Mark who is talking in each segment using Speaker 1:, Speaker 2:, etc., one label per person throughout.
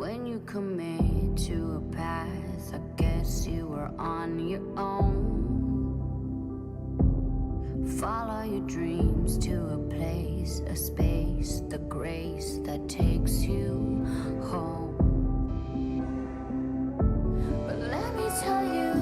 Speaker 1: When you commit to a path, I guess you were on your own. Follow your dreams to a place, a space, the grace that takes you home. But let me tell you,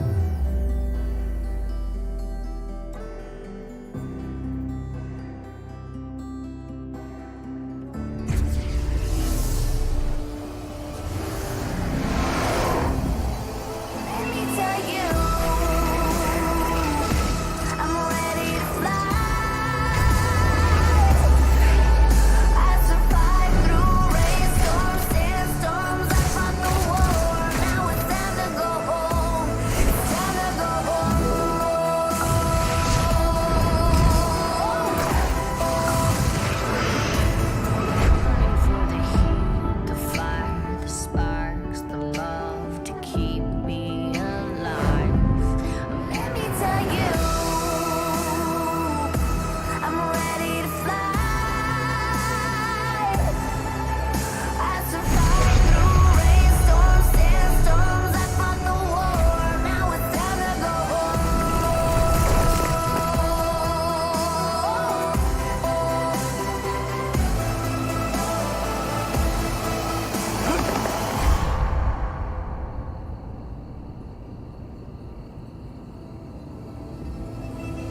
Speaker 1: storms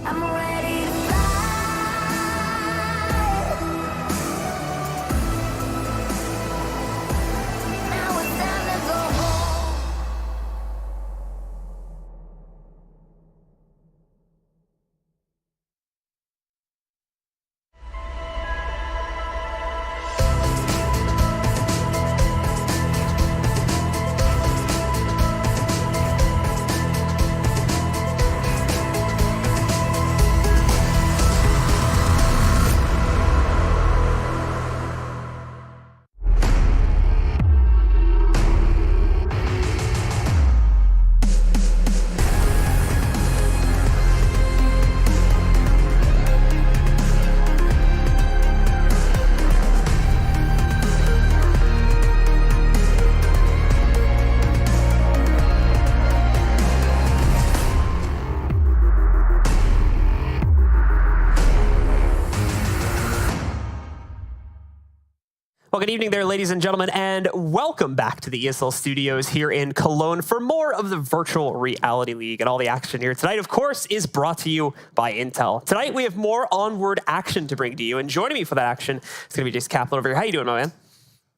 Speaker 1: I'm ready to fly. Now it's time to go home.
Speaker 2: Well, good evening there, ladies and gentlemen, and welcome back to the ESL studios here in Cologne for more of the Virtual Reality League. And all the action here tonight, of course, is brought to you by Intel. Tonight, we have more Onward action to bring to you, and joining me for that action is going to be Jace Kaplan over here. How you doing, my man?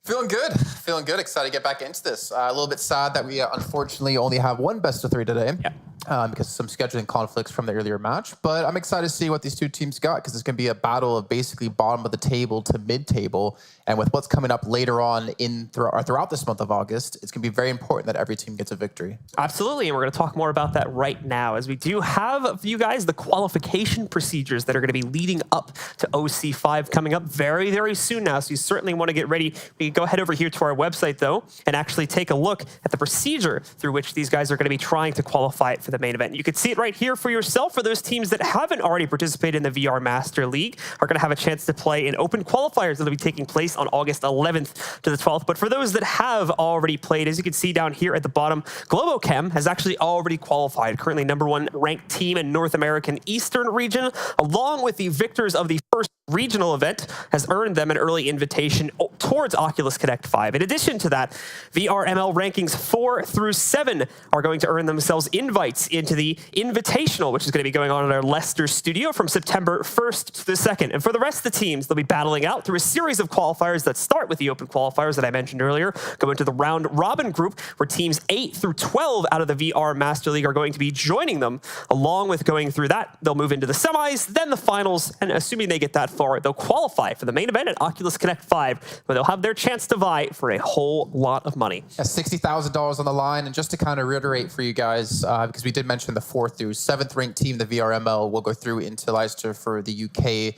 Speaker 3: Feeling good. Feeling good. Excited to get back into this. A little bit sad that we unfortunately only have one best of 3 today.
Speaker 2: Yeah.
Speaker 3: Because of some scheduling conflicts from the earlier match. But I'm excited to see what these two teams got, because it's going to be a battle of basically bottom of the table to mid-table. And with what's coming up later on throughout this month of August, it's going to be very important that every team gets a victory. Absolutely,
Speaker 2: and we're going to talk more about that right now, as we do have for you guys the qualification procedures that are going to be leading up to OC5 coming up very, very soon now. So you certainly want to get ready. We can go ahead over here to our website, though, and actually take a look at the procedure through which these guys are going to be trying to qualify for the main event. You can see it right here for yourself. For those teams that haven't already participated in the VR Master League, are going to have a chance to play in open qualifiers that will be taking place on August 11th to the 12th. But for those that have already played, as you can see down here at the bottom, Globochem has actually already qualified. Currently #1 ranked team in North American Eastern region, along with the victors of the first regional event, has earned them an early invitation towards Oculus Connect 5. In addition to that, VRML rankings 4 through 7 are going to earn themselves invites into the Invitational, which is going to be going on at our Leicester studio from September 1st to the 2nd. And for the rest of the teams, they'll be battling out through a series of qualifiers that start with the open qualifiers that I mentioned earlier, go into the round robin group, where teams 8 through 12 out of the VR Master League are going to be joining them. Along with going through that, they'll move into the semis, then the finals, and assuming they get that far, they'll qualify for the main event at Oculus Connect 5, where they'll have their chance to vie for a whole lot of money.
Speaker 3: $60,000 on the line. And just to kind of reiterate for you guys, because we did mention the 4th through 7th ranked team, the VRML, will go through into Leicester for the UK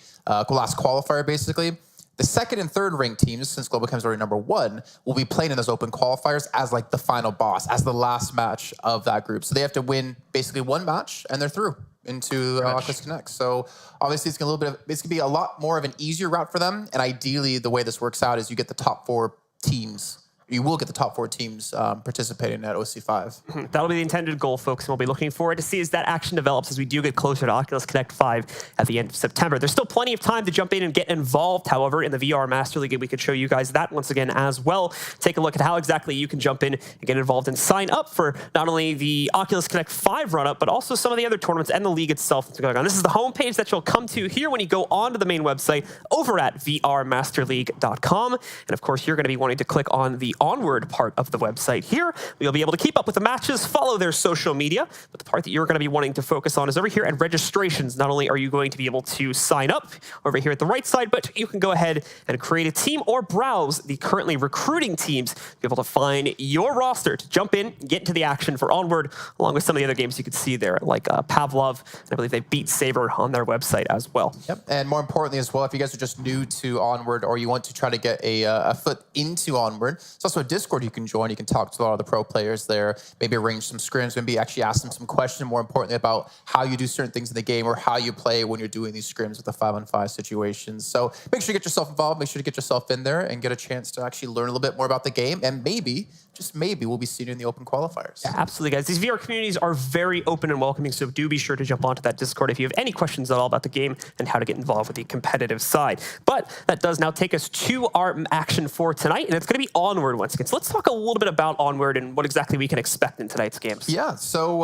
Speaker 3: last qualifier, basically. The 2nd and 3rd ranked teams, since Global is already #1, will be playing in those open qualifiers as like the final boss, as the last match of that group. So they have to win basically one match, and they're through into Oculus Connect. So obviously it's gonna be a lot more of an easier route for them. And ideally, the way this works out is you get the top 4 teams. You will get the top 4 teams participating at OC5.
Speaker 2: That'll be the intended goal, folks, and we'll be looking forward to see as that action develops as we do get closer to Oculus Connect 5 at the end of September. There's still plenty of time to jump in and get involved, however, in the VR Master League, and we could show you guys that once again as well. Take a look at how exactly you can jump in and get involved and sign up for not only the Oculus Connect 5 run-up, but also some of the other tournaments and the league itself that's going on. This is the homepage that you'll come to here when you go onto the main website over at vrmasterleague.com. And of course, you're going to be wanting to click on the Onward part of the website here. You'll be able to keep up with the matches, follow their social media, but the part that you're going to be wanting to focus on is over here at registrations. Not only are you going to be able to sign up over here at the right side, but you can go ahead and create a team or browse the currently recruiting teams to be able to find your roster to jump in and get into the action for Onward, along with some of the other games you could see there, like Pavlov, and I believe they beat Saber on their website as well.
Speaker 3: Yep, and more importantly as well, if you guys are just new to Onward or you want to try to get a foot into Onward, it's also a Discord you can join. You can talk to a lot of the pro players there, maybe arrange some scrims, maybe actually ask them some questions, more importantly, about how you do certain things in the game or how you play when you're doing these scrims with the 5-on-5 situations. So make sure you get yourself involved, make sure to get yourself in there and get a chance to actually learn a little bit more about the game, and maybe, just maybe, we'll be seeing you in the open qualifiers.
Speaker 2: Yeah, absolutely, guys. These VR communities are very open and welcoming, so do be sure to jump onto that Discord if you have any questions at all about the game and how to get involved with the competitive side. But that does now take us to our action for tonight, and it's going to be Onward Onward once again. So let's talk a little bit about Onward and what exactly we can expect in tonight's games.
Speaker 3: Yeah, so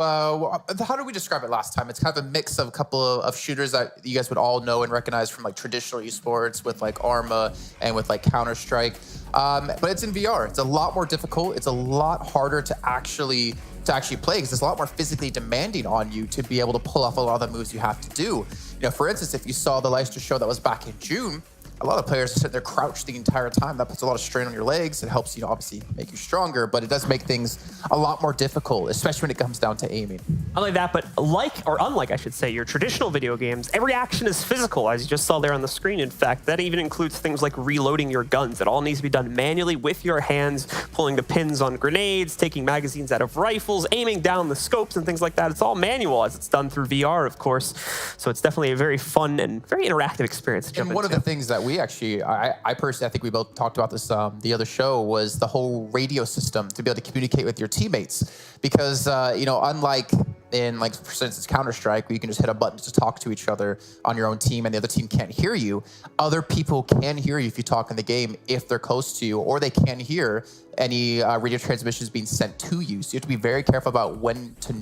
Speaker 3: how did we describe it last time? It's kind of a mix of a couple of shooters that you guys would all know and recognize from like traditional esports with like Arma and with like Counter-Strike. But it's in VR. It's a lot more difficult. It's a lot harder to actually play because it's a lot more physically demanding on you to be able to pull off a lot of the moves you have to do. You know, for instance, if you saw the Leicester show that was back in June, a lot of players are sitting there crouched the entire time. That puts a lot of strain on your legs. It helps, you know, obviously make you stronger, but it does make things a lot more difficult, especially when it comes down to aiming.
Speaker 2: Not like that, but unlike, I should say, your traditional video games, every action is physical, as you just saw there on the screen. In fact, that even includes things like reloading your guns. It all needs to be done manually with your hands, pulling the pins on grenades, taking magazines out of rifles, aiming down the scopes and things like that. It's all manual as it's done through VR, of course. So it's definitely a very fun and very interactive experience to jump
Speaker 3: into. And one of the things that we actually, I personally, I think we both talked about this the other show, was the whole radio system to be able to communicate with your teammates. Because, you know, unlike in, like, for instance, Counter-Strike, where you can just hit a button to talk to each other on your own team and the other team can't hear you, other people can hear you if you talk in the game if they're close to you, or they can hear any radio transmissions being sent to you. So you have to be very careful about when to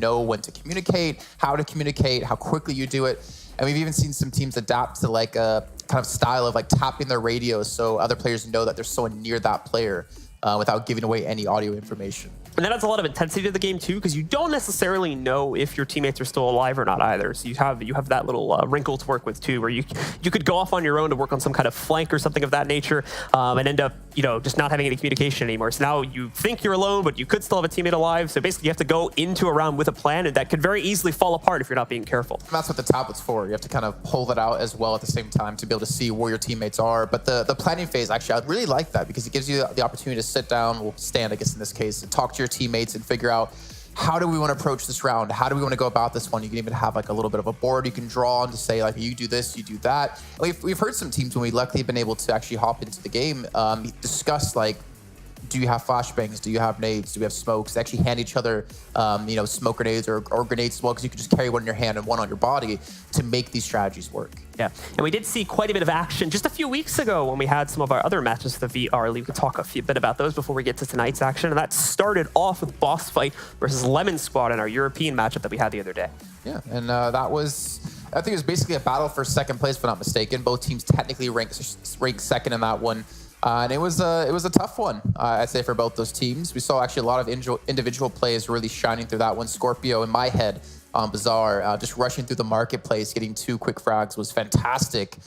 Speaker 3: communicate, how quickly you do it. And we've even seen some teams adapt to like a kind of style of like tapping their radios so other players know that there's someone near that player without giving away any audio information.
Speaker 2: And that adds a lot of intensity to the game too, because you don't necessarily know if your teammates are still alive or not either. So you have that little wrinkle to work with too, where you could go off on your own to work on some kind of flank or something of that nature, and end up, you know, just not having any communication anymore. So now you think you're alone, but you could still have a teammate alive. So basically, you have to go into a round with a plan, and that could very easily fall apart if you're not being careful.
Speaker 3: And that's what the tablet's for. You have to kind of pull that out as well at the same time to be able to see where your teammates are. But the planning phase, actually, I really like that because it gives you the opportunity to sit down, well, stand, I guess in this case, and talk to your teammates and figure out how do we want to approach this round? How do we want to go about this one? You can even have like a little bit of a board you can draw on to say like, you do this, you do that. We've heard some teams when we luckily been able to actually hop into the game, discuss like, do you have flashbangs? Do you have nades? Do we have smokes? They actually hand each other, you know, smoke grenades or grenades as well, because you can just carry one in your hand and one on your body to make these strategies work.
Speaker 2: Yeah, and we did see quite a bit of action just a few weeks ago when we had some of our other matches with the VR League. We could talk a bit about those before we get to tonight's action. And that started off with Boss Fight versus Lemon Squad in our European matchup that we had the other day.
Speaker 3: Yeah, and that was, I think it was basically a battle for second place, if I'm not mistaken. Both teams technically ranked second in that one. And it was a tough one, I'd say, for both those teams. We saw actually a lot of individual plays really shining through that one. Scorpio, in my head, on Bazaar, just rushing through the marketplace, getting 2 quick frags was fantastic.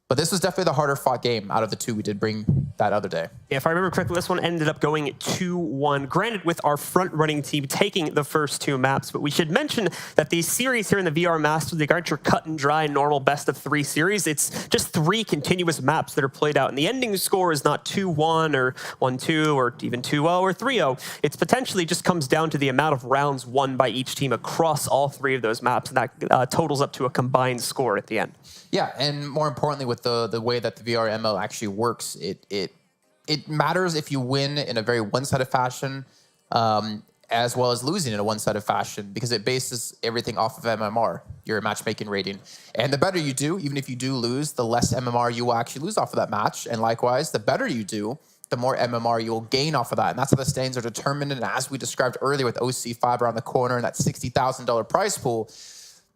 Speaker 3: But this was definitely the harder fought game out of the 2 we did bring that other day.
Speaker 2: Yeah, if I remember correctly, this one ended up going 2-1. Granted, with our front-running team taking the first 2 maps, but we should mention that these series here in the VR Master League aren't your cut and dry normal best-of-3 series. It's just 3 continuous maps that are played out, and the ending score is not 2-1 or 1-2 or even 2-0 or 3-0. It potentially just comes down to the amount of rounds won by each team across all 3 of those maps, and that totals up to a combined score at the end.
Speaker 3: Yeah, and more importantly, with the way that the VR ML actually works, it matters if you win in a very one-sided fashion, as well as losing in a one-sided fashion, because it bases everything off of MMR, your matchmaking rating. And the better you do, even if you do lose, the less MMR you will actually lose off of that match. And likewise, the better you do, the more MMR you will gain off of that. And that's how the standings are determined. And as we described earlier with OC5 around the corner and that $60,000 prize pool,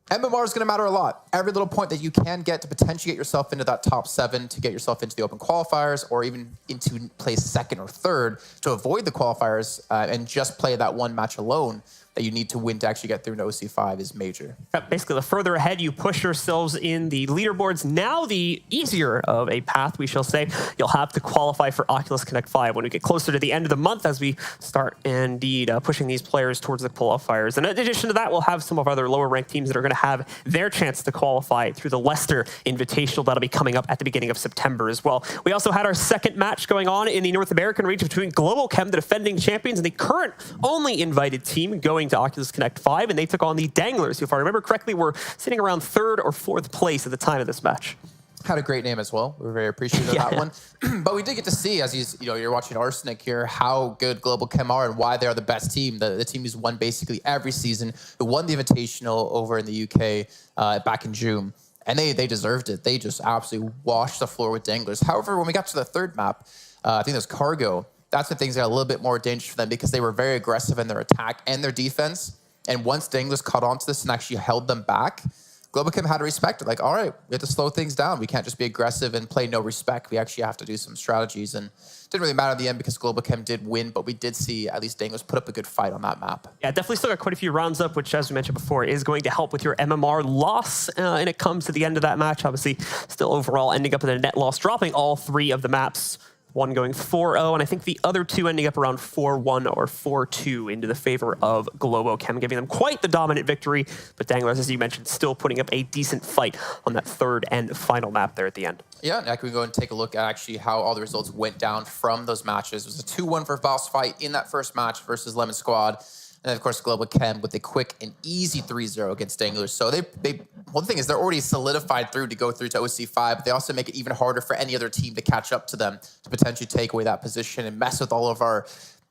Speaker 3: MMR is going to matter a lot. Every little point that you can get to potentially get yourself into that top 7, to get yourself into the open qualifiers, or even into place 2nd or 3rd to avoid the qualifiers and just play that one match alone that you need to win to actually get through an OC5 is major.
Speaker 2: Basically, the further ahead you push yourselves in the leaderboards, now the easier of a path, we shall say, you'll have to qualify for Oculus Connect 5 when we get closer to the end of the month as we start indeed pushing these players towards the qualifiers. And in addition to that, we'll have some of our other lower ranked teams that are going to have their chance to qualify through the Leicester Invitational that'll be coming up at the beginning of September as well. We also had our second match going on in the North American region between Global Chem, the defending champions, and the current only invited team going to Oculus Connect 5, and they took on the Danglers, who, if I remember correctly, were sitting around 3rd or 4th place at the time of this match.
Speaker 3: Had a great name as well. We were very appreciative of that one. But we did get to see, as you're watching Arsenic here, how good Global Chem are and why they are the best team. The team who's won basically every season, who won the Invitational over in the UK back in June. And they deserved it. They just absolutely washed the floor with Danglers. However, when we got to the 3rd map, I think it was Cargo, that's when things got a little bit more dangerous for them because they were very aggressive in their attack and their defense. And once Danglers caught on to this and actually held them back, Globachem had to respect it. Like, all right, we have to slow things down. We can't just be aggressive and play no respect. We actually have to do some strategies. And it didn't really matter in the end because Globachem did win, but we did see at least Danglers put up a good fight on that map.
Speaker 2: Yeah, definitely still got quite a few rounds up, which, as we mentioned before, is going to help with your MMR loss. And it comes to the end of that match, obviously, still overall ending up with a net loss, dropping all 3 of the maps. One going 4-0, and I think the other 2 ending up around 4-1 or 4-2 into the favor of Globachem, giving them quite the dominant victory. But Danglers, as you mentioned, still putting up a decent fight on that 3rd and final map there at the end.
Speaker 3: Yeah, now can we go and take a look at actually how all the results went down from those matches. It was a 2-1 for Boss Fight in that first match versus Lemon Squad. And then, of course, Globachem with a quick and easy 3-0 against Danglers. So well, the thing is, they're already solidified through to go through to OC5, but they also make it even harder for any other team to catch up to them to potentially take away that position and mess with all of our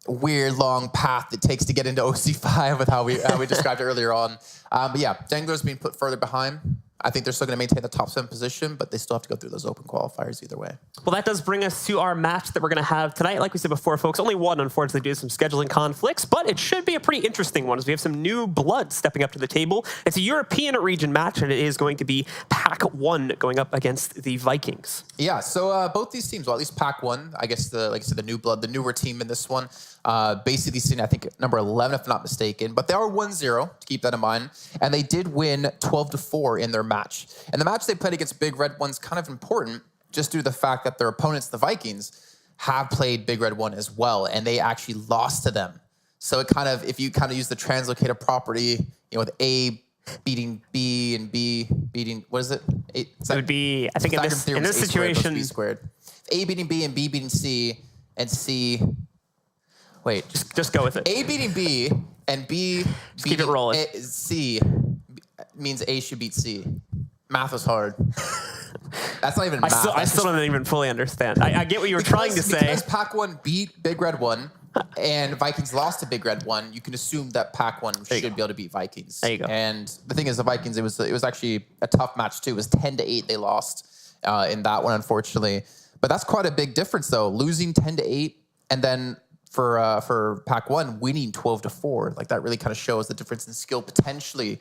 Speaker 3: weird long path it takes to get into OC5 with how we described it earlier on. But yeah, Danglers being put further behind. I think they're still going to maintain the top 7 position, but they still have to go through those open qualifiers either way.
Speaker 2: Well, that does bring us to our match that we're going to have tonight. Like we said before, folks, only one, unfortunately, due to some scheduling conflicts, but it should be a pretty interesting one as we have some new blood stepping up to the table. It's a European region match, and it is going to be Pack 1 going up against the Vikings.
Speaker 3: Yeah, so both these teams, well, at least Pack 1, I guess, like I said, the new blood, the newer team in this one, basically sitting, I think, number 11, if I'm not mistaken, but they are 1-0, to keep that in mind, and they did win 12-4 in their match. And the match they played against Big Red 1's kind of important just due to the fact that their opponents, the Vikings, have played Big Red 1 as well, and they actually lost to them. So it kind of, if you kind of use the translocator property, with A beating B and B beating, what is it? It
Speaker 2: would be, I think in this situation,
Speaker 3: B squared. A beating B and B beating C and C. Wait,
Speaker 2: just go with it.
Speaker 3: A beating B and B
Speaker 2: just keep it rolling.
Speaker 3: C means A should beat C. Math was hard. That's not even math.
Speaker 2: I still don't even fully understand. I get what you were trying to say.
Speaker 3: Because Pack 1 beat Big Red 1 and Vikings lost to Big Red 1, you can assume that Pack 1 should be able to beat Vikings.
Speaker 2: There you go.
Speaker 3: And the thing is, the Vikings, it was actually a tough match too. It was 10-8 they lost in that one, unfortunately. But that's quite a big difference, though. Losing 10-8 and then for Pack 1 winning 12-4, like that really kind of shows the difference in skill potentially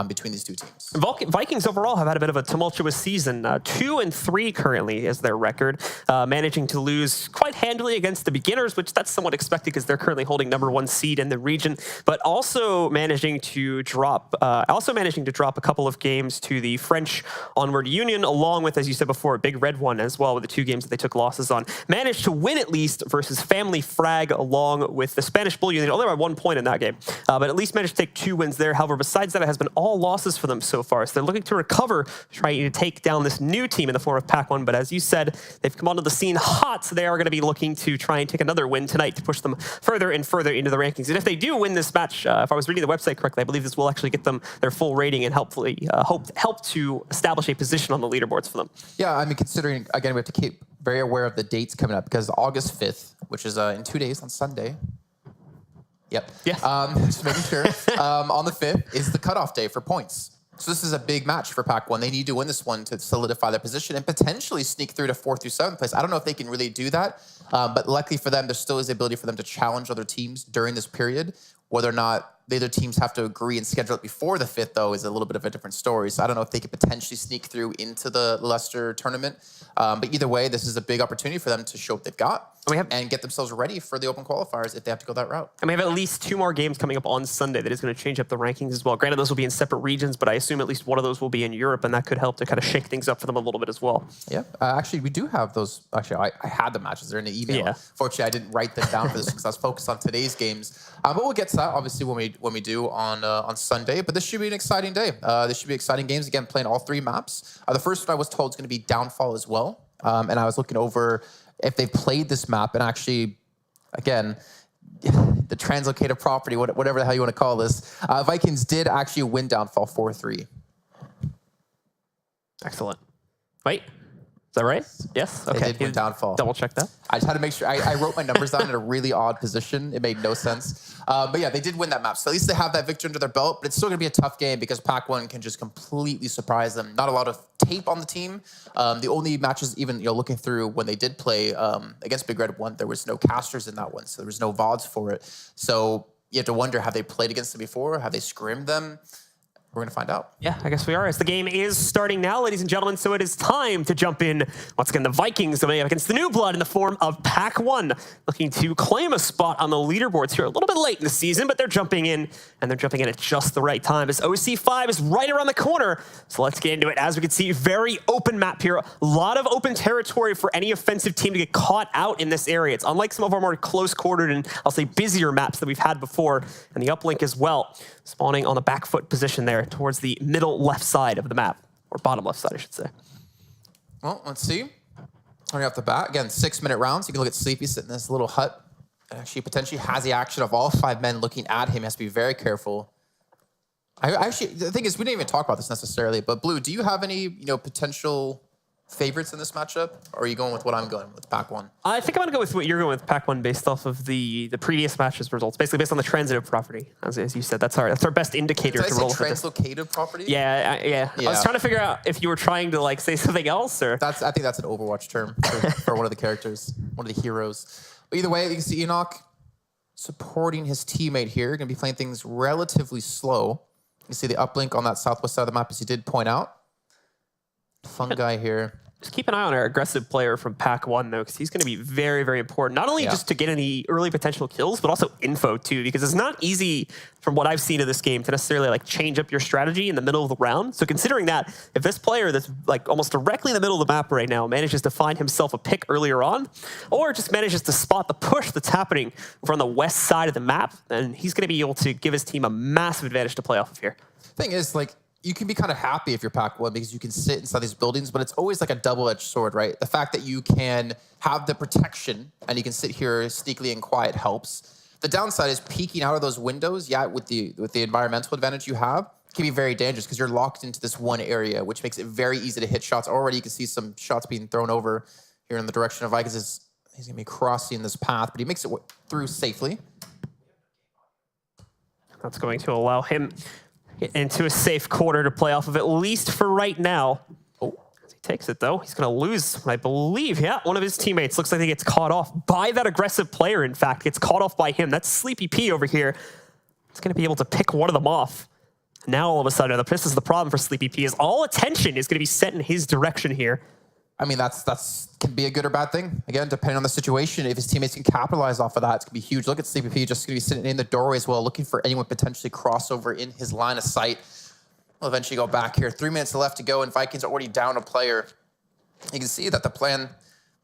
Speaker 3: between these two teams.
Speaker 2: Vikings overall have had a bit of a tumultuous season. 2-3 currently is their record, managing to lose quite handily against the beginners, which that's somewhat expected because they're currently holding #1 seed in the region, but also managing to drop a couple of games to the French Onward Union, along with, as you said before, Big Red 1 as well, with the 2 games that they took losses on. Managed to win at least versus Family Frag, along with the Spanish Bull Union, only by 1 point in that game, but at least managed to take 2 wins there. However, besides that, it has been all losses for them so far. So they're looking to recover, trying to take down this new team in the form of Pack 1. But as you said, they've come onto the scene hot, so they are going to be looking to try and take another win tonight to push them further and further into the rankings. And if they do win this match, if I was reading the website correctly, I believe this will actually get them their full rating and hopefully help to establish a position on the leaderboards for them.
Speaker 3: Yeah, I mean, considering, again, we have to keep very aware of the dates coming up because August 5th, which is in 2 days on Sunday. Yep.
Speaker 2: Yes.
Speaker 3: Just making sure. On the 5th is the cutoff day for points. So this is a big match for Pack 1. They need to win this one to solidify their position and potentially sneak through to 4th through 7th place. I don't know if they can really do that, but luckily for them, there still is the ability for them to challenge other teams during this period. Whether or not the other teams have to agree and schedule it before the 5th, though, is a little bit of a different story. So I don't know if they could potentially sneak through into the Leicester tournament. But either way, this is a big opportunity for them to show what they've got and get themselves ready for the open qualifiers if they have to go that route.
Speaker 2: And we have at least 2 more games coming up on Sunday that is going to change up the rankings as well. Granted, those will be in separate regions, but I assume at least one of those will be in Europe, and that could help to kind of shake things up for them a little bit as well.
Speaker 3: Yeah. Actually, we do have those. Actually, I had the matches. They're in the email. Yeah. Fortunately, I didn't write them down for this because I was focused on today's games. But we'll get to that, obviously, when we do on Sunday. But this should be an exciting day. This should be exciting games. Again, playing all 3 maps. The first one I was told is going to be Downfall as well. And I was looking over if they played this map and actually, again, the translocator property, whatever the hell you want to call this, Vikings did actually win Downfall 4-3.
Speaker 2: Excellent. Wait. that right? Yes. Okay.
Speaker 3: They did win Downfall.
Speaker 2: Double check that.
Speaker 3: I just had to make sure. I wrote my numbers down in a really odd position. It made no sense. But yeah, they did win that map. So at least they have that victory under their belt. But it's still going to be a tough game because Pac-1 can just completely surprise them. Not a lot of tape on the team. The only matches, even looking through when they did play against Big Red 1, there was no casters in that one. So there was no VODs for it. So you have to wonder, have they played against them before? Have they scrimmed them? We're going to find out.
Speaker 2: Yeah, I guess we are. As the game is starting now, ladies and gentlemen, so it is time to jump in. Once again, the Vikings going up against the New Blood in the form of Pac-1, looking to claim a spot on the leaderboards here a little bit late in the season, but they're jumping in, and they're jumping in at just the right time as OC5 is right around the corner. So let's get into it. As we can see, very open map here. A lot of open territory for any offensive team to get caught out in this area. It's unlike some of our more close-quartered and I'll say busier maps that we've had before, and the uplink as well, spawning on the back foot position there towards the middle left side of the map, or bottom left side, I should say.
Speaker 3: Well, let's see. Starting off the bat, again, 6-minute rounds. You can look at Sleepy sitting in this little hut. And actually potentially has the action of all 5 men looking at him. He has to be very careful. Actually, the thing is, we didn't even talk about this necessarily, but Blue, do you have any, potential favorites in this matchup, or are you going with what I'm going with, Pac-1?
Speaker 2: I think I'm going to go with what you're going with, Pac-1, based off of the previous match's results, basically based on the transitive property, as you said. That's our best indicator to roll with.
Speaker 3: Translocative property?
Speaker 2: Yeah. I was trying to figure out if you were trying to say something else, or
Speaker 3: I think that's an Overwatch term for one of the characters, one of the heroes. But either way, you can see Enoch supporting his teammate here. Going to be playing things relatively slow. You see the uplink on that southwest side of the map, as he did point out. Fun guy here.
Speaker 2: Just keep an eye on our aggressive player from Pac-1, though, because he's going to be very, very important. Not only just to get any early potential kills, but also info, too, because it's not easy, from what I've seen of this game, to necessarily change up your strategy in the middle of the round. So considering that, if this player that's almost directly in the middle of the map right now manages to find himself a pick earlier on, or just manages to spot the push that's happening from the west side of the map, then he's going to be able to give his team a massive advantage to play off of here.
Speaker 3: Thing is, you can be kind of happy if you're Pac-1 because you can sit inside these buildings, but it's always like a double-edged sword, right? The fact that you can have the protection and you can sit here sneakily and quiet helps. The downside is peeking out of those windows, with the environmental advantage you have, can be very dangerous because you're locked into this one area, which makes it very easy to hit shots. Already you can see some shots being thrown over here in the direction of Vikings. He's going to be crossing this path, but he makes it through safely.
Speaker 2: That's going to allow him into a safe quarter to play off of, at least for right now. Oh, as he takes it, though, he's going to lose, I believe. Yeah, one of his teammates looks like he gets caught off by that aggressive player, in fact. Gets caught off by him. That's Sleepy P over here. He's going to be able to pick one of them off. Now, all of a sudden, this is the problem for Sleepy P, is all attention is going to be set in his direction here.
Speaker 3: I mean, that's can be a good or bad thing. Again, depending on the situation, if his teammates can capitalize off of that, it's going to be huge. Look at Sleepy P, just going to be sitting in the doorway as well, looking for anyone potentially crossover in his line of sight. We'll eventually go back here. 3 minutes left to go, and Vikings are already down a player. You can see that the plan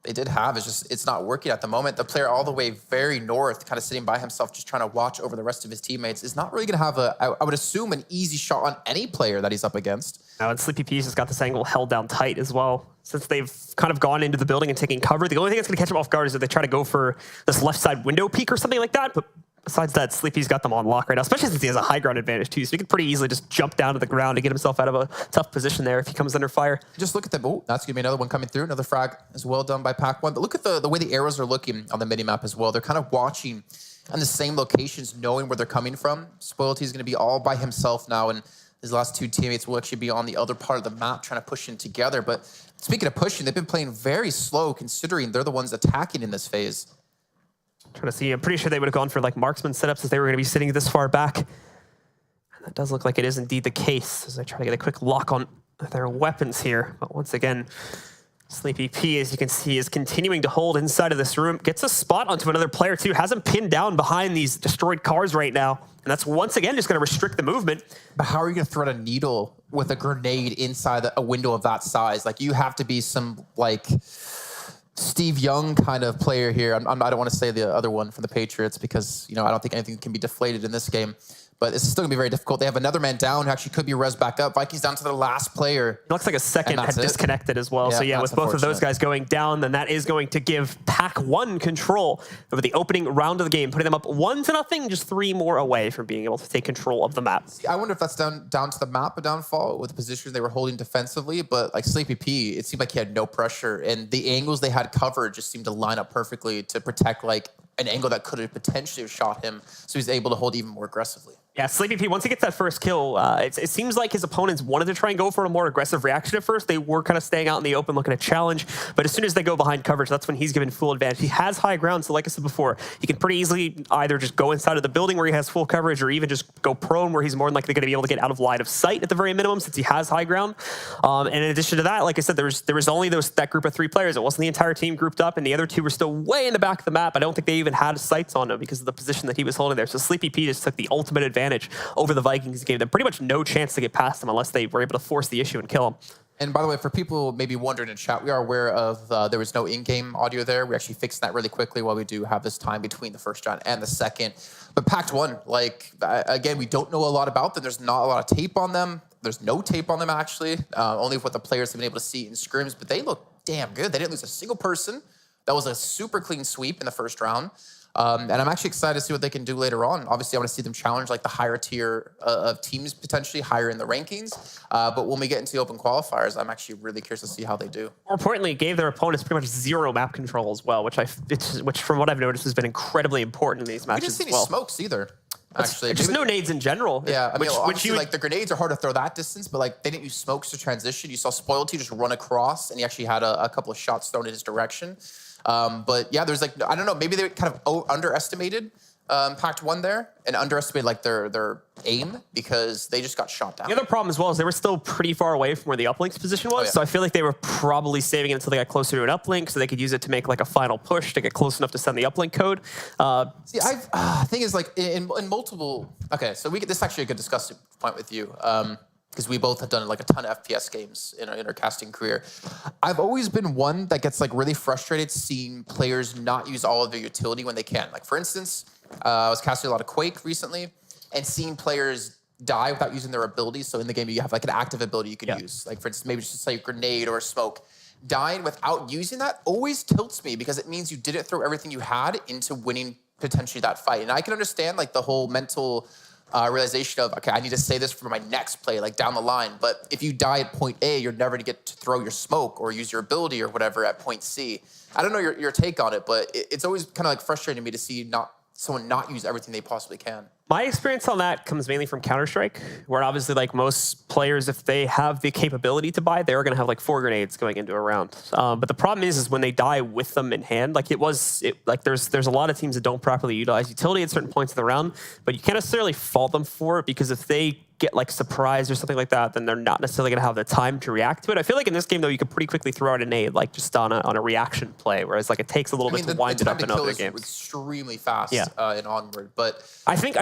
Speaker 3: they did have is just, it's not working at the moment. The player all the way very north, kind of sitting by himself, just trying to watch over the rest of his teammates, is not really going to have I would assume, an easy shot on any player that he's up against.
Speaker 2: Now, and Sleepy P's has got this angle held down tight as well. Since they've kind of gone into the building and taking cover, the only thing that's going to catch them off guard is if they try to go for this left side window peek or something like that. But besides that, Sleepy's got them on lock right now, especially since he has a high ground advantage too. So he could pretty easily just jump down to the ground to get himself out of a tough position there if he comes under fire.
Speaker 3: Just look at the, that's going to be another one coming through. Another frag as well done by Pac-1. But look at the way the arrows are looking on the mini-map as well. They're kind of watching on the same locations, knowing where they're coming from. Spoilty is going to be all by himself now, and his last two teammates will actually be on the other part of the map trying to push in together. But speaking of pushing, they've been playing very slow considering they're the ones attacking in this phase.
Speaker 2: Trying to see, I'm pretty sure they would have gone for marksman setups if they were going to be sitting this far back. And that does look like it is indeed the case as I try to get a quick lock on their weapons here. But once again, Sleepy P, as you can see, is continuing to hold inside of this room. Gets a spot onto another player too. Has him pinned down behind these destroyed cars right now. And that's once again just going to restrict the movement.
Speaker 3: But how are you going to thread a needle with a grenade inside a window of that size? You have to be some Steve Young kind of player here. I don't want to say the other one from the Patriots because I don't think anything can be deflated in this game. But this is still going to be very difficult. They have another man down who actually could be res back up. Vikings down to their last player.
Speaker 2: It looks like a second had disconnected as well.
Speaker 3: Yeah,
Speaker 2: so yeah, with both of those guys going down, then that is going to give Pack 1 control over the opening round of the game, putting them up 1-0, just 3 more away from being able to take control of the map.
Speaker 3: I wonder if that's down to the map, a downfall with the positions they were holding defensively. But like Sleepy P, it seemed like he had no pressure. And the angles they had covered just seemed to line up perfectly to protect like an angle that could have potentially shot him. So he's able to hold even more aggressively.
Speaker 2: Yeah, Sleepy P, once he gets that first kill, it seems like his opponents wanted to try and go for a more aggressive reaction at first. They were kind of staying out in the open, looking to challenge. But as soon as they go behind coverage, that's when he's given full advantage. He has high ground, so like I said before, he can pretty easily either just go inside of the building where he has full coverage or even just go prone where he's more than likely going to be able to get out of line of sight at the very minimum since he has high ground. And in addition to that, like I said, there was only that group of 3 players. It wasn't the entire team grouped up, and the other 2 were still way in the back of the map. I don't think they even had sights on him because of the position that he was holding there. So Sleepy P just took the ultimate advantage over the Vikings, gave them pretty much no chance to get past him unless they were able to force the issue and kill him.
Speaker 3: And by the way, for people maybe wondering in chat, we are aware of there was no in-game audio there. We actually fixed that really quickly while we do have this time between the first round and the second. But Pact 1, like, again, we don't know a lot about them. There's not a lot of tape on them. There's no tape on them, actually. Only what the players have been able to see in scrims. But they look damn good. They didn't lose a single person. That was a super clean sweep in the first round. And I'm actually excited to see what they can do later on. Obviously, I want to see them challenge like the higher tier of teams, potentially higher in the rankings. But when we get into the open qualifiers, I'm actually really curious to see how they do.
Speaker 2: More importantly, it gave their opponents pretty much 0 map control as well, which from what I've noticed has been incredibly important in these matches.
Speaker 3: We didn't see any smokes either. Actually,
Speaker 2: just no nades in general.
Speaker 3: Yeah, I mean, obviously, like the grenades are hard to throw that distance, but like they didn't use smokes to transition. You saw Spoilty just run across, and he actually had a couple of shots thrown in his direction. But yeah, there's like, I don't know, maybe they kind of underestimated Pact 1 there and underestimated like their aim because they just got shot down.
Speaker 2: The other problem as well is they were still pretty far away from where the uplink's position was.
Speaker 3: Oh, yeah.
Speaker 2: So I feel like they were probably saving it until they got closer to an uplink so they could use it to make like a final push to get close enough to send the uplink code.
Speaker 3: See, thing is like in multiple, okay, so this is actually a good discussion point with you. Because we both have done like a ton of FPS games in our casting career. I've always been one that gets like really frustrated seeing players not use all of their utility when they can. Like for instance, I was casting a lot of Quake recently and seeing players die without using their abilities. So in the game, you have like an active ability you can use. Like for instance, maybe just say a grenade or a smoke. Dying without using that always tilts me because it means you didn't throw everything you had into winning potentially that fight. And I can understand like the whole mental realization of, okay, I need to say this for my next play, like down the line. But if you die at point A, you're never going to get to throw your smoke or use your ability or whatever at point C. I don't know your take on it, but it's always kind of like frustrating to me to see someone not use everything they possibly can.
Speaker 2: My experience on that comes mainly from Counter-Strike, where obviously like most players, if they have the capability to buy, they're going to have like 4 grenades going into a round. But the problem is when they die with them in hand, like there's a lot of teams that don't properly utilize utility at certain points in the round, but you can't necessarily fault them for it because if they get like surprised or something like that, then they're not necessarily going to have the time to react to it. I feel like in this game though, you could pretty quickly throw out a nade like just on a reaction play, whereas like it takes a little bit to wind it up in other games.
Speaker 3: Extremely fast in Onward, but
Speaker 2: I think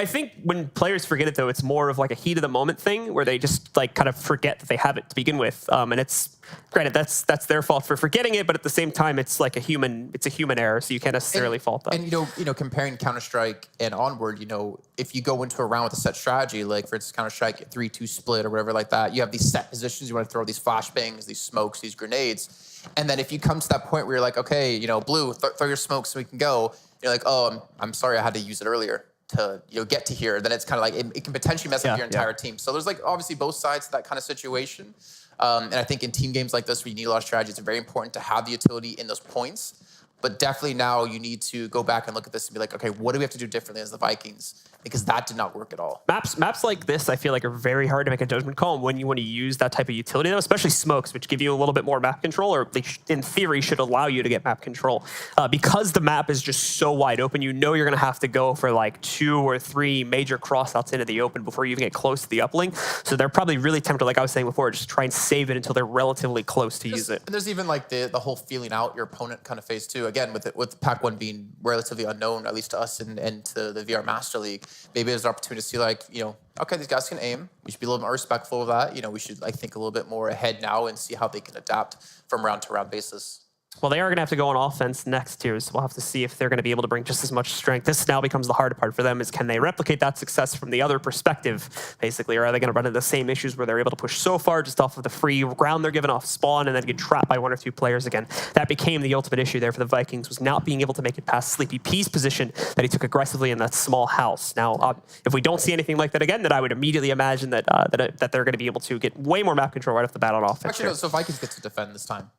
Speaker 2: when players forget it though, it's more of like a heat of the moment thing where they just like kind of forget that they have it to begin with, and it's granted that's their fault for forgetting it, but at the same time it's like a human error, so you can't necessarily fault them.
Speaker 3: And you know, comparing Counter-Strike and Onward, you know, if you go into a round with a set strategy, like for instance Counter-Strike 3-2 split or whatever like that, you have these set positions, you want to throw these flashbangs, these smokes, these grenades, and then if you come to that point where you're like, okay, you know, Blue, throw your smokes so we can go, you're like, oh, I'm sorry I had to use it earlier to get to here, then it's kind of like it can potentially mess up your entire team. So there's like obviously both sides to that kind of situation. And I think in team games like this where you need a lot of strategy, it's very important to have the utility in those points. But definitely now you need to go back and look at this and be like, okay, what do we have to do differently as the Vikings? Because that did not work at all.
Speaker 2: Maps like this, I feel like are very hard to make a judgment call on when you want to use that type of utility, though, especially smokes, which give you a little bit more map control, or they in theory should allow you to get map control. Because the map is just so wide open, you know you're going to have to go for like 2 or 3 major crossouts into the open before you even get close to the uplink. So they're probably really tempted, like I was saying before, just try and save it until they're relatively close to use it.
Speaker 3: And there's even like the whole feeling out your opponent kind of phase too. Again, with Pac 1 being relatively unknown, at least to us and to the VR Master League, maybe there's an opportunity to see like, you know, okay, these guys can aim. We should be a little more respectful of that. You know, we should like think a little bit more ahead now and see how they can adapt from round to round basis.
Speaker 2: Well, they are going to have to go on offense next here, so we'll have to see if they're going to be able to bring just as much strength. This now becomes the hard part for them, is can they replicate that success from the other perspective, basically, or are they going to run into the same issues where they're able to push so far just off of the free ground they're given off spawn and then get trapped by 1 or 2 players again. That became the ultimate issue there for the Vikings, was not being able to make it past Sleepy P's position that he took aggressively in that small house. Now, if we don't see anything like that again, then I would immediately imagine that that they're going to be able to get way more map control right off the bat on offense.
Speaker 3: Actually, no, so Vikings get to defend this time.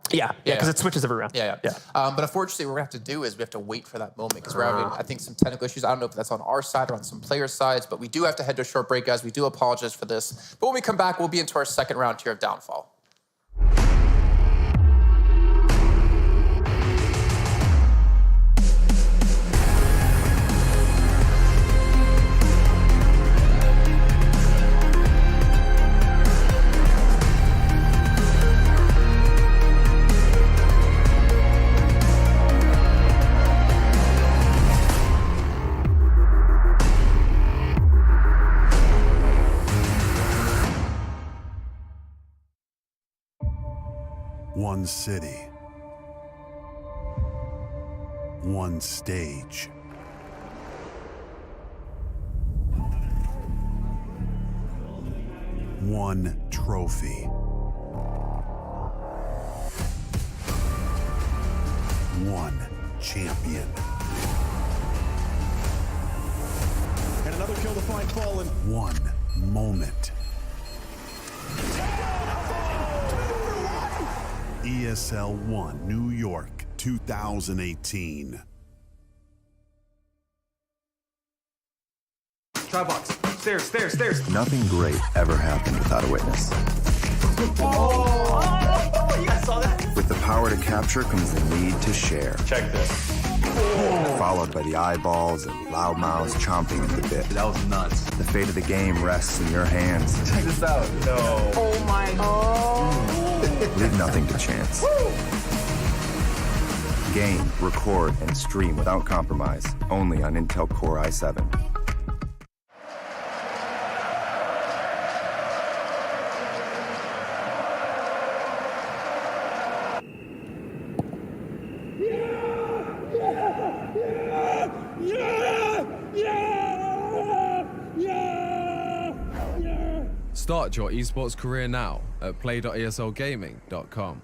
Speaker 2: Yeah, because it switches every round.
Speaker 3: Yeah. But unfortunately, what we have to do is we have to wait for that moment because we're having, I think, some technical issues. I don't know if that's on our side or on some players' sides, but we do have to head to a short break, guys. We do apologize for this. But when we come back, we'll be into our second round here of Downfall.
Speaker 4: One city, one stage, one trophy, one champion,
Speaker 5: And another kill to find Fallen.
Speaker 4: one moment. ESL 1 New York 2018.
Speaker 5: Try box. Stairs.
Speaker 6: Nothing great ever happened without a witness.
Speaker 5: Oh, you guys saw that?
Speaker 6: With the power to capture comes the need to share.
Speaker 5: Check this.
Speaker 6: Followed by the eyeballs and loudmouths chomping at the bit.
Speaker 5: That was nuts.
Speaker 6: The fate of the game rests in your hands.
Speaker 5: Check this out. No.
Speaker 7: Oh my God.
Speaker 6: Leave nothing to chance. Game, record, and stream without compromise. Only on Intel Core i7.
Speaker 8: Start your esports career now at play.eslgaming.com.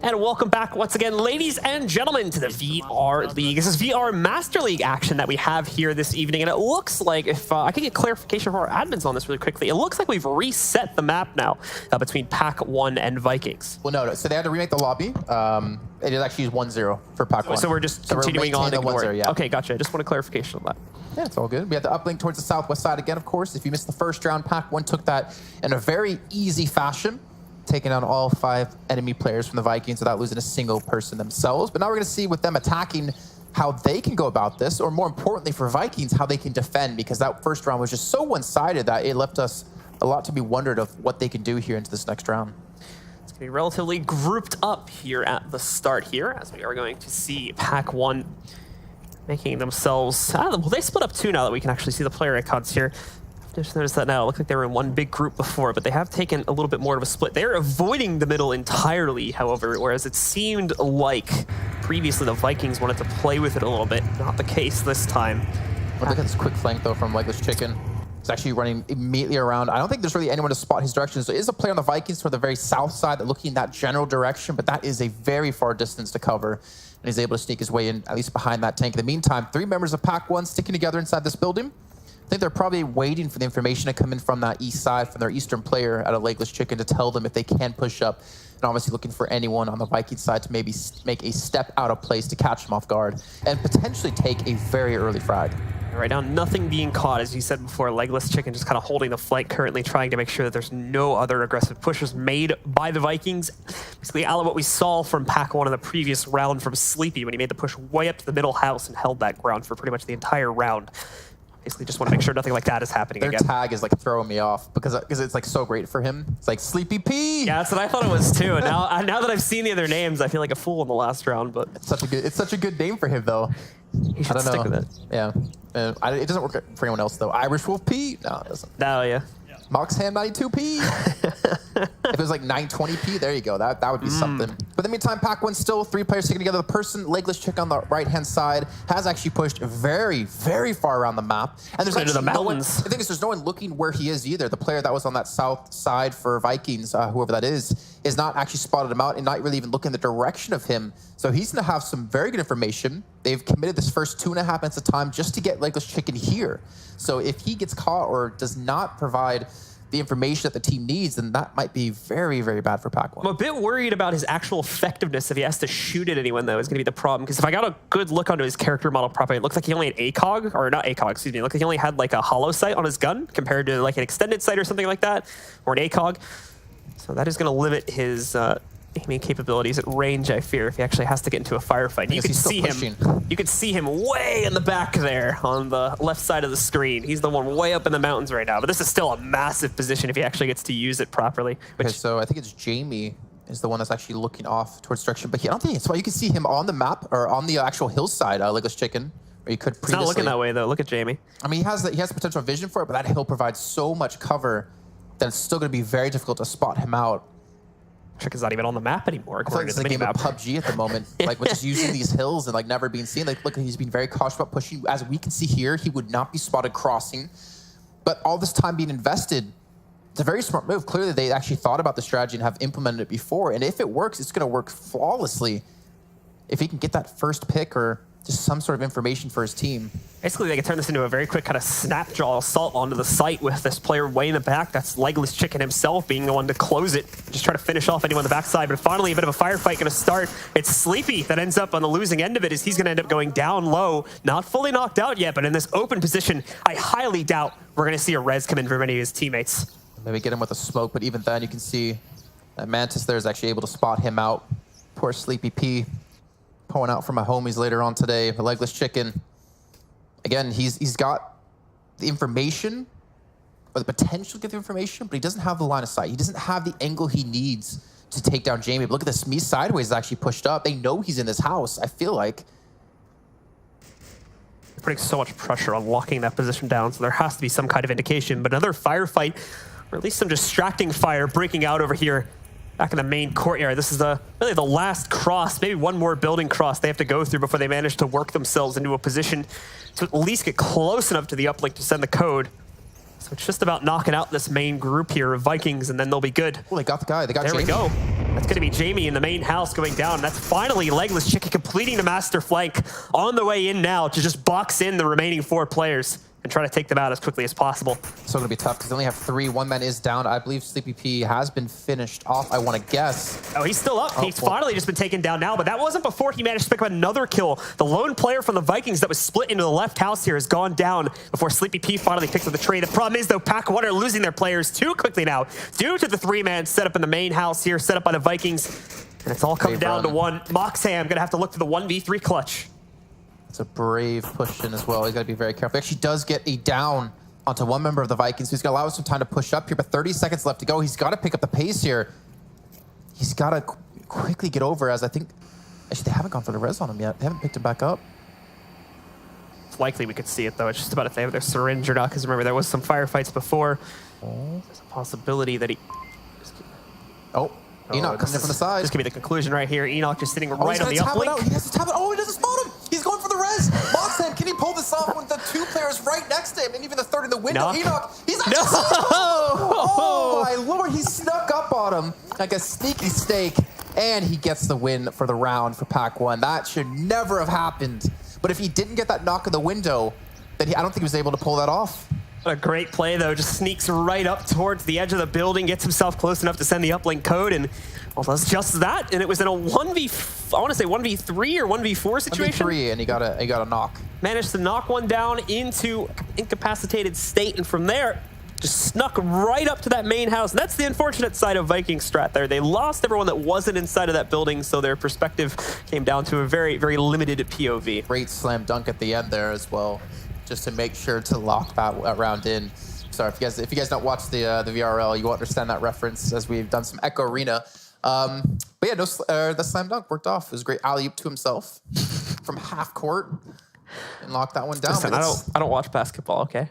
Speaker 2: And welcome back once again, ladies and gentlemen, to the VR League. This is VR Master League action that we have here this evening, and it looks like, if I can get clarification from our admins on this really quickly, it looks like we've reset the map now between Pack 1 and Vikings.
Speaker 3: Well, no, so they had to remake the lobby. It is actually 1-0 for Pack 1.
Speaker 2: So we're just continuing on ignoring.
Speaker 3: Yeah.
Speaker 2: Okay, gotcha. I just want a clarification on that.
Speaker 3: Yeah, it's all good. We have the uplink towards the southwest side again, of course. If you missed the first round, Pack 1 took that in a very easy fashion, taking on all 5 enemy players from the Vikings without losing a single person themselves. But now we're going to see with them attacking how they can go about this, or more importantly for Vikings, how they can defend, because that first round was just so one-sided that it left us a lot to be wondered of what they can do here into this next round.
Speaker 2: It's going to be relatively grouped up here at the start here, as we are going to see Pack 1 making themselves... well, they split up 2 now that we can actually see the player icons here. Just noticed that now. It looked like they were in one big group before, but they have taken a little bit more of a split. They're avoiding the middle entirely, however, whereas it seemed like previously the Vikings wanted to play with it a little bit. Not the case this time.
Speaker 3: Look at this quick flank, though, from Legless Chicken. He's actually running immediately around. I don't think there's really anyone to spot his direction. So there is a player on the Vikings toward the very south side that looking in that general direction, but that is a very far distance to cover. And he's able to sneak his way in, at least behind that tank. In the meantime, 3 members of Pack 1 sticking together inside this building. I think they're probably waiting for the information to come in from that east side, from their eastern player at a Legless Chicken to tell them if they can push up. And obviously looking for anyone on the Viking side to maybe make a step out of place to catch them off guard and potentially take a very early frag.
Speaker 2: Right now, nothing being caught, as you said before. Legless Chicken just kind of holding the flank, currently trying to make sure that there's no other aggressive pushes made by the Vikings. Basically, out of what we saw from Pack 1 in the previous round from Sleepy when he made the push way up to the middle house and held that ground for pretty much the entire round. Basically, just want to make sure nothing like that is happening again.
Speaker 3: Their tag is like throwing me off because it's like so great for him. It's like Sleepy P.
Speaker 2: Yeah, that's what I thought it was too. And now that I've seen the other names, I feel like a fool in the last round. But
Speaker 3: it's such a good name for him though.
Speaker 2: He should stick with it.
Speaker 3: Yeah, it doesn't work for anyone else though. Irish Wolf P. No, it doesn't.
Speaker 2: No, yeah.
Speaker 3: Moxham 92p. If it was like 920p, there you go. That would be something. But in the meantime, Pack 1 still 3 players sticking together. The person, Legless Chick on the right-hand side, has actually pushed very, very far around the map. And there's actually no one. The thing is, there's no one looking where he is either. The player that was on that south side for Vikings, whoever that is not actually spotted him out and not really even looking in the direction of him. So he's going to have some very good information. They've committed this first 2.5 minutes of time just to get Legless Chicken here. So if he gets caught or does not provide the information that the team needs, then that might be very, very bad for Pack 1.
Speaker 2: I'm a bit worried about his actual effectiveness if he has to shoot at anyone, though, is going to be the problem. Because if I got a good look onto his character model properly, it looks like he only had ACOG, or not ACOG, excuse me. It looked like he only had like a hollow sight on his gun compared to like an extended sight or something like that, or an ACOG. So that is going to limit his aiming capabilities at range, I fear, if he actually has to get into a firefight. You can see him. You can see him way in the back there on the left side of the screen. He's the one way up in the mountains right now. But this is still a massive position if he actually gets to use it properly.
Speaker 3: Okay, so I think it's Jamie is the one that's actually looking off towards direction. But I don't think it's why you can see him on the map or on the actual hillside, Legless Chicken. Or you could previously.
Speaker 2: It's not looking that way though. Look at Jamie.
Speaker 3: I mean, he has potential vision for it, but that hill provides so much cover that it's still going to be very difficult to spot him out.
Speaker 2: Chick is not even on the map anymore.
Speaker 3: I feel like it's a game of PUBG at the moment, like with just using these hills and like never being seen. Like, look, he's been very cautious about pushing. As we can see here, he would not be spotted crossing. But all this time being invested, it's a very smart move. Clearly, they actually thought about the strategy and have implemented it before. And if it works, it's going to work flawlessly. If he can get that first pick or just some sort of information for his team.
Speaker 2: Basically, they can turn this into a very quick kind of snapjaw assault onto the site with this player way in the back. That's Legless Chicken himself being the one to close it. Just try to finish off anyone on the backside. But finally, a bit of a firefight going to start. It's Sleepy that ends up on the losing end of it as he's going to end up going down low. Not fully knocked out yet, but in this open position, I highly doubt we're going to see a res come in from any of his teammates.
Speaker 3: Maybe get him with a smoke, but even then you can see that Mantis there is actually able to spot him out. Poor Sleepy P. Pulling out for my homies later on today. The Legless Chicken. Again, he's got the information or the potential to get the information, but he doesn't have the line of sight. He doesn't have the angle he needs to take down Jamie. But look at this. Me sideways is actually pushed up. They know he's in this house, I feel like.
Speaker 2: They're putting so much pressure on locking that position down, so there has to be some kind of indication. But another firefight, or at least some distracting fire breaking out over here back in the main courtyard. This is really the last cross, maybe one more building cross they have to go through before they manage to work themselves into a position to at least get close enough to the uplink to send the code. So it's just about knocking out this main group here of Vikings, and then they'll be good.
Speaker 3: Well, they got the guy. They got
Speaker 2: There
Speaker 3: Jamie.
Speaker 2: we go. That's going to be Jamie in the main house going down. That's finally Legless Chicken completing the master flank on the way in now to just box in the remaining 4 players and try to take them out as quickly as possible.
Speaker 3: So going to be tough because they only have 3. One man is down. I believe Sleepy P has been finished off, I want to guess.
Speaker 2: Oh, he's still up.
Speaker 3: Oh,
Speaker 2: He's finally just been taken down now, but that wasn't before he managed to pick up another kill. The lone player from the Vikings that was split into the left house here has gone down before Sleepy P finally picks up the trade. The problem is, though, Pack 1 are losing their players too quickly now due to the 3-man setup in the main house here, set up by the Vikings. And it's all come down to one. Moxham going to have to look to the 1v3 clutch.
Speaker 3: It's a brave push in as well. He's got to be very careful. He actually does get a down onto one member of the Vikings, so he's going to allow us some time to push up here, but 30 seconds left to go. He's got to pick up the pace here. He's got to quickly get over, as I think... Actually, they haven't gone for the res on him yet. They haven't picked him back up.
Speaker 2: It's likely we could see it, though. It's just about if they have their syringe or not, because remember, there was some firefights before. There's a possibility that he...
Speaker 3: Oh, Enoch coming in from the side.
Speaker 2: This could be the conclusion right here. Enoch just sitting right on the
Speaker 3: tap it
Speaker 2: uplink.
Speaker 3: out. He has to tap it. Oh, he doesn't spot him. He's going for the res. Moxham, can he pull this off with the 2 players right next to him and even the 3rd in the window?
Speaker 2: No.
Speaker 3: Enoch, he's actually...
Speaker 2: No!
Speaker 3: Oh, my Lord. He snuck up on him like a sneaky snake, and he gets the win for the round for Pack 1. That should never have happened. But if he didn't get that knock in the window, then I don't think he was able to pull that off.
Speaker 2: What a great play, though. Just sneaks right up towards the edge of the building, gets himself close enough to send the uplink code, and well, that's just that. And it was in a 1v, I want to say 1v3 or 1v4 situation.
Speaker 3: 1v3, and he got a knock.
Speaker 2: Managed to knock one down into incapacitated state, and from there, just snuck right up to that main house. And that's the unfortunate side of Viking strat there. They lost everyone that wasn't inside of that building, so their perspective came down to a very, very limited POV.
Speaker 3: Great slam dunk at the end there as well, just to make sure to lock that round in. Sorry, if you guys don't watch the VRL, you won't understand that reference, as we've done some Echo Arena. But yeah, the slam dunk worked off. It was a great alley-oop to himself from half court and locked that one down.
Speaker 2: Listen, I don't watch basketball, okay?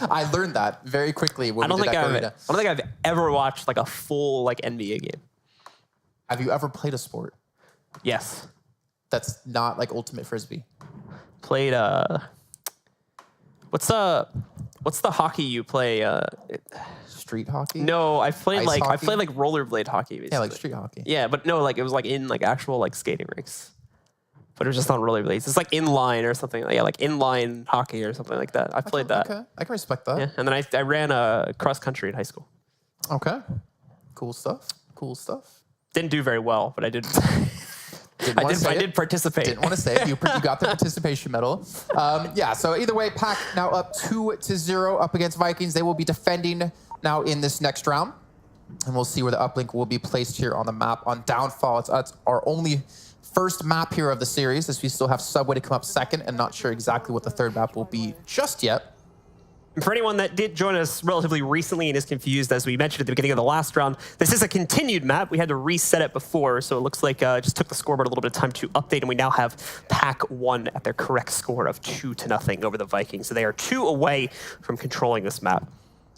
Speaker 3: I learned that very quickly when we did Echo Arena.
Speaker 2: I don't think I've ever watched like a full like NBA game.
Speaker 3: Have you ever played a sport
Speaker 2: Yes.
Speaker 3: that's not like ultimate frisbee?
Speaker 2: Played what's the hockey you play?
Speaker 3: Street hockey?
Speaker 2: No, I played
Speaker 3: Ice hockey?
Speaker 2: rollerblade hockey. Basically.
Speaker 3: Yeah, like street hockey.
Speaker 2: Yeah, but no, like it was like in like actual like skating rinks. But it was just on rollerblades. It's like inline or something. Yeah, like inline hockey or something like that. I played that.
Speaker 3: Okay, I can respect that.
Speaker 2: Yeah, and then I ran a cross country in high school.
Speaker 3: Okay. Cool stuff. Cool stuff.
Speaker 2: Didn't do very well, but I did. I did participate.
Speaker 3: Didn't want to say it. You got the participation medal. Yeah, so either way, Pack now up 2-0 up against Vikings. They will be defending now in this next round. And we'll see where the uplink will be placed here on the map. On Downfall, it's our only first map here of the series, as we still have Subway to come up second, and not sure exactly what the 3rd map will be just yet.
Speaker 2: For anyone that did join us relatively recently and is confused, as we mentioned at the beginning of the last round, this is a continued map. We had to reset it before, so it looks like it just took the scoreboard a little bit of time to update, and we now have Pack 1 at their correct score of 2-0 over the Vikings. So they are 2 away from controlling this map.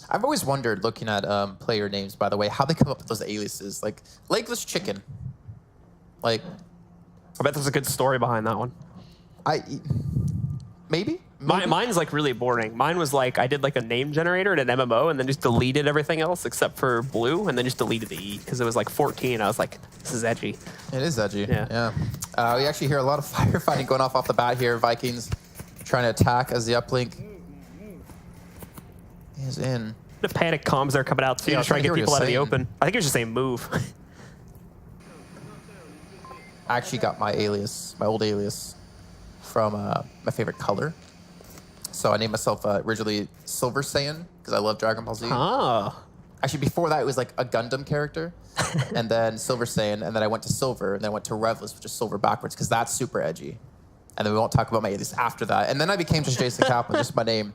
Speaker 3: I've always wondered, looking at player names, by the way, how they come up with those aliases. Like, Legless Chicken. Like...
Speaker 2: I bet there's a good story behind that one.
Speaker 3: Maybe?
Speaker 2: Mine's like really boring. Mine was like, I did like a name generator in an MMO and then just deleted everything else except for blue, and then just deleted the E because it was like 14. I was like, this is edgy.
Speaker 3: It is edgy,
Speaker 2: yeah.
Speaker 3: We actually hear a lot of firefighting going off the bat here. Vikings trying to attack as the uplink is in.
Speaker 2: The panic comms are coming out too to try to get people out of the open. I think it was just saying move.
Speaker 3: I actually got my alias, my old alias, from my favorite color. So I named myself originally Silver Saiyan because I love Dragon Ball Z.
Speaker 2: Oh.
Speaker 3: Actually, before that, it was like a Gundam character, and then Silver Saiyan, and then I went to Silver, and then I went to Revless, which is Silver backwards, because that's super edgy. And then we won't talk about my alias after that. And then I became just Jason Kaplan, just my name.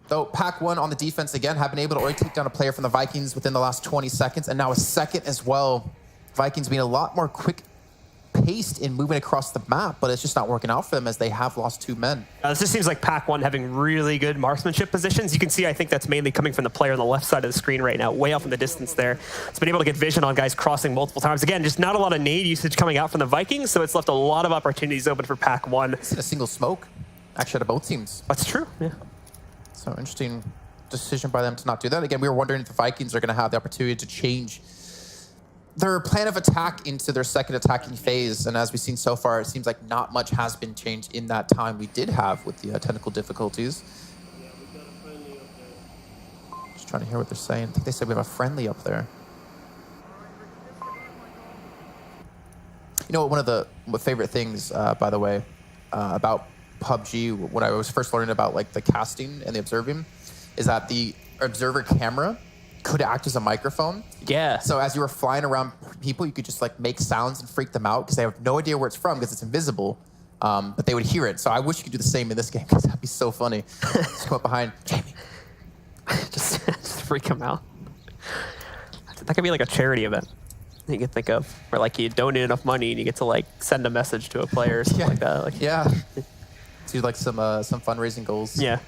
Speaker 3: Though Pack 1 on the defense again have been able to already take down a player from the Vikings within the last 20 seconds, and now a second as well. Vikings being a lot more quick-paced in moving across the map, but it's just not working out for them as they have lost 2 men.
Speaker 2: This just seems like Pack 1 having really good marksmanship positions. You can see, I think that's mainly coming from the player on the left side of the screen right now, way off in the distance there. It's been able to get vision on guys crossing multiple times. Again, just not a lot of nade usage coming out from the Vikings, so it's left a lot of opportunities open for Pack 1.
Speaker 3: It's a single smoke, actually, out of both teams.
Speaker 2: That's true, yeah.
Speaker 3: So interesting decision by them to not do that. Again, we were wondering if the Vikings are going to have the opportunity to change their plan of attack into their second attacking phase. And as we've seen so far, it seems like not much has been changed in that time we did have with the technical difficulties. Just trying to hear what they're saying. I think they said we have a friendly up there. You know, one of the favorite things, by the way, about PUBG, when I was first learning about like the casting and the observing, is that the observer camera could act as a microphone.
Speaker 2: Yeah.
Speaker 3: So as you were flying around people, you could just like make sounds and freak them out because they have no idea where it's from because it's invisible, but they would hear it. So I wish you could do the same in this game because that'd be so funny. Just come up behind Jamie.
Speaker 2: just freak them out. That could be like a charity event you can think of, where like you donate enough money and you get to like send a message to a player or something like that. Like,
Speaker 3: yeah. Do like some fundraising goals.
Speaker 2: Yeah.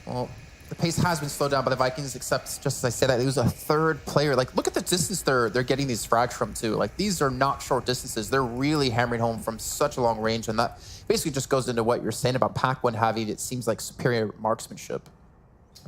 Speaker 3: Well, the pace has been slowed down by the Vikings, except just as I said that, it was a third player. Like, look at the distance they're getting these frags from too. Like, these are not short distances. They're really hammering home from such a long range, and that basically just goes into what you're saying about Pac-1 having, it seems like, superior marksmanship.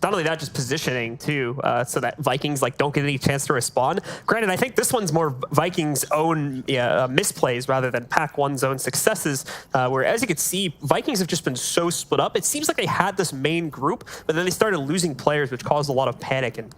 Speaker 2: Not only that, just positioning too, so that Vikings like don't get any chance to respond. Granted, I think this one's more Vikings' own misplays rather than Pac-1's own successes. Where, as you can see, Vikings have just been so split up. It seems like they had this main group, but then they started losing players, which caused a lot of panic, and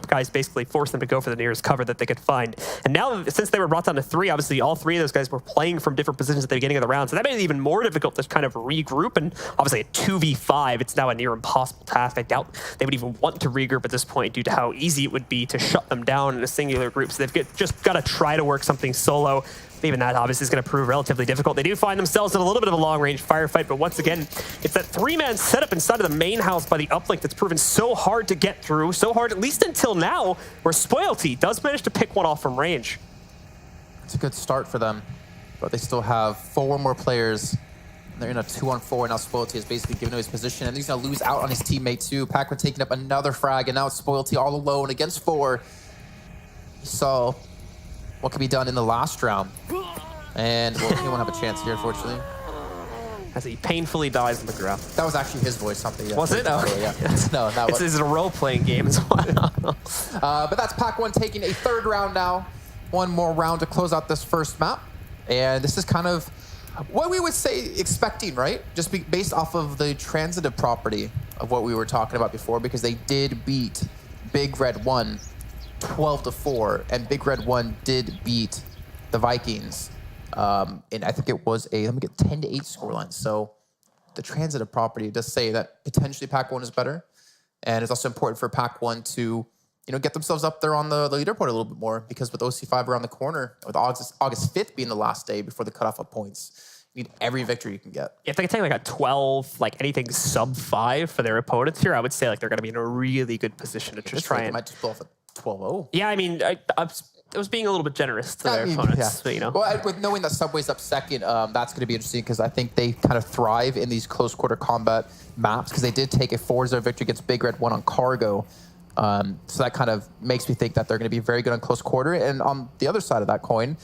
Speaker 2: guys basically forced them to go for the nearest cover that they could find. And now, since they were brought down to 3, obviously all 3 of those guys were playing from different positions at the beginning of the round, so that made it even more difficult to kind of regroup. And obviously, at 2v5, it's now a near impossible task. I doubt they would even want to regroup at this point due to how easy it would be to shut them down in a singular group. So they've just got to try to work something solo. Even that obviously is going to prove relatively difficult. They do find themselves in a little bit of a long-range firefight, but once again, it's that 3-man setup inside of the main house by the uplink that's proven so hard to get through, so hard at least until now, where Spoilty does manage to pick one off from range.
Speaker 3: It's a good start for them, but they still have 4 more players. They're in a 2-on-4, now Spoilty is basically giving away his position, and he's going to lose out on his teammate too. Pac-1 taking up another frag, and now it's Spoilty all alone against 4. You saw what could be done in the last round. And well, he won't have a chance here, unfortunately.
Speaker 2: As he painfully dies on the ground.
Speaker 3: That was actually his voice, something.
Speaker 2: Was it?
Speaker 3: Oh, yeah. No, that was.
Speaker 2: This is a role-playing game as well.
Speaker 3: But that's Pac-1 taking a 3rd round now. One more round to close out this first map. And this is kind of what we would say expecting, right? Just based off of the transitive property of what we were talking about before, because they did beat Big Red 1 12-4, and Big Red 1 did beat the Vikings. And I think it was a 10-8 scoreline. So the transitive property does say that potentially Pac-1 is better, and it's also important for Pac-1 to get themselves up there on the leaderboard a little bit more, because with OC5 around the corner, with August 5th being the last day before the cutoff of points, you need every victory you can get.
Speaker 2: If they can take like a 12, like anything sub 5 for their opponents here, I would say like they're going to be in a really good position to just try and.
Speaker 3: They might just blow off a 12-0.
Speaker 2: Yeah, I mean, I was being a little bit generous to their opponents, but,
Speaker 3: Well, with knowing that Subway's up second, that's going to be interesting, because I think they kind of thrive in these close quarter combat maps, because they did take a 4-0 victory against Big Red 1 on Cargo. So that kind of makes me think that they're going to be very good on close quarter. And on the other side of that coin,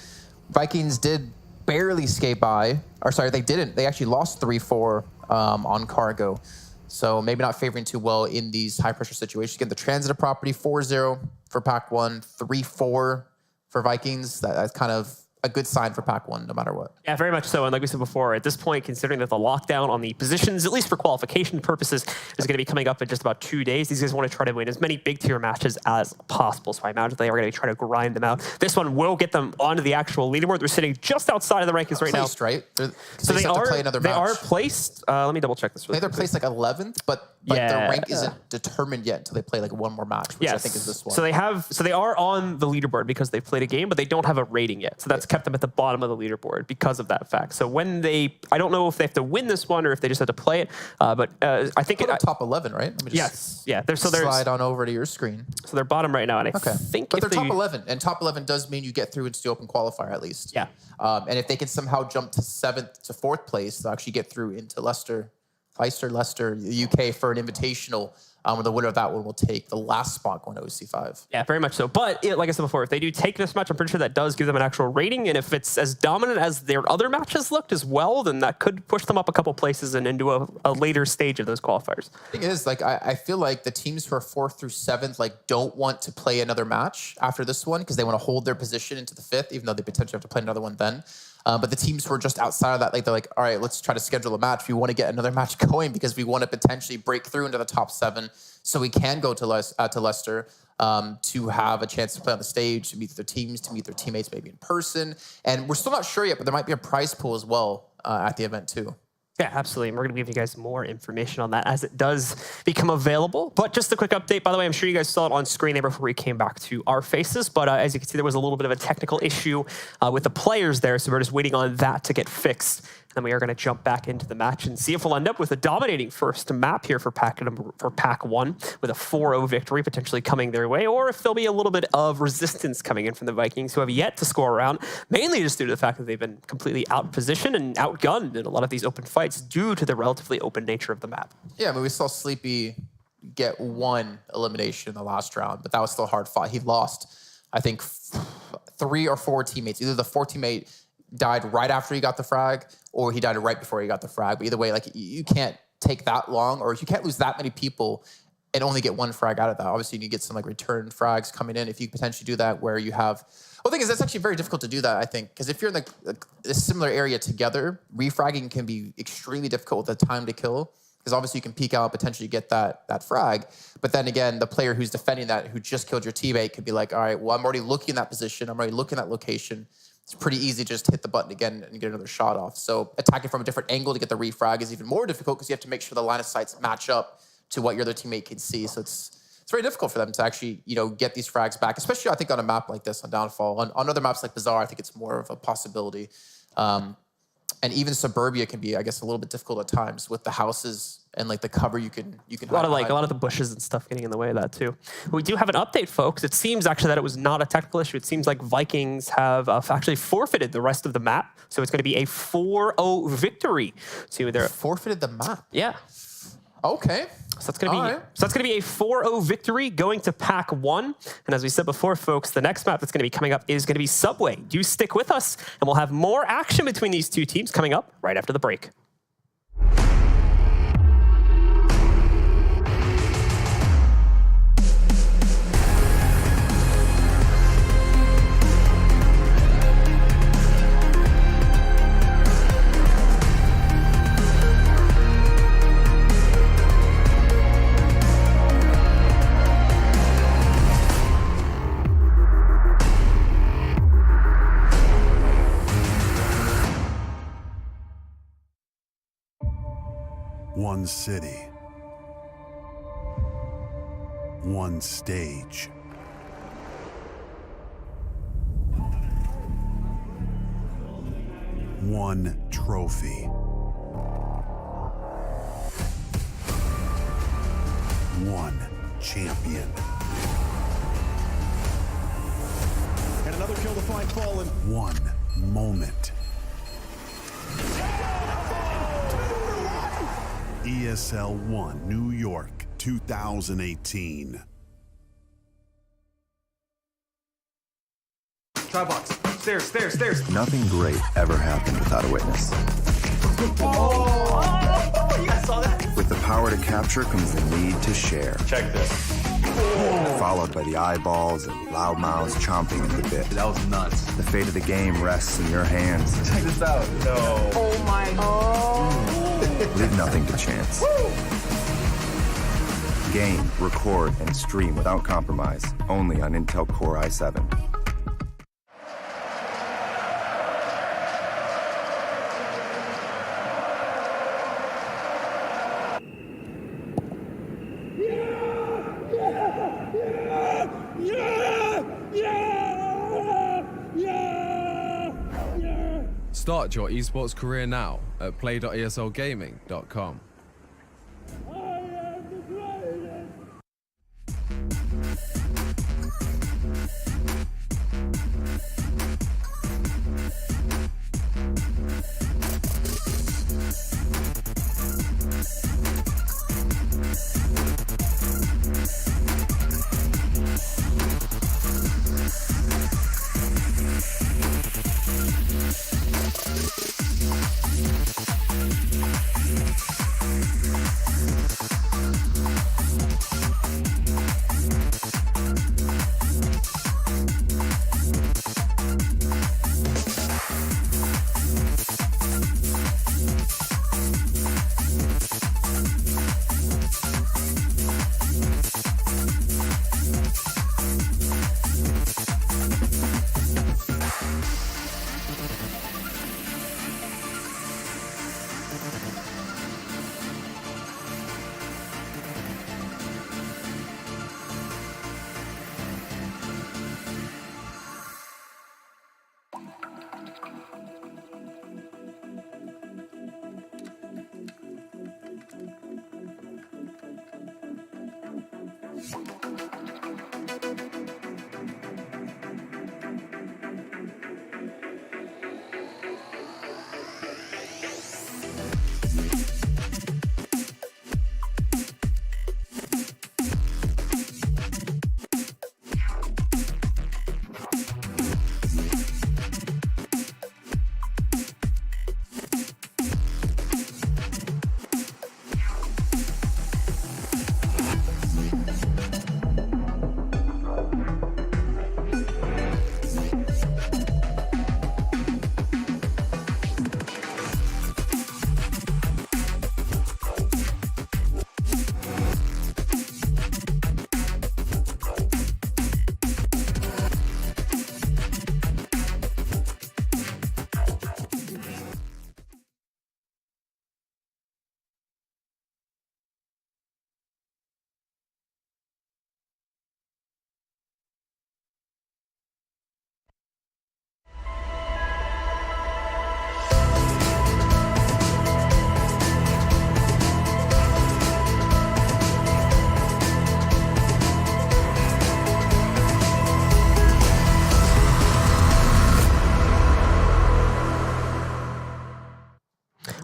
Speaker 3: Vikings did barely skate by. Or sorry, they didn't. They actually lost 3-4 on Cargo. So maybe not favoring too well in these high-pressure situations. Again, the transitive property, 4-0 for Pac-1, 3-4 for Vikings. That's kind of a good sign for Pac-1 no matter what.
Speaker 2: Yeah, very much so. And like we said before, at this point, considering that the lockdown on the positions, at least for qualification purposes, is going to be coming up in just about 2 days, these guys want to try to win as many big tier matches as possible. So I imagine they are going to be trying to grind them out. This one will get them onto the actual leaderboard. They're sitting just outside of the rankings right now.
Speaker 3: Right?
Speaker 2: So they are,
Speaker 3: play another match.
Speaker 2: They are placed. Let me double check this.
Speaker 3: Really they're placed like 11th, but their rank isn't determined yet until they play like one more match, which I think is this one.
Speaker 2: So they are on the leaderboard because they've played a game, but they don't have a rating yet. So that's kept them at the bottom of the leaderboard because of that fact. So when I don't know if they have to win this one or if they just have to play it, but I think
Speaker 3: it's top 11, right? Let me just slide on over to your screen.
Speaker 2: So they're bottom right now, and I think
Speaker 3: but they're top 11, and top 11 does mean you get through into the open qualifier at least.
Speaker 2: Yeah.
Speaker 3: And if they can somehow jump to 7th to 4th place, they'll actually get through into Leicester, the UK for an invitational The winner of that one will take the last spot going to OC5.
Speaker 2: Yeah, very much so. But like I said before, if they do take this match, I'm pretty sure that does give them an actual rating. And if it's as dominant as their other matches looked as well, then that could push them up a couple places and into a later stage of those qualifiers.
Speaker 3: The thing is, like, I feel like the teams who are 4th through 7th, like, don't want to play another match after this one because they want to hold their position into the 5th, even though they potentially have to play another one then. But the teams who are just outside of that, like, they're like, all right, let's try to schedule a match. We want to get another match going because we want to potentially break through into the top 7 so we can go to Leicester to have a chance to play on the stage, to meet their teams, to meet their teammates maybe in person. And we're still not sure yet, but there might be a prize pool as well at the event too.
Speaker 2: Yeah, absolutely. And we're going to give you guys more information on that as it does become available. But just a quick update, by the way, I'm sure you guys saw it on screen there before we came back to our faces. But as you can see, there was a little bit of a technical issue with the players there. So we're just waiting on that to get fixed. And then we are going to jump back into the match and see if we'll end up with a dominating first map here for pack 1 with a 4-0 victory potentially coming their way, or if there'll be a little bit of resistance coming in from the Vikings, who have yet to score around, mainly just due to the fact that they've been completely outpositioned and outgunned in a lot of these open fights due to the relatively open nature of the map.
Speaker 3: Yeah, I mean, we saw Sleepy get 1 elimination in the last round, but that was still hard fought. He lost, I think, 3 or 4 teammates. Either the 4th teammate died right after he got the frag, or he died right before he got the frag. But either way, like, you can't take that long, or you can't lose that many people and only get 1 frag out of that. Obviously, you need to get some like return frags coming in. If you potentially do that, where you have, well, the thing is, that's actually very difficult to do that, I think, because if you're in a similar area together, refragging can be extremely difficult with the time to kill. Because obviously you can peek out and potentially get that frag. But then again, the player who's defending that, who just killed your teammate, could be like, all right, well, I'm already looking in that position. I'm already looking at that location. It's pretty easy to just hit the button again and get another shot off. So attacking from a different angle to get the refrag is even more difficult because you have to make sure the line of sights match up to what your other teammate can see. So it's very difficult for them to actually, get these frags back, especially I think on a map like this, on Downfall. On other maps like Bazaar, I think it's more of a possibility. And even Suburbia can be, I guess, a little bit difficult at times with the houses and like the cover you can
Speaker 2: a lot of the bushes and stuff getting in the way of that too. We do have an update, folks. It seems actually that it was not a technical issue. It seems like Vikings have actually forfeited the rest of the map, so it's going to be a 4-0 victory. So they're
Speaker 3: forfeited the map.
Speaker 2: Yeah.
Speaker 3: Okay.
Speaker 2: So that's going to be a 4-0 victory going to pack 1. And as we said before, folks, the next map that's going to be coming up is going to be Subway. Do stick with us, and we'll have more action between these two teams coming up right after the break.
Speaker 4: One city, one stage, one trophy, one champion.
Speaker 5: And another kill to find Fallen.
Speaker 4: One moment. ESL 1 New York 2018.
Speaker 5: Try box. Stairs.
Speaker 6: Nothing great ever happened without a witness.
Speaker 5: Oh, you guys saw that?
Speaker 6: With the power to capture comes the need to share.
Speaker 5: Check this.
Speaker 6: Followed by the eyeballs and loud mouths chomping at the bit.
Speaker 5: That was nuts.
Speaker 6: The fate of the game rests in your hands.
Speaker 5: Check this out. No.
Speaker 7: Oh my god.
Speaker 6: Leave nothing to chance. Game, record, and stream without compromise. Only on Intel Core i7.
Speaker 8: Start your esports career now at play.eslgaming.com.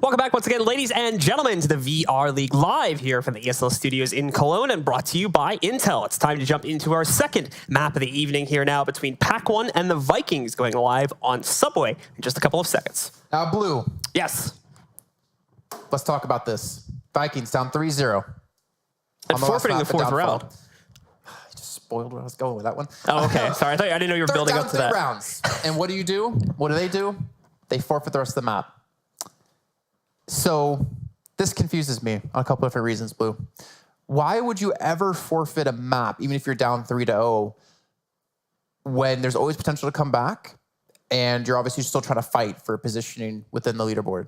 Speaker 2: Welcome back once again, ladies and gentlemen, to the VR League live here from the ESL studios in Cologne and brought to you by Intel. It's time to jump into our second map of the evening here now between Pack 1 and the Vikings, going live on Subway in just a couple of seconds.
Speaker 3: Now, Blue,
Speaker 2: Yes.
Speaker 3: let's talk about this. Vikings down 3-0.
Speaker 2: And forfeiting the fourth round.
Speaker 3: I just spoiled where I was going with that one.
Speaker 2: Oh, okay. Sorry, I didn't know you were building up to that.
Speaker 3: Rounds. And what do? What do? They forfeit the rest of the map. So this confuses me on a couple of different reasons, Blue. Why would you ever forfeit a map, even if you're down 3-0, when there's always potential to come back and you're obviously still trying to fight for positioning within the leaderboard?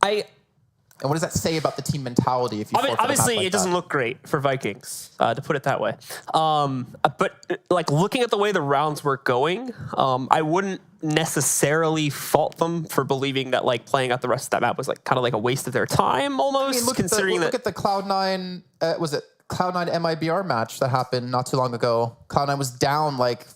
Speaker 3: And what does that say about the team mentality if you forfeit a map
Speaker 2: obviously
Speaker 3: like
Speaker 2: it doesn't
Speaker 3: that?
Speaker 2: look great for Vikings, to put it that way. But like looking at the way the rounds were going, I wouldn't necessarily fault them for believing that like playing out the rest of that map was like kind of like a waste of their time almost.
Speaker 3: I mean, look at the Cloud9, was it Cloud9 MIBR match that happened not too long ago? Cloud9 was down like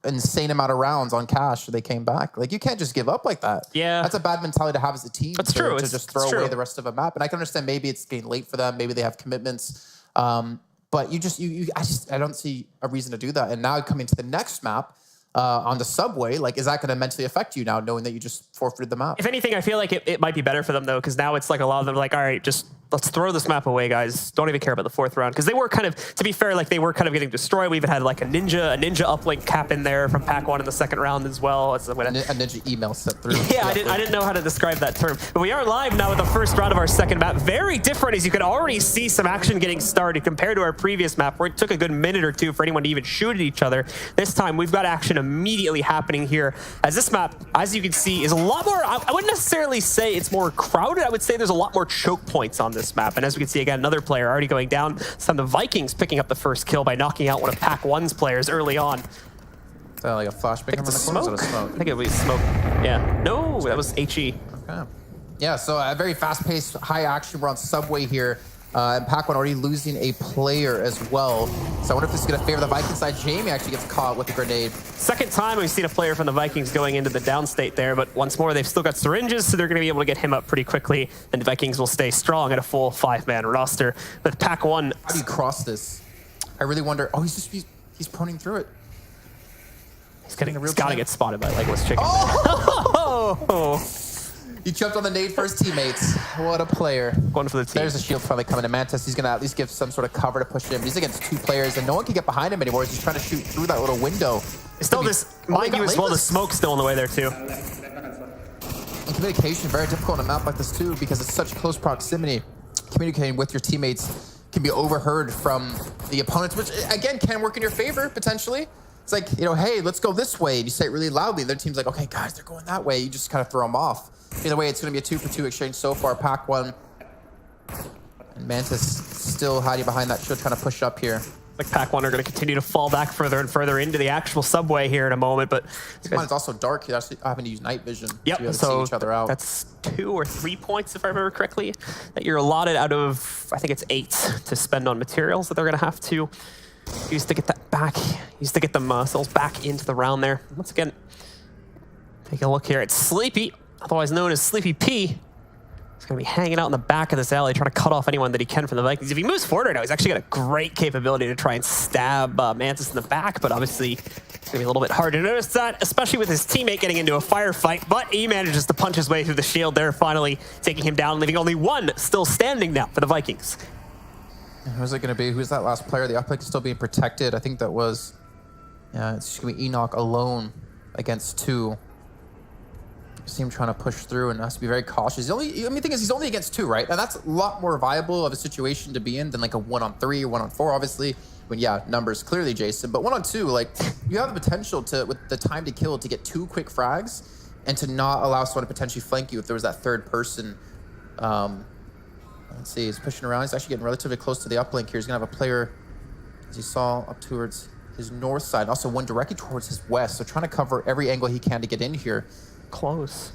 Speaker 3: insane amount of rounds on cash, so they came back. Like, you can't just give up like that.
Speaker 2: Yeah.
Speaker 3: That's a bad mentality to have as a team.
Speaker 2: That's true.
Speaker 3: To just throw away the rest of a map. And I can understand maybe it's getting late for them. Maybe they have commitments. But I don't see a reason to do that. And now coming to the next map, on the Subway, like, is that going to mentally affect you now, knowing that you just forfeited the map?
Speaker 2: If anything, I feel like it might be better for them, though, because now it's like a lot of them are like, all right, just let's throw this map away, guys. Don't even care about the fourth round. Because they were kind of, to be fair, like they were kind of getting destroyed. We even had like a ninja uplink cap in there from Pack 1 in the second round as well. It's
Speaker 3: a ninja email set through.
Speaker 2: Yeah, I didn't know how to describe that term. But we are live now with the first round of our second map. Very different, as you can already see some action getting started compared to our previous map, where it took a good minute or two for anyone to even shoot at each other. This time, we've got action immediately happening here, as this map, as you can see, is a lot more, I wouldn't necessarily say it's more crowded. I would say there's a lot more choke points on this map. And as we can see, again, another player already going down. Some of the Vikings picking up the first kill by knocking out one of Pack 1's players early on.
Speaker 3: Is that like a flashbang from the corner? Smoke?
Speaker 2: I think it was smoke. Yeah. No, that was HE.
Speaker 3: Okay. Yeah, so a very fast-paced, high action. We're on Subway here. And Pack 1 already losing a player as well. So I wonder if this is going to favor the Viking side. Jamie actually gets caught with a grenade.
Speaker 2: Second time we've seen a player from the Vikings going into the downstate there, but once more they've still got syringes, so they're going to be able to get him up pretty quickly, and the Vikings will stay strong at a full 5-man roster. But Pack 1...
Speaker 3: How do you cross this? I really wonder... Oh, he's proning through it.
Speaker 2: He's got to get spotted by Legless Chicken.
Speaker 3: Oh! He jumped on the nade for his teammates. What a player.
Speaker 2: One for the team.
Speaker 3: There's a shield finally coming to Mantis. He's going to at least give some sort of cover to push him. He's against two players, and no one can get behind him anymore. He's trying to shoot through that little window.
Speaker 2: Still mind you as well, the smoke's still in the way there too.
Speaker 3: And communication, very difficult on a map like this too, because it's such close proximity. Communicating with your teammates can be overheard from the opponents, which again can work in your favor, potentially. It's like, you know, hey, let's go this way. And you say it really loudly. Their team's like, okay, guys, they're going that way. You just kind of throw them off. Either way, it's going to be a 2-for-2 exchange so far. Pack 1. And Mantis still hiding behind that shield, trying to push up here.
Speaker 2: Like Pack 1 are going to continue to fall back further and further into the actual Subway here in a moment, but...
Speaker 3: It's also dark. You're actually having to use night vision to be able to
Speaker 2: so
Speaker 3: see each other out.
Speaker 2: That's 2 or 3 points, if I remember correctly, that you're allotted out of, I think it's 8, to spend on materials that they're going to have to Used to get that back. Used to get them souls back into the round there. Once again, take a look here at Sleepy, otherwise known as Sleepy P. He's going to be hanging out in the back of this alley, trying to cut off anyone that he can from the Vikings. If he moves forward right now, he's actually got a great capability to try and stab Mantis in the back, but obviously it's going to be a little bit hard to notice that, especially with his teammate getting into a firefight, but he manages to punch his way through the shield there, finally taking him down, leaving only one still standing now for the Vikings.
Speaker 3: Who's it going to be? Who's that last player? The uplink is still being protected. I think that was, yeah, it's just going to be Enoch alone against 2. See him trying to push through and has to be very cautious. The thing is, he's only against 2, right? And that's a lot more viable of a situation to be in than like a 1-on-3 or 1-on-4, obviously. When, yeah, numbers clearly, Jason. But 1-on-2, like, you have the potential to, with the time to kill, to get 2 quick frags and to not allow someone to potentially flank you if there was that third person. Let's see, he's pushing around. He's actually getting relatively close to the uplink here. He's going to have a player, as you saw, up towards his north side, and also one directly towards his west. So trying to cover every angle he can to get in here.
Speaker 2: Close.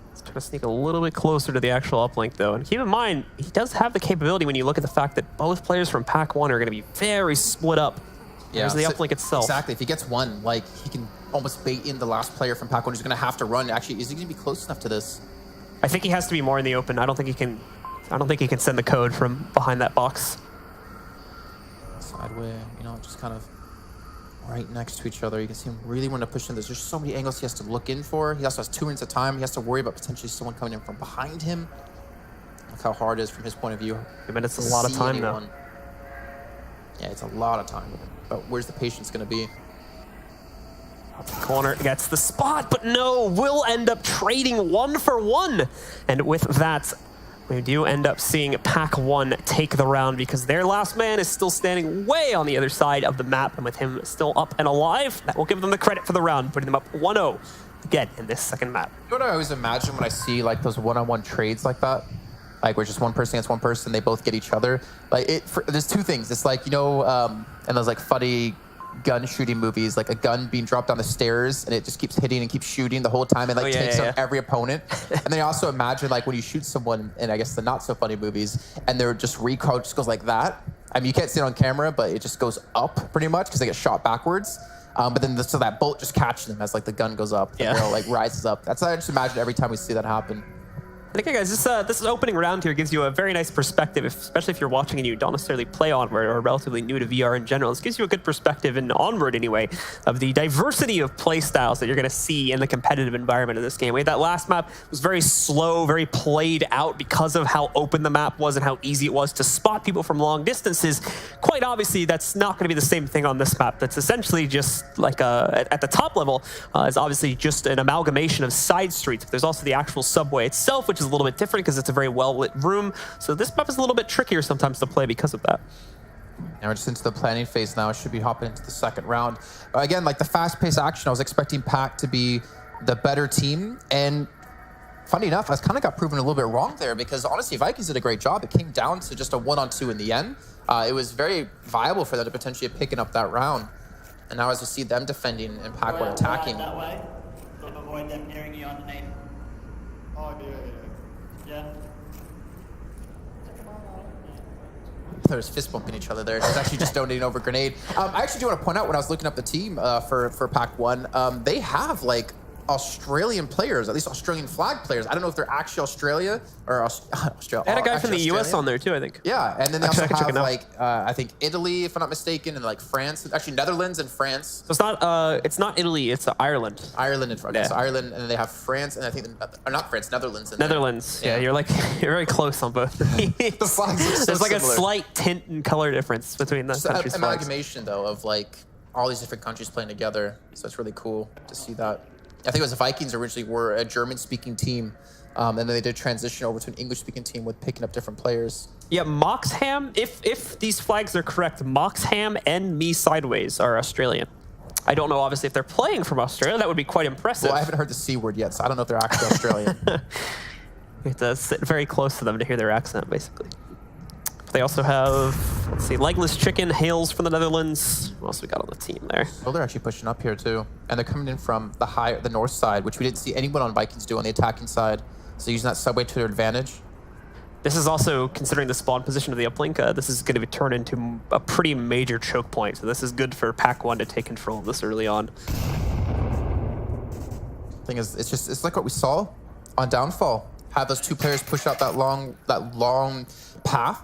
Speaker 2: Let's try to sneak a little bit closer to the actual uplink, though. And keep in mind, he does have the capability when you look at the fact that both players from Pack 1 are going to be very split up.
Speaker 3: Yeah,
Speaker 2: there's the uplink itself.
Speaker 3: Exactly. If he gets one, like, he can almost bait in the last player from Pack 1 who's going to have to run. Actually, is he going to be close enough to this?
Speaker 2: I think he has to be more in the open. I don't think he can send the code from behind that box.
Speaker 3: Sideway, you know, just kind of right next to each other. You can see him really want to push in. There's just so many angles he has to look in for. He also has 2 minutes of time. He has to worry about potentially someone coming in from behind him. Look how hard it is from his point of view.
Speaker 2: 2 minutes is a lot of time, though.
Speaker 3: Yeah, it's a lot of time. But where's the patience going to be?
Speaker 2: Corner gets the spot, but no, will end up trading 1 for 1. And with that, we do end up seeing Pack 1 take the round because their last man is still standing way on the other side of the map, and with him still up and alive, that will give them the credit for the round, putting them up 1-0 again in this second map.
Speaker 3: You know what I always imagine when I see like those one-on-one trades like that? Like where just one person against one person, they both get each other. Like there's 2 things. It's like, you know, and those like funny gun shooting movies, like a gun being dropped down the stairs and it just keeps hitting and keeps shooting the whole time and like takes out every opponent. And then I also imagine like when you shoot someone in, I guess, the not so funny movies, and they're just recoil just goes like that. I mean, you can't see it on camera, but it just goes up pretty much because they get shot backwards. But then so that bolt just catches them as like the gun goes up, the barrel like rises up. That's what I just imagine every time we see that happen.
Speaker 2: Okay, guys, this opening round here gives you a very nice perspective, especially if you're watching and you don't necessarily play Onward or are relatively new to VR in general. This gives you a good perspective in Onward, anyway, of the diversity of play styles that you're going to see in the competitive environment of this game. That last map was very slow, very played out because of how open the map was and how easy it was to spot people from long distances. Quite obviously, that's not going to be the same thing on this map. That's essentially just like at the top level is obviously just an amalgamation of side streets. But there's also the actual subway itself, which is a little bit different because it's a very well-lit room. So this map is a little bit trickier sometimes to play because of that.
Speaker 3: Now we're just into the planning phase now. I should be hopping into the second round. Again, like the fast-paced action, I was expecting Pac to be the better team. And funny enough, I kind of got proven a little bit wrong there because honestly, Vikings did a great job. It came down to just a 1-on-2 in the end. It was very viable for them to potentially picking up that round. And now as you see them defending and Pac were attacking.
Speaker 9: That way. Avoid them nearing you underneath.
Speaker 5: Oh, yeah.
Speaker 3: Players fist bumping each other there. He's actually just donating over grenade. I actually do want to point out when I was looking up the team for Pack 1, they have like Australian players, at least Australian flag players. I don't know if they're actually Australia or Australia.
Speaker 2: And a guy from the US on there too, I think.
Speaker 3: Yeah, and then they also have like I think Italy, if I'm not mistaken, and like France, actually Netherlands and France.
Speaker 2: So it's not Italy, it's Ireland.
Speaker 3: Ireland and France. Yeah. So Ireland, and then they have France, and I think not France, Netherlands.
Speaker 2: Netherlands. Yeah, you're very close on both.
Speaker 3: The flags are so
Speaker 2: There's like
Speaker 3: similar.
Speaker 2: A slight tint and color difference between the countries'
Speaker 3: an amalgamation though of like all these different countries playing together. So it's really cool to see that. I think it was the Vikings originally were a German-speaking team, and then they did transition over to an English-speaking team with picking up different players.
Speaker 2: Yeah, Moxham, if these flags are correct, Moxham and Me Sideways are Australian. I don't know, obviously, if they're playing from Australia. That would be quite impressive.
Speaker 3: Well, I haven't heard the C word yet, so I don't know if they're actually Australian.
Speaker 2: You have to sit very close to them to hear their accent, basically. They also have, let's see, Legless Chicken hails from the Netherlands. What else we got on the team there?
Speaker 3: Oh, they're actually pushing up here too. And they're coming in from the north side, which we didn't see anyone on Vikings do on the attacking side. So using that subway to their advantage.
Speaker 2: This is also, considering the spawn position of the uplink, this is going to be turned into a pretty major choke point. So this is good for Pack 1 to take control of this early on.
Speaker 3: Thing is, it's like what we saw on Downfall. Have those two players push out that long path,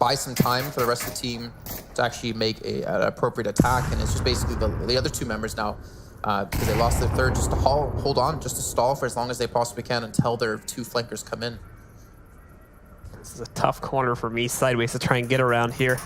Speaker 3: buy some time for the rest of the team to actually make an appropriate attack, and it's just basically the other two members now, because they lost their third, just to hold on, just to stall for as long as they possibly can until their two flankers come in.
Speaker 2: This is a tough corner for me sideways to try and get around here.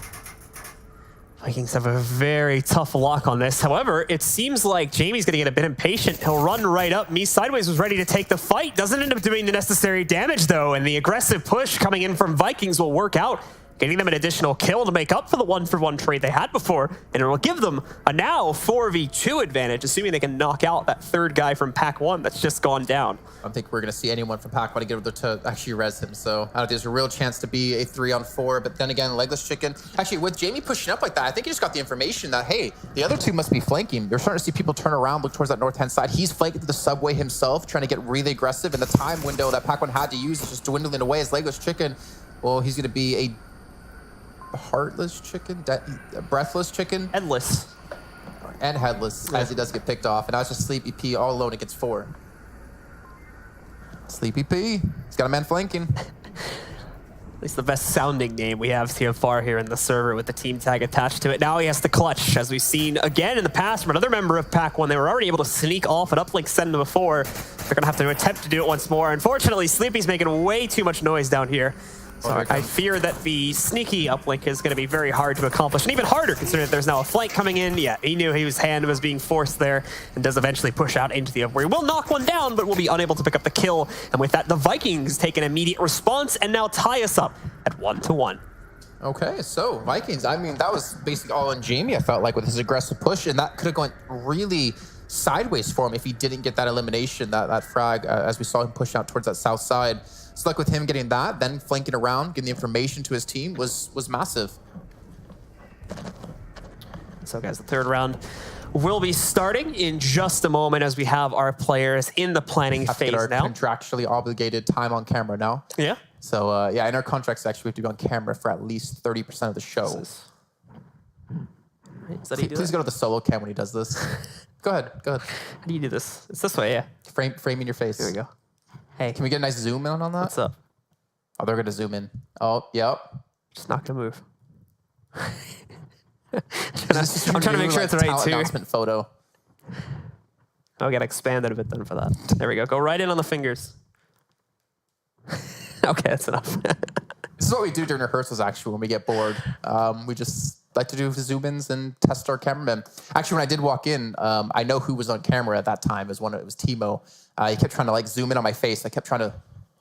Speaker 2: Vikings have a very tough lock on this. However, it seems like Jamie's going to get a bit impatient. He'll run right up. Me sideways was ready to take the fight. Doesn't end up doing the necessary damage, though, and the aggressive push coming in from Vikings will work out, getting them an additional kill to make up for the 1-for-1 trade they had before, and it will give them a now 4v2 advantage, assuming they can knock out that third guy from Pack 1 that's just gone down.
Speaker 3: I don't think we're going to see anyone from Pack 1 to get over to actually res him, so I don't think there's a real chance to be a 3-on-4, but then again, Legless Chicken. Actually, with Jamie pushing up like that, I think he just got the information that, hey, the other two must be flanking. You're starting to see people turn around, look towards that north-hand side. He's flanking to the subway himself, trying to get really aggressive, and the time window that Pack 1 had to use is just dwindling away as Legless Chicken, well, he's going to be a heartless chicken, breathless chicken,
Speaker 2: Headless.
Speaker 3: and headless, as he does get picked off. And now it's just Sleepy P all alone against 4. Sleepy P, he's got a man flanking.
Speaker 2: At least the best sounding name we have so far here in the server with the team tag attached to it. Now he has to clutch, as we've seen again in the past from another member of Pack 1. They were already able to sneak off an uplink send before. They're going to have to attempt to do it once more. Unfortunately, Sleepy's making way too much noise down here. So I fear that the sneaky uplink is going to be very hard to accomplish, and even harder considering that there's now a flank coming in. Yeah, he knew his hand was being forced there and does eventually push out into the up where he will knock one down, but will be unable to pick up the kill. And with that, the Vikings take an immediate response and now tie us up at 1-1.
Speaker 3: Okay, so Vikings, I mean, that was basically all on Jamie, I felt like, with his aggressive push, and that could have gone really sideways for him if he didn't get that elimination, that frag, as we saw him push out towards that south side. So like with him getting that, then flanking around, getting the information to his team was massive.
Speaker 2: So guys, the third round will be starting in just a moment as we have our players in the planning phase
Speaker 3: our
Speaker 2: now.
Speaker 3: Contractually obligated time on camera now.
Speaker 2: Yeah.
Speaker 3: So yeah, in our contracts actually we have to be on camera for at least 30% of the show. Please go to the solo cam when he does this. Go ahead.
Speaker 2: How do you do this? It's this way, yeah.
Speaker 3: Framing your face.
Speaker 2: Here we go. Hey.
Speaker 3: Can we get a nice zoom in on that?
Speaker 2: What's up?
Speaker 3: Oh, they're going to zoom in. Oh, yep.
Speaker 2: Just not going to move. I'm trying to make sure it's right, too.
Speaker 3: Announcement photo.
Speaker 2: I'll get expanded a bit then for that. There we go. Go right in on the fingers. Okay, that's enough.
Speaker 3: This is what we do during rehearsals, actually, when we get bored. We just like to do zoom-ins and test our cameramen. Actually, when I did walk in, I know who was on camera at that time. It was Timo. He kept trying to like zoom in on my face. I kept trying to,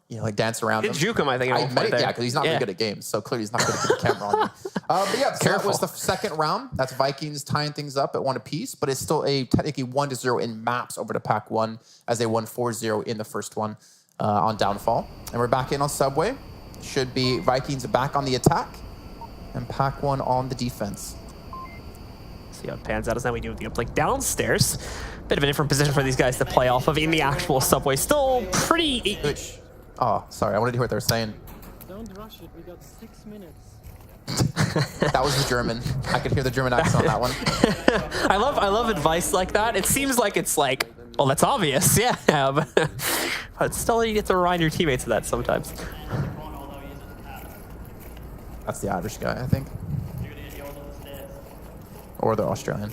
Speaker 3: like dance around him.
Speaker 2: Did juke him, I think.
Speaker 3: Yeah, because he's not very good at games, so clearly he's not good at keeping the camera on me. But yeah, so that was the second round. That's Vikings tying things up at 1 apiece, but it's still a technically 1-0 in maps over to Pack 1 as they won 4-0 in the first one on Downfall. And we're back in on Subway. Should be Vikings back on the attack and Pack 1 on the defense.
Speaker 2: See how it pans out as now we do with the uplink downstairs. Bit of a different position for these guys to play off of in the actual Subway. Still pretty...
Speaker 3: Oh, sorry. I wanted to hear what they were saying.
Speaker 5: Don't rush it. We got 6 minutes.
Speaker 3: That was the German. I could hear the German accent on that one.
Speaker 2: I love advice like that. It seems like it's like, well, that's obvious. Yeah. But still, you get to remind your teammates of that sometimes.
Speaker 3: That's the Irish guy, I think. Or the Australian.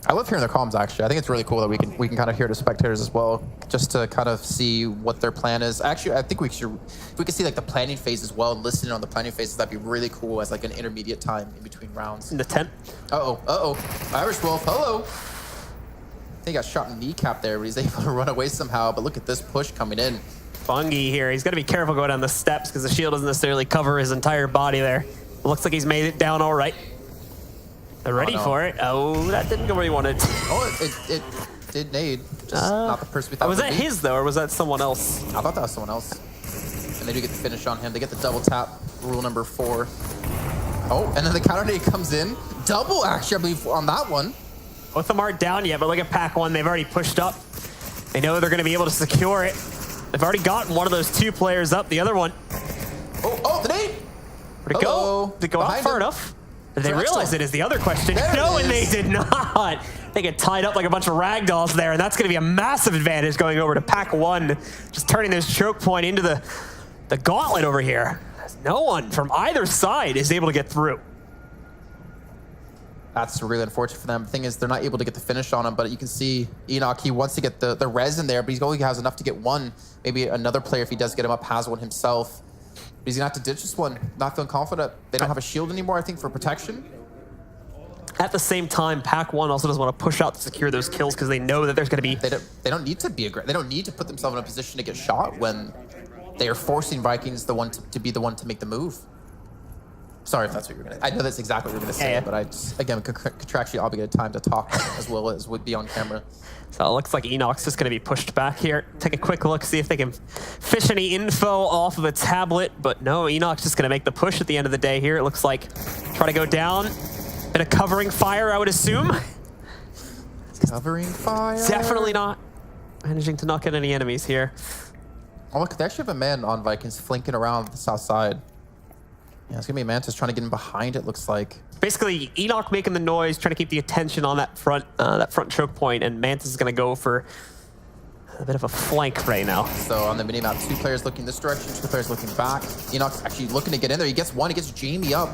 Speaker 3: I love hearing their comms, actually. I think it's really cool that we can kind of hear the spectators as well, just to kind of see what their plan is. Actually, I think if we could see like the planning phase as well, and listening on the planning phases, that'd be really cool as like an intermediate time in between rounds.
Speaker 2: In the tent.
Speaker 3: Irish Wolf, hello. I think he got shot in the kneecap there, but he's able to run away somehow. But look at this push coming in.
Speaker 2: Fungi here. He's got to be careful going down the steps because the shield doesn't necessarily cover his entire body there. Looks like he's made it down all right. They're ready for it. Oh, that didn't go where he wanted.
Speaker 3: Oh, it did nade. Just not the person we thought.
Speaker 2: Was that his, though, or was that someone else?
Speaker 3: I thought that was someone else. And they do get the finish on him. They get the double tap, rule number 4. Oh, and then the counter nade comes in. Double, actually, I believe, on that one.
Speaker 2: Both of them aren't down yet, but look at Pack 1. They've already pushed up. They know they're going to be able to secure it. They've already gotten one of those 2 players up. The other one,
Speaker 3: Oh, the nade!
Speaker 2: where'd it go? Did it go out far enough? Did they realize it is the other question? No, and they did not. They get tied up like a bunch of ragdolls there, and that's going to be a massive advantage going over to Pack 1, just turning this choke point into the gauntlet over here. No one from either side is able to get through.
Speaker 3: That's really unfortunate for them. The thing is, they're not able to get the finish on him, but you can see Enoch, he wants to get the res in there, but he only has enough to get one. Maybe another player, if he does get him up, has one himself. But he's going to have to ditch this one. Not feeling confident. They don't have a shield anymore, I think, for protection.
Speaker 2: At the same time, Pack 1 also doesn't want to push out to secure those kills because they know that there's going to be...
Speaker 3: They don't need to be aggressive. They don't need to put themselves in a position to get shot when they are forcing Vikings to be the one to make the move. Sorry if that's what you're going to... I know that's exactly what you're going to say, but I just, again, contractually obligated time to talk as well as would be on camera.
Speaker 2: So it looks like Enoch's just going to be pushed back here. Take a quick look, see if they can fish any info off of a tablet. But no, Enoch's just going to make the push at the end of the day here. It looks like try to go down. Bit of covering fire, I would assume.
Speaker 3: Covering fire?
Speaker 2: Definitely not managing to not get any enemies here.
Speaker 3: Oh, look, they actually have a man on Vikings flanking around the south side. Yeah, it's going to be Mantis trying to get in behind, it looks like.
Speaker 2: Basically, Enoch making the noise, trying to keep the attention on that front choke point, and Mantis is going to go for a bit of a flank right now.
Speaker 3: So on the minimap, 2 players looking this direction, 2 players looking back. Enoch's actually looking to get in there. He gets one, he gets Jamie up.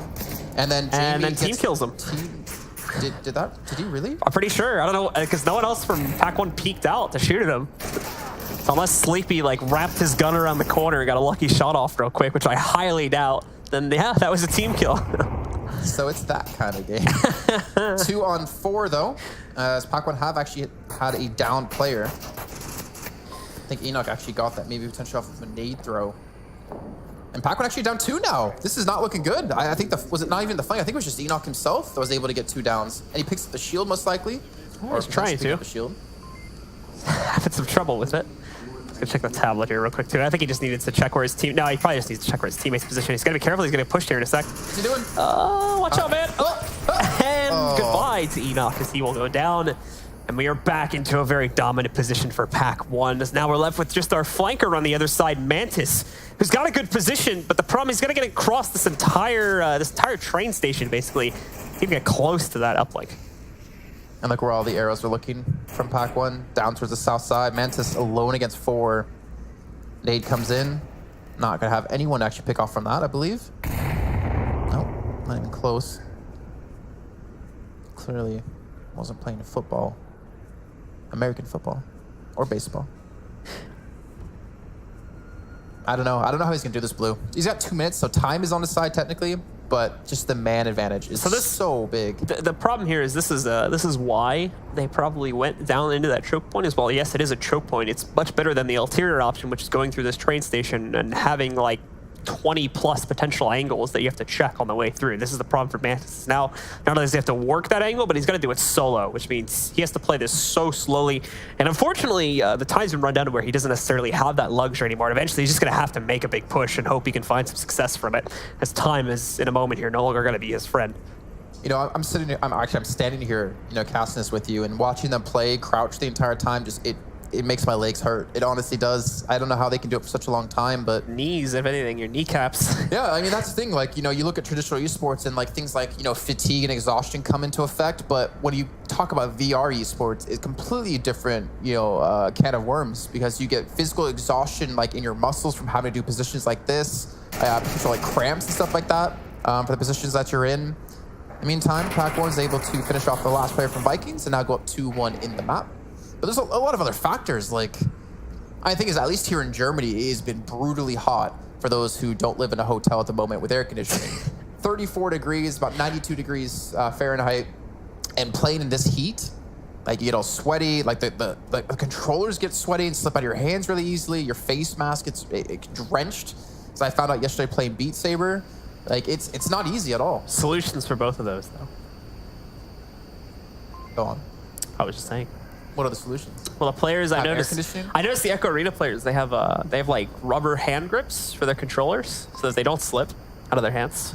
Speaker 3: And then
Speaker 2: Team kills him.
Speaker 3: Did he really?
Speaker 2: I'm pretty sure. I don't know, because no one else from Pack 1 peeked out to shoot at him. So unless Sleepy like wrapped his gun around the corner and got a lucky shot off real quick, which I highly doubt, then yeah, that was a team kill.
Speaker 3: So it's that kind of game. 2 on 4 though, as Pack 1 have actually had a down player. I think Enoch actually got that, maybe potentially off of a nade throw. And Pac-Man actually down 2 now. This is not looking good. I think was it not even the fight? I think it was just Enoch himself that was able to get 2 downs. And he picks up the shield most likely.
Speaker 2: Or he's trying to.
Speaker 3: The shield.
Speaker 2: Having some trouble with it. Let's go check the tablet here real quick too. I think he just needed to check where his team. No, he probably just needs to check where his teammate's position. He's got to be careful. He's going to get pushed here in a sec.
Speaker 3: What's he doing?
Speaker 2: Watch out, man. And goodbye to Enoch as he will go down. And we are back into a very dominant position for Pack 1. As now we're left with just our flanker on the other side, Mantis, who's got a good position, but the problem is going to get across this entire train station, basically. He can get close to that uplink.
Speaker 3: And look where all the arrows are looking from Pack 1, down towards the south side. Mantis alone against 4. Nade comes in. Not going to have anyone actually pick off from that, I believe. Nope, not even close. Clearly wasn't playing football. American football or baseball. I don't know. I don't know how he's gonna do this, Blue. He's got 2 minutes, so time is on his side technically, but just the man advantage is so big.
Speaker 2: The problem here is this is why they probably went down into that choke point as well. Yes, it is a choke point. It's much better than the ulterior option, which is going through this train station and having like 20 plus potential angles that you have to check on the way through. This is the problem for Mantis. Now, not only does he have to work that angle, but he's got to do it solo, which means he has to play this so slowly. And unfortunately, the time's been run down to where he doesn't necessarily have that luxury anymore. And eventually, he's just going to have to make a big push and hope he can find some success from it, as time is, in a moment here, no longer going to be his friend.
Speaker 3: You know, I'm standing here, you know, casting this with you and watching them play, crouch the entire time. Just it makes my legs hurt. It honestly does. I don't know how they can do it for such a long time, but...
Speaker 2: Knees, if anything, your kneecaps.
Speaker 3: Yeah, I mean, that's the thing. Like, you know, you look at traditional esports and like things like, you know, fatigue and exhaustion come into effect. But when you talk about VR esports, it's completely different, you know, can of worms, because you get physical exhaustion like in your muscles from having to do positions like this, potential like cramps and stuff like that for the positions that you're in. In the meantime, Pack 1 is able to finish off the last player from Vikings and now go up 2-1 in the map. But there's a lot of other factors. Like, I think is at least here in Germany, it has been brutally hot for those who don't live in a hotel at the moment with air conditioning. 34 degrees, about 92 degrees Fahrenheit, and playing in this heat, like you get all sweaty. Like the controllers get sweaty and slip out of your hands really easily. Your face mask gets drenched. As I found out yesterday playing Beat Saber, like it's not easy at all.
Speaker 2: Solutions for both of those, though.
Speaker 3: Go on.
Speaker 2: I was just saying.
Speaker 3: What are the solutions?
Speaker 2: Well, the players I noticed the Echo Arena players, they have like rubber hand grips for their controllers so that they don't slip out of their hands.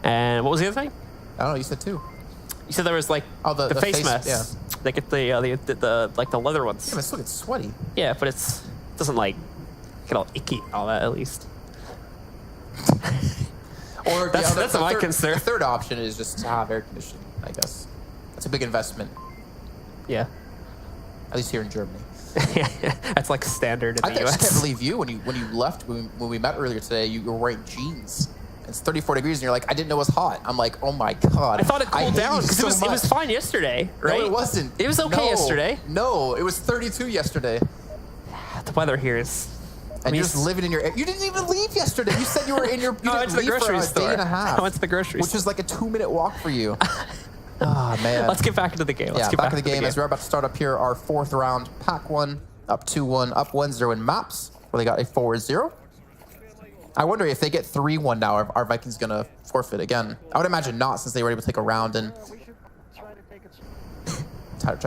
Speaker 2: And what was the other thing?
Speaker 3: I don't know. You said 2.
Speaker 2: You said there was like the face masks.
Speaker 3: Yeah.
Speaker 2: They get the like the leather ones.
Speaker 3: Yeah, but it still gets sweaty.
Speaker 2: Yeah, but it doesn't like Get all icky and all that at least.
Speaker 3: Or
Speaker 2: that's my concern.
Speaker 3: The third option is just to have air conditioning, I guess. That's a big investment,
Speaker 2: Yeah.
Speaker 3: at least here in Germany.
Speaker 2: That's like standard in
Speaker 3: I
Speaker 2: the US.
Speaker 3: just can't believe you when you left when we met earlier today. You were wearing jeans. It's 34 degrees, and you're like, I didn't know it was hot. I'm like, oh my god.
Speaker 2: I thought it cooled down because it was fine yesterday, right?
Speaker 3: No, it wasn't.
Speaker 2: It was okay yesterday.
Speaker 3: No, it was 32 yesterday.
Speaker 2: The weather here is.
Speaker 3: And you're just living in your. You didn't even leave yesterday. You said you were in your. You
Speaker 2: I went to the
Speaker 3: didn't leave
Speaker 2: grocery
Speaker 3: for a
Speaker 2: store.
Speaker 3: day and a half.
Speaker 2: I went to the grocery
Speaker 3: which
Speaker 2: store.
Speaker 3: is like a 2-minute walk for you. Oh man.
Speaker 2: Let's get back into the game. Let's get
Speaker 3: back in the game as we're about to start up here. Our 4th round, Pack 1, up 2-1, up 1-0 in maps where they got a 4-0. I wonder if they get 3-1 now, are Vikings gonna forfeit again? I would imagine not, since they were able to take a round and try to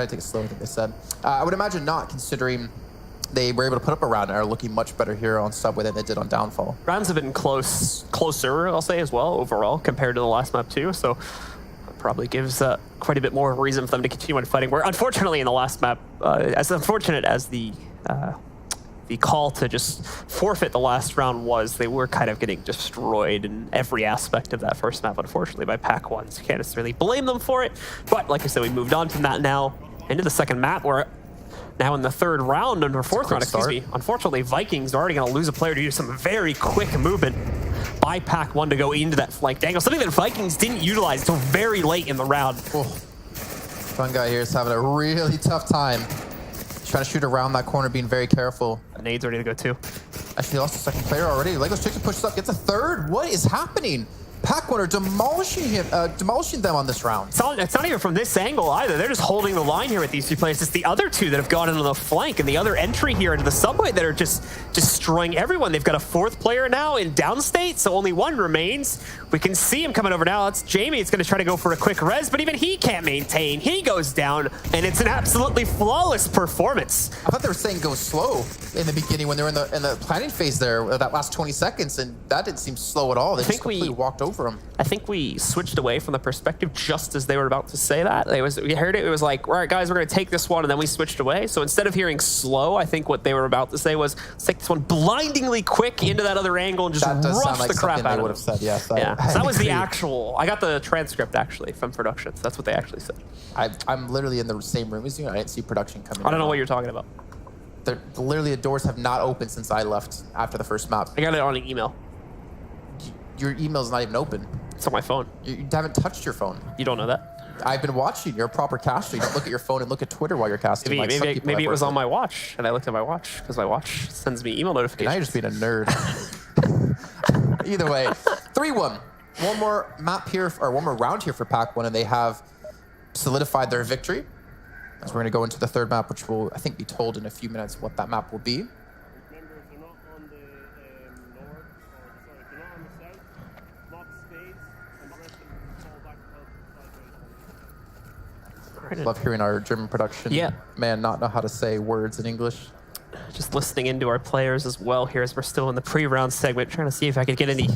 Speaker 3: take it slow, I think they said. I would imagine not, considering they were able to put up a round and are looking much better here on Subway than they did on Downfall.
Speaker 2: Rounds have been closer, I'll say, as well, overall, compared to the last map too. So that probably gives quite a bit more reason for them to continue on fighting. Where unfortunately in the last map, as unfortunate as the call to just forfeit the last round was, they were kind of getting destroyed in every aspect of that first map, unfortunately, by Pack 1. So you can't necessarily blame them for it. But like I said, we moved on from that now into the second map. We're now in the 3rd round, or 4th round, excuse me. Unfortunately, Vikings are already going to lose a player due to some very quick movement by Pack 1 to go into that flank angle. Something that Vikings didn't utilize until very late in the round.
Speaker 3: Oh. Fun guy here is having a really tough time. Trying to shoot around that corner, being very careful.
Speaker 2: The nade's ready to go too.
Speaker 3: Actually lost a 2nd player already. Legos Chicken pushes up, gets a 3rd. What is happening? Pack 1 are demolishing them on this round.
Speaker 2: It's not even from this angle either. They're just holding the line here with these 2 players. It's the other 2 that have gone into the flank and the other entry here into the subway that are just destroying everyone. They've got a 4th player now in downstate, so only 1 remains. We can see him coming over now. That's Jamie. It's going to try to go for a quick res, but even he can't maintain. He goes down, and it's an absolutely flawless performance.
Speaker 3: I thought they were saying go slow in the beginning when they were in the planning phase there, that last 20 seconds, and that didn't seem slow at all. They just completely walked over him.
Speaker 2: I think we switched away from the perspective just as they were about to say that. We heard it. It was like, all right, guys, we're going to take this one, and then we switched away. So instead of hearing slow, I think what they were about to say was, let's take this one blindingly quick into that other angle and just rush the crap out of it. That would have said, yes.
Speaker 3: Yeah.
Speaker 2: So that was the actual. I got the transcript actually from production. So that's what they actually said.
Speaker 3: I'm literally in the same room as you. I didn't see production coming.
Speaker 2: I don't know what you're talking about.
Speaker 3: Literally, the doors have not opened since I left after the first map.
Speaker 2: I got it on an email.
Speaker 3: Your email's not even open.
Speaker 2: It's on my phone.
Speaker 3: You haven't touched your phone.
Speaker 2: You don't know that?
Speaker 3: I've been watching. You're a proper caster. You don't look at your phone and look at Twitter while you're casting.
Speaker 2: Maybe it was on my watch, and I looked at my watch because my watch sends me email notifications.
Speaker 3: Now you're just being a nerd. Either way, 3-1. One more map here, or one more round here for Pack 1, and they have solidified their victory. As we're going to go into the 3rd map, which will, I think, be told in a few minutes what that map will be.
Speaker 5: Remember, if you're not on the north, or sorry, if you're not on the south, block stays, and the rest of them fall back sideways.
Speaker 3: Love hearing our German production man not know how to say words in English.
Speaker 2: Just listening into our players as well here as we're still in the pre-round segment, trying to see if I could get any.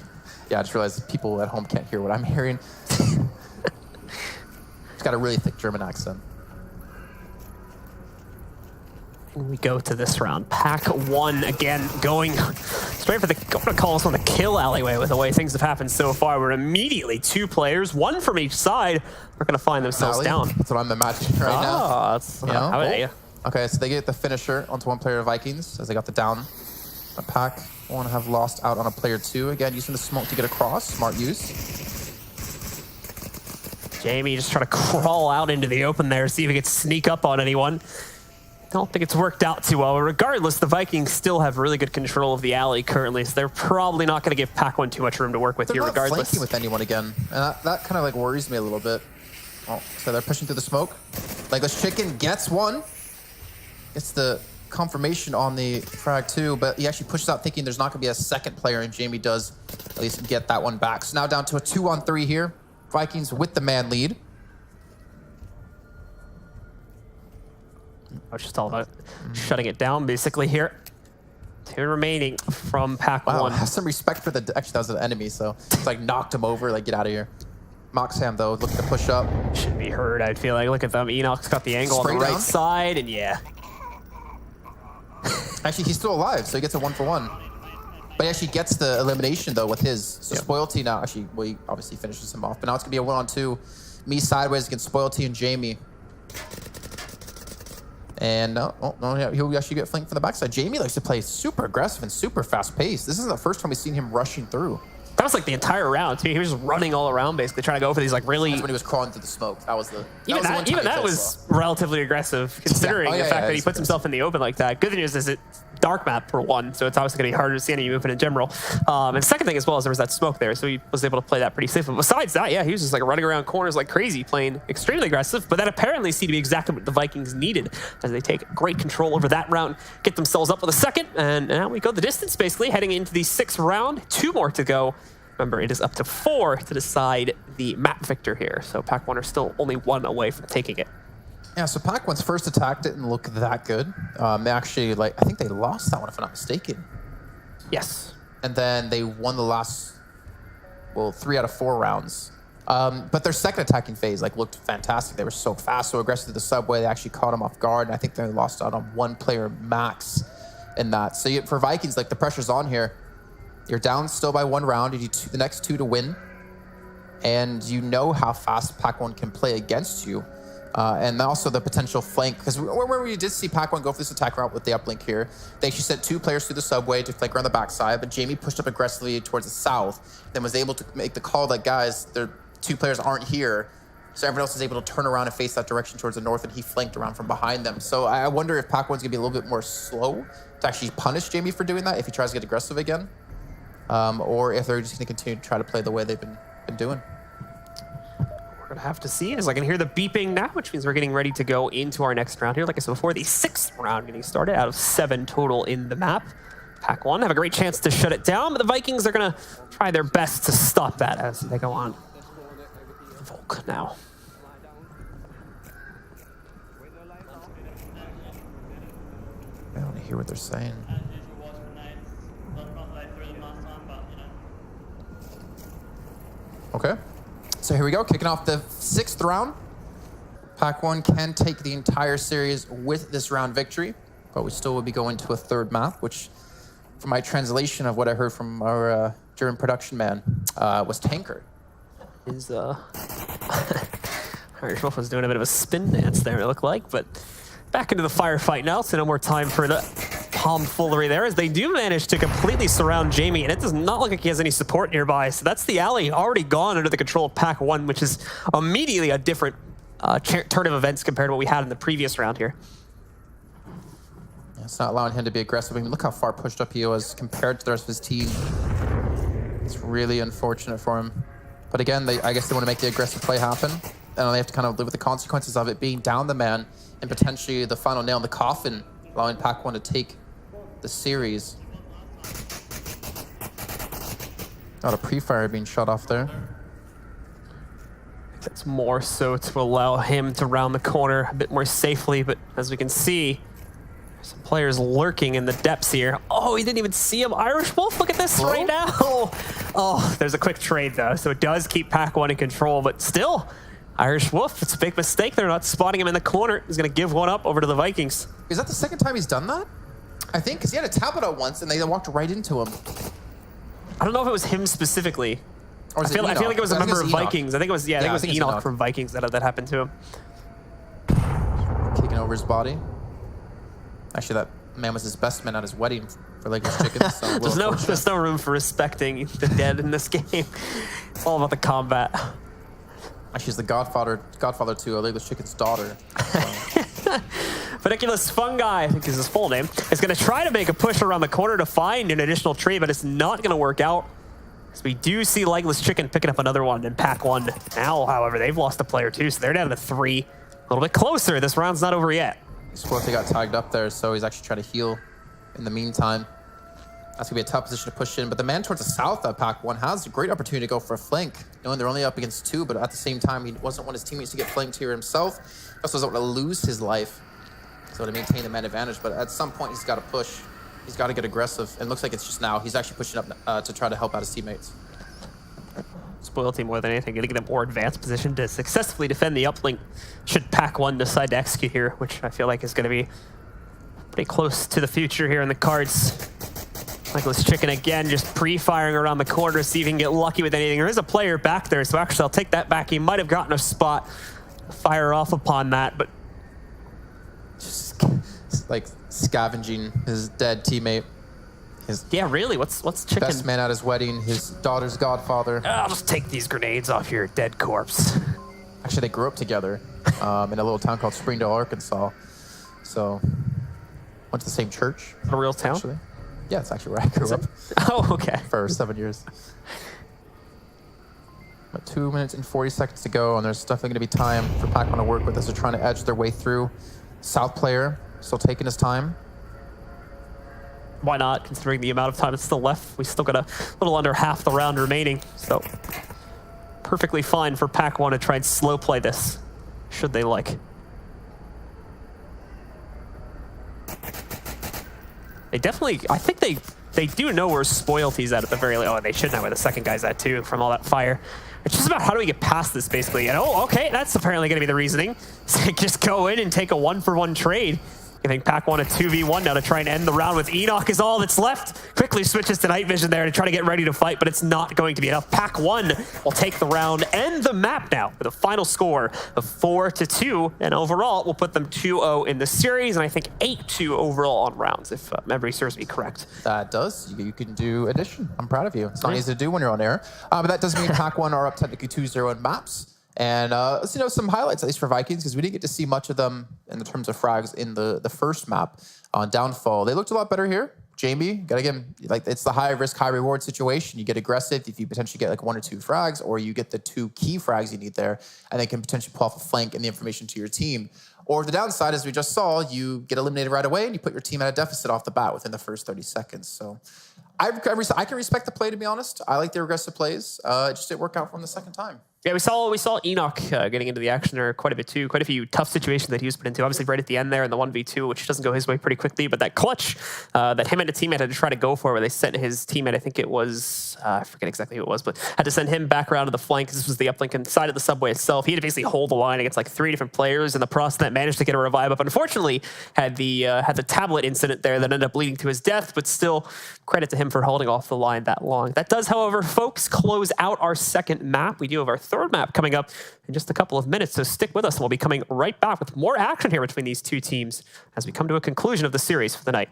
Speaker 3: Yeah, I just realized people at home can't hear what I'm hearing. He's got a really thick German accent.
Speaker 2: We go to this round. Pack 1 again, going straight for the, I'm going to call this one the kill alleyway with the way things have happened so far. We're immediately 2 players, 1 from each side, are going to find themselves down.
Speaker 3: That's what I'm imagining right now.
Speaker 2: That's, yeah.
Speaker 3: Okay, so they get the finisher onto 1 player of Vikings as they got the down. A Pack 1 have lost out on a player 2. Again, using the smoke to get across. Smart use.
Speaker 2: Jamie just trying to crawl out into the open there, see if he could sneak up on anyone. Don't think it's worked out too well. Regardless, the Vikings still have really good control of the alley currently, so they're probably not going to give Pack 1 too much room to work with here regardless.
Speaker 3: They're not flanking with anyone again, and that kind of like worries me a little bit. Oh, so they're pushing through the smoke. Legless Chicken gets 1. Gets the confirmation on the frag 2, but he actually pushes out thinking there's not going to be a 2nd player, and Jamie does at least get that one back. So now down to a 2-on-3 here. Vikings with the man lead.
Speaker 2: It's just all about shutting it down, basically, here. 2 remaining from Pack 1.
Speaker 3: Have some respect for the... Actually, that was an enemy, so it's like knocked him over, like, get out of here. Moxham, though, looking to push up.
Speaker 2: Should be heard, I feel like. Look at them. Enoch's got the angle on the right side, and yeah.
Speaker 3: Actually, he's still alive, so he gets a 1-for-1. But he actually gets the elimination, though, with his. So Spoilty now, actually, well, he obviously finishes him off. But now it's going to be a 1-on-2. Me sideways against Spoilty and Jamie. And no, he'll actually get flanked from the backside. Jamie likes to play super aggressive and super fast-paced. This isn't the first time we've seen him rushing through.
Speaker 2: That was like the entire round, too. He was just running all around, basically, trying to go for these, like, really...
Speaker 3: That's when he was crawling through the smoke. That was the...
Speaker 2: Even that was relatively aggressive, considering the fact that he puts himself in the open like that. Good news is it's dark map for one, so it's obviously going to be harder to see any movement in general. And second thing as well is there was that smoke there, so he was able to play that pretty safely. Besides that, yeah, he was just like running around corners like crazy, playing extremely aggressive, but that apparently seemed to be exactly what the Vikings needed as they take great control over that round, get themselves up with a second, and now we go the distance, basically, heading into the 6th round. 2 more to go. Remember, it is up to 4 to decide the map victor here, so Pac-1 are still only 1 away from taking it.
Speaker 3: Yeah, so Pac-1's first attack didn't look that good. They actually, I think they lost that one, if I'm not mistaken.
Speaker 2: Yes.
Speaker 3: And then they won the last, 3 out of 4 rounds. But their second attacking phase, looked fantastic. They were so fast, so aggressive to the subway. They actually caught them off guard, and I think they lost out on 1 player max in that. So for Vikings, the pressure's on here. You're down still by 1 round. You need the next 2 to win. And you know how fast Pac-1 can play against you. And also the potential flank, because where we did see Pac-1 go for this attack route with the uplink here, they actually sent 2 players through the subway to flank around the backside, but Jamie pushed up aggressively towards the south, then was able to make the call that, guys, their 2 players aren't here, so everyone else is able to turn around and face that direction towards the north, and he flanked around from behind them. So I wonder if Pac-1's going to be a little bit more slow to actually punish Jamie for doing that if he tries to get aggressive again, or if they're just going to continue to try to play the way they've been doing.
Speaker 2: We're gonna have to see as I can hear the beeping now, which means we're getting ready to go into our next round here. Like I said before, the 6th round getting started out of 7 total in the map. Pac-1 have a great chance to shut it down, but the Vikings are gonna try their best to stop that as they go on. Volk now.
Speaker 3: I don't hear what they're saying. Okay. So here we go, kicking off the 6th round. Pac-1 can take the entire series with this round victory, but we still will be going to a 3rd map, which, from my translation of what I heard from our German production man, was Tanker.
Speaker 2: Irish Wolf was doing a bit of a spin dance there, it looked like, but back into the firefight now, so no more time for the tomfoolery there, as they do manage to completely surround Jamie, and it does not look like he has any support nearby. So that's the alley already gone under the control of Pac-1, which is immediately a different turn of events compared to what we had in the previous round here.
Speaker 3: Yeah, it's not allowing him to be aggressive. I mean, look how far pushed up he was compared to the rest of his team. It's really unfortunate for him. But again, I guess they want to make the aggressive play happen, and they have to kind of live with the consequences of it being down the man and potentially the final nail in the coffin, allowing Pac-1 to take the series. Not a pre-fire being shot off there.
Speaker 2: That's more so to allow him to round the corner a bit more safely, but as we can see, some players lurking in the depths here. Oh, he didn't even see him. Irish Wolf, look at this right now. Oh, there's a quick trade though, so it does keep Pac-1 in control, but still, Irish Wolf, it's a big mistake. They're not spotting him in the corner. He's gonna give one up over to the Vikings.
Speaker 3: Is that the 2nd time he's done that? I think, because he had a tablet out once and they walked right into him.
Speaker 2: I don't know if it was him specifically.
Speaker 3: Or
Speaker 2: I feel like it was a member of Vikings. I think it was, I think it was Enoch from Vikings that happened to him.
Speaker 3: Kicking over his body. Actually, that man was his best man at his wedding for Legless Chicken. So
Speaker 2: there's no room for respecting the dead in this game. It's all about the combat.
Speaker 3: Actually, he's the godfather to Legless Chicken's daughter.
Speaker 2: Pediculous Fungi, I think is his full name, is going to try to make a push around the corner to find an additional tree, but it's not going to work out. So we do see Legless Chicken picking up another one in Pac-1. Now, however, they've lost a player too, so they're down to 3. A little bit closer. This round's not over yet.
Speaker 3: Sporty got tagged up there, so he's actually trying to heal in the meantime. That's going to be a tough position to push in, but the man towards the south of Pac-1 has a great opportunity to go for a flank, knowing they're only up against 2, but at the same time, he doesn't want his teammates to get flanked here himself. He also doesn't want to lose his life, so to maintain the man advantage, but at some point, he's got to push. He's got to get aggressive, and it looks like it's just now. He's actually pushing up to try to help out his teammates.
Speaker 2: Spoilty more than anything, getting them more advanced position to successfully defend the uplink should Pac-1 decide to execute here, which I feel like is going to be pretty close to the future here in the cards. Michael's chicken again, just pre-firing around the corner, see if he can get lucky with anything. There is a player back there, so actually I'll take that back. He might have gotten a spot, fire off upon that, but
Speaker 3: Just like scavenging his dead teammate. His
Speaker 2: yeah, really, what's chicken?
Speaker 3: best man at his wedding, his daughter's godfather.
Speaker 2: I'll just take these grenades off your dead corpse.
Speaker 3: Actually, they grew up together in a little town called Springdale, Arkansas. So, went to the same church.
Speaker 2: A real town?
Speaker 3: Actually. Yeah, it's actually where I grew up
Speaker 2: Oh, okay.
Speaker 3: for 7 years. About 2 minutes and 40 seconds to go, and there's definitely going to be time for Pac-Man to work with as they're trying to edge their way through. South player still taking his time.
Speaker 2: Why not, considering the amount of time that's still left? We still got a little under half the round remaining, so perfectly fine for Pac-1 to try and slow play this, should they like. They definitely, I think they do know where Spoilty's at the very least. Oh, and they should know where the second guy's at too, from all that fire. It's just about how do we get past this, basically. And oh, okay, that's apparently going to be the reasoning. So just go in and take a 1-for-1 trade. Giving Pac-1 a 2v1 now to try and end the round with Enoch is all that's left. Quickly switches to night vision there to try to get ready to fight, but it's not going to be enough. Pac-1 will take the round and the map now with a final score of 4-2. And overall, we'll put them 2-0 in the series, and I think 8-2 overall on rounds, if memory serves me correct.
Speaker 3: That does. You can do addition. I'm proud of you. It's not easy to do when you're on air. But that does mean Pac-1 are up technically 2-0 in maps. And let's some highlights, at least for Vikings, because we didn't get to see much of them in the terms of frags in the first map on Downfall. They looked a lot better here. Jamie, gotta give him, like, it's the high risk, high reward situation. You get aggressive if you potentially get like 1 or 2 frags, or you get the 2 key frags you need there, and they can potentially pull off a flank and the information to your team. Or the downside, as we just saw, you get eliminated right away and you put your team at a deficit off the bat within the first 30 seconds. So I can respect the play, to be honest. I like the aggressive plays. It just didn't work out for him the second time.
Speaker 2: Yeah, we saw Enoch getting into the action there quite a bit too. Quite a few tough situations that he was put into. Obviously, right at the end there in the 1v2, which doesn't go his way pretty quickly. But that clutch that him and a teammate had to try to go for, where they sent his teammate, I think it was, I forget exactly who it was, but had to send him back around to the flank. This was the uplink inside of the subway itself. He had to basically hold the line against like 3 different players in the process that managed to get a revive up. Unfortunately, had the tablet incident there that ended up leading to his death. But still, credit to him for holding off the line that long. That does, however, folks, close out our second map. We do have our third map coming up in just a couple of minutes, so stick with us and we'll be coming right back with more action here between these two teams as we come to a conclusion of the series for the night.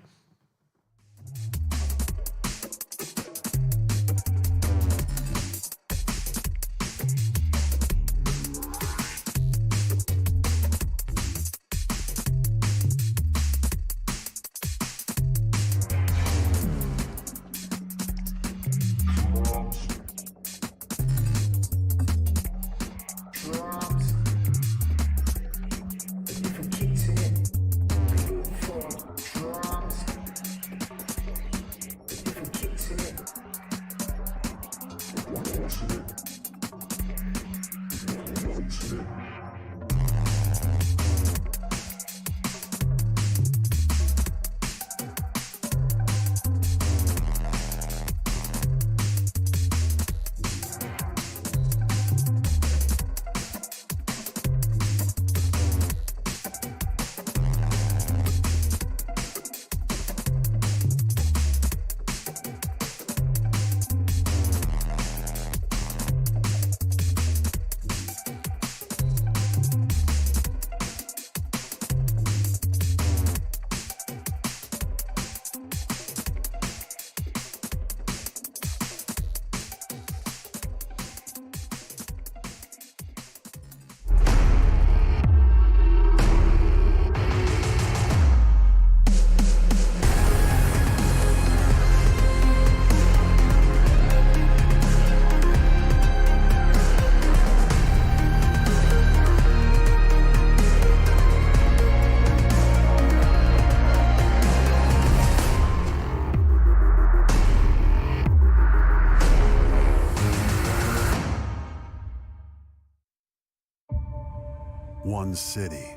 Speaker 4: One city,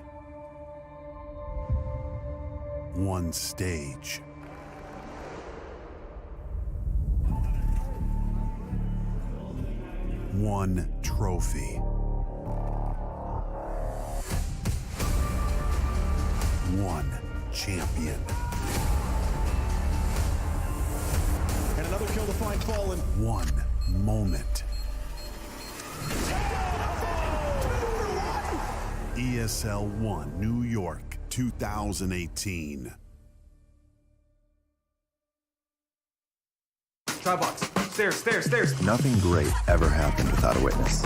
Speaker 4: one stage. One trophy. One champion.
Speaker 10: And another kill to find Fallen.
Speaker 4: One moment. ESL 1 New York 2018.
Speaker 10: Try box. Stairs.
Speaker 6: Nothing great ever happened without a witness.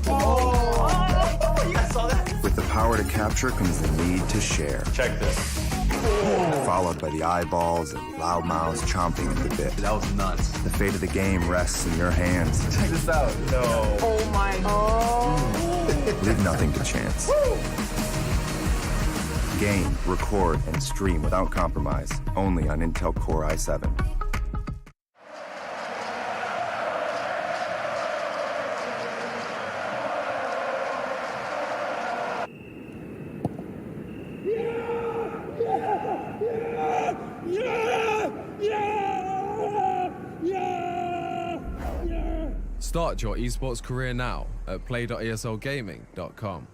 Speaker 10: Oh, you guys saw that?
Speaker 6: With the power to capture comes the need to share.
Speaker 10: Check this.
Speaker 6: Followed by the eyeballs and loud mouths chomping at the bit.
Speaker 10: That was nuts.
Speaker 6: The fate of the game rests in your hands.
Speaker 10: Check this out. No.
Speaker 7: Oh my god.
Speaker 6: Leave nothing to chance. Game, record, and stream without compromise. Only on Intel Core i7.
Speaker 8: Start your esports career now at play.eslgaming.com.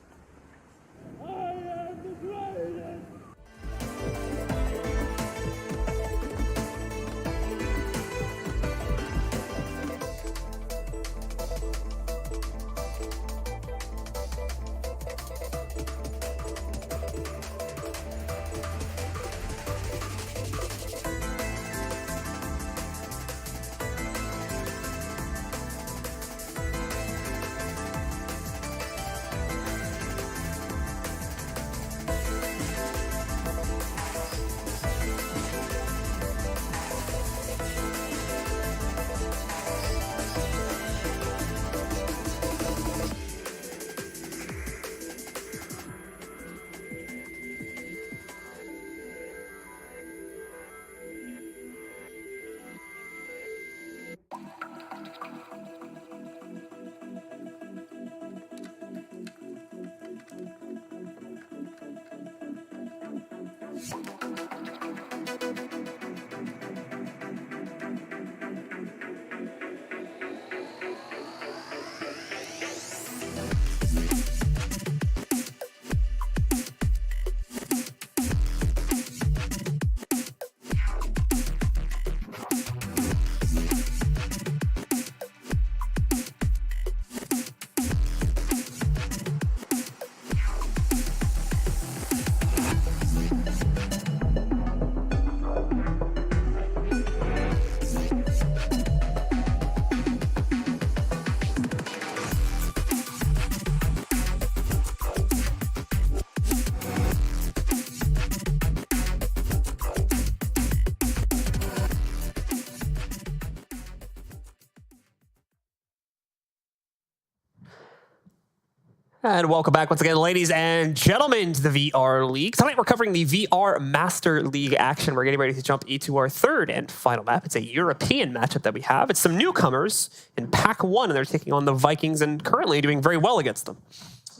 Speaker 2: And welcome back once again, ladies and gentlemen, to the VR League. Tonight we're covering the VR Master League action. We're getting ready to jump into our third and final map. It's a European matchup that we have. It's some newcomers in Pack 1, and they're taking on the Vikings and currently doing very well against them.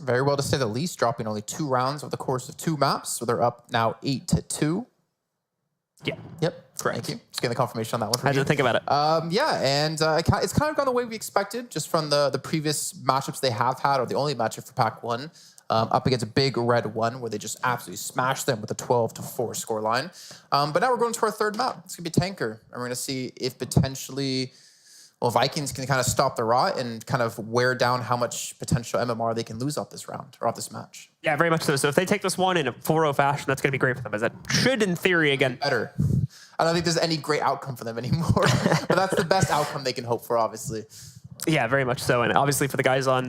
Speaker 3: Very well, to say the least, dropping only 2 rounds over the course of 2 maps. So they're up now 8-2.
Speaker 2: Yeah.
Speaker 3: Yep.
Speaker 2: Correct.
Speaker 3: Thank you. Just getting the confirmation on that one.
Speaker 2: I didn't think about it.
Speaker 3: Yeah, and it's kind of gone the way we expected, just from the previous matchups they have had, or the only matchup for Pack 1, up against a big red one, where they just absolutely smashed them with a 12-4 scoreline. But now we're going to our third map. It's going to be Tanker, and we're going to see if potentially, well, Vikings can kind of stop the rot and kind of wear down how much potential MMR they can lose off this round, or off this match.
Speaker 2: Yeah, very much so. So if they take this one in a 4-0 fashion, that's going to be great for them, as that should, in theory, again...
Speaker 3: Better. I don't think there's any great outcome for them anymore, but that's the best outcome they can hope for, obviously.
Speaker 2: Yeah, very much so. And obviously for the guys on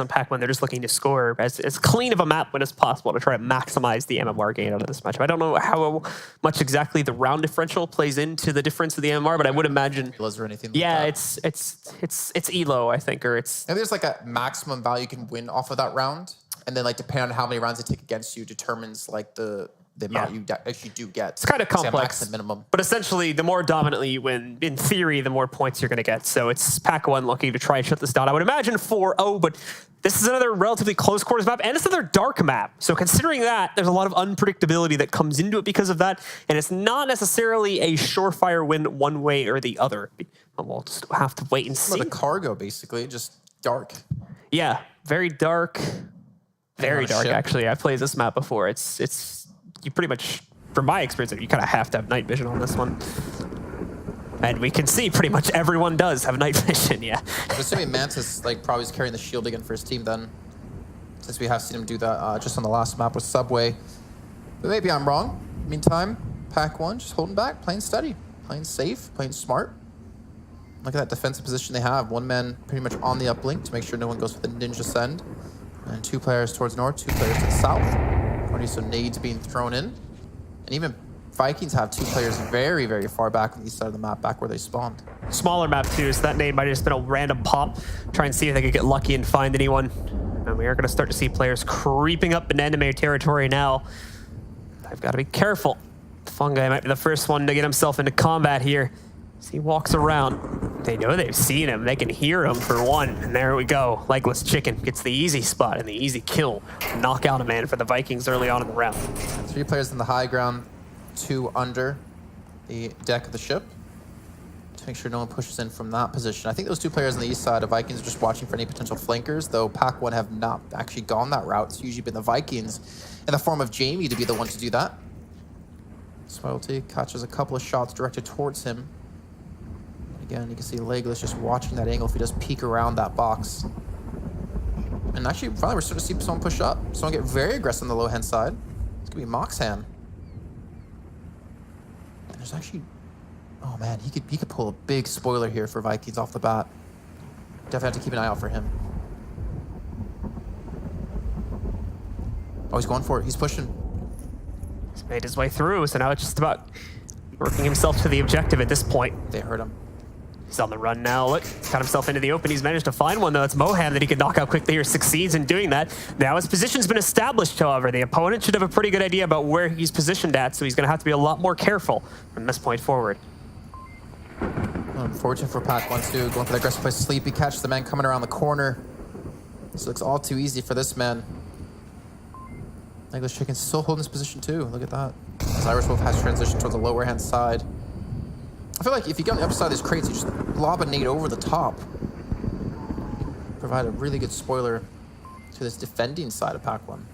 Speaker 2: Pac 1, they're just looking to score as clean of a map win as possible to try to maximize the MMR gain out of this match. I don't know how much exactly the round differential plays into the difference of the MMR, but I would imagine.
Speaker 3: Or anything like
Speaker 2: yeah,
Speaker 3: that.
Speaker 2: it's elo, I think, or it's.
Speaker 3: And there's like a maximum value you can win off of that round, and then like depending on how many rounds they take against you determines like the amount you actually do get.
Speaker 2: It's kind of complex,
Speaker 3: max and minimum.
Speaker 2: But essentially, the more dominantly you win, in theory, the more points you're going to get. So it's Pac 1 looking to try and shut this down. I would imagine 4-0, but this is another relatively close quarters map, and it's another dark map. So considering that, there's a lot of unpredictability that comes into it because of that, and it's not necessarily a surefire win one way or the other. We'll just have to wait and see.
Speaker 3: Like a cargo, basically, just dark.
Speaker 2: Yeah, very dark. Very dark,
Speaker 3: ship.
Speaker 2: actually. I've played this map before. It's you pretty much, from my experience, you kind of have to have night vision on this one. And we can see pretty much everyone does have night vision, yeah.
Speaker 3: I'm assuming Mantis like probably is carrying the shield again for his team then, since we have seen him do that just on the last map with Subway. But maybe I'm wrong. Meantime, Pack 1 just holding back, playing steady, playing safe, playing smart. Look at that defensive position they have. One man pretty much on the uplink to make sure no one goes for the ninja send. And 2 players towards north, 2 players to the south. Already some nades being thrown in. And even Vikings have 2 players very, very far back on the east side of the map, back where they spawned.
Speaker 2: Smaller map too, so that nade might have just been a random pop. Try and see if they could get lucky and find anyone. And we are going to start to see players creeping up in enemy territory now. I've got to be careful. Fungi might be the first one to get himself into combat here. As he walks around, they know they've seen him. They can hear him for one. And there we go. Legless Chicken gets the easy spot and the easy kill. Knock out a man for the Vikings early on in the round.
Speaker 3: 3 players in the high ground, 2 under the deck of the ship to make sure no one pushes in from that position. I think those 2 players on the east side of Vikings are just watching for any potential flankers, though Pack 1 have not actually gone that route. It's usually been the Vikings in the form of Jamie to be the one to do that. Swelty catches a couple of shots directed towards him. Again, you can see Legless just watching that angle if he does peek around that box. And actually, finally, we're starting to see someone push up. Someone get very aggressive on the low-hand side. It's going to be Moxham. And there's actually... Oh, man, he could pull a big spoiler here for Vikings off the bat. Definitely have to keep an eye out for him. Oh, he's going for it. He's pushing.
Speaker 2: He's made his way through, so now it's just about working himself to the objective at this point.
Speaker 3: They hurt him.
Speaker 2: He's on the run now. Look, he's got himself into the open. He's managed to find one, though. It's Moham that he can knock out quickly or succeeds in doing that. Now his position's been established, however. The opponent should have a pretty good idea about where he's positioned at, so he's going to have to be a lot more careful from this point forward.
Speaker 3: Unfortunate for Pack 1 too. Going for the aggressive play. Sleepy catches the man coming around the corner. This looks all too easy for this man. Legless Chicken's still holding his position too. Look at that. As Irish Wolf has transitioned towards the lower hand side. I feel like if you get on the upper side of these crates, you just lob a nade over the top. Provide a really good spoiler to this defending side of Pack 1.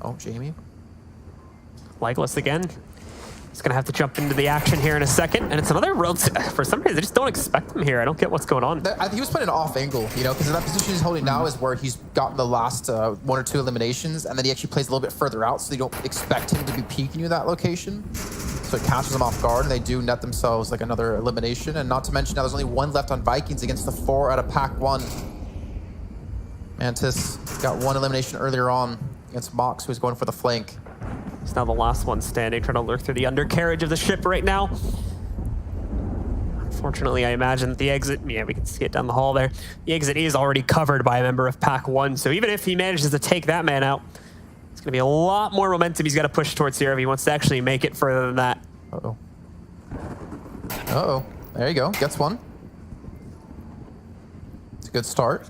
Speaker 3: Oh, Jamie.
Speaker 2: Legless again. He's going to have to jump into the action here in a second. And it's another road. For some reason, I just don't expect him here. I don't get what's going on.
Speaker 3: He was playing an off angle, you know, because that position he's holding now is where he's gotten the last 1 or 2 eliminations, and then he actually plays a little bit further out, so they don't expect him to be peeking you at that location. So it catches them off guard, and they do net themselves like another elimination. And not to mention, now there's only 1 left on Vikings against the 4 out of Pack 1. Mantis got 1 elimination earlier on against Mox, who's going for the flank.
Speaker 2: He's now the last one standing, trying to lurk through the undercarriage of the ship right now. Unfortunately, I imagine that the exit, yeah, we can see it down the hall there. The exit is already covered by a member of Pack 1, so even if he manages to take that man out, it's going to be a lot more momentum he's got to push towards here if he wants to actually make it further than that.
Speaker 3: Uh-oh. Uh-oh. There you go. Gets one. It's a good start.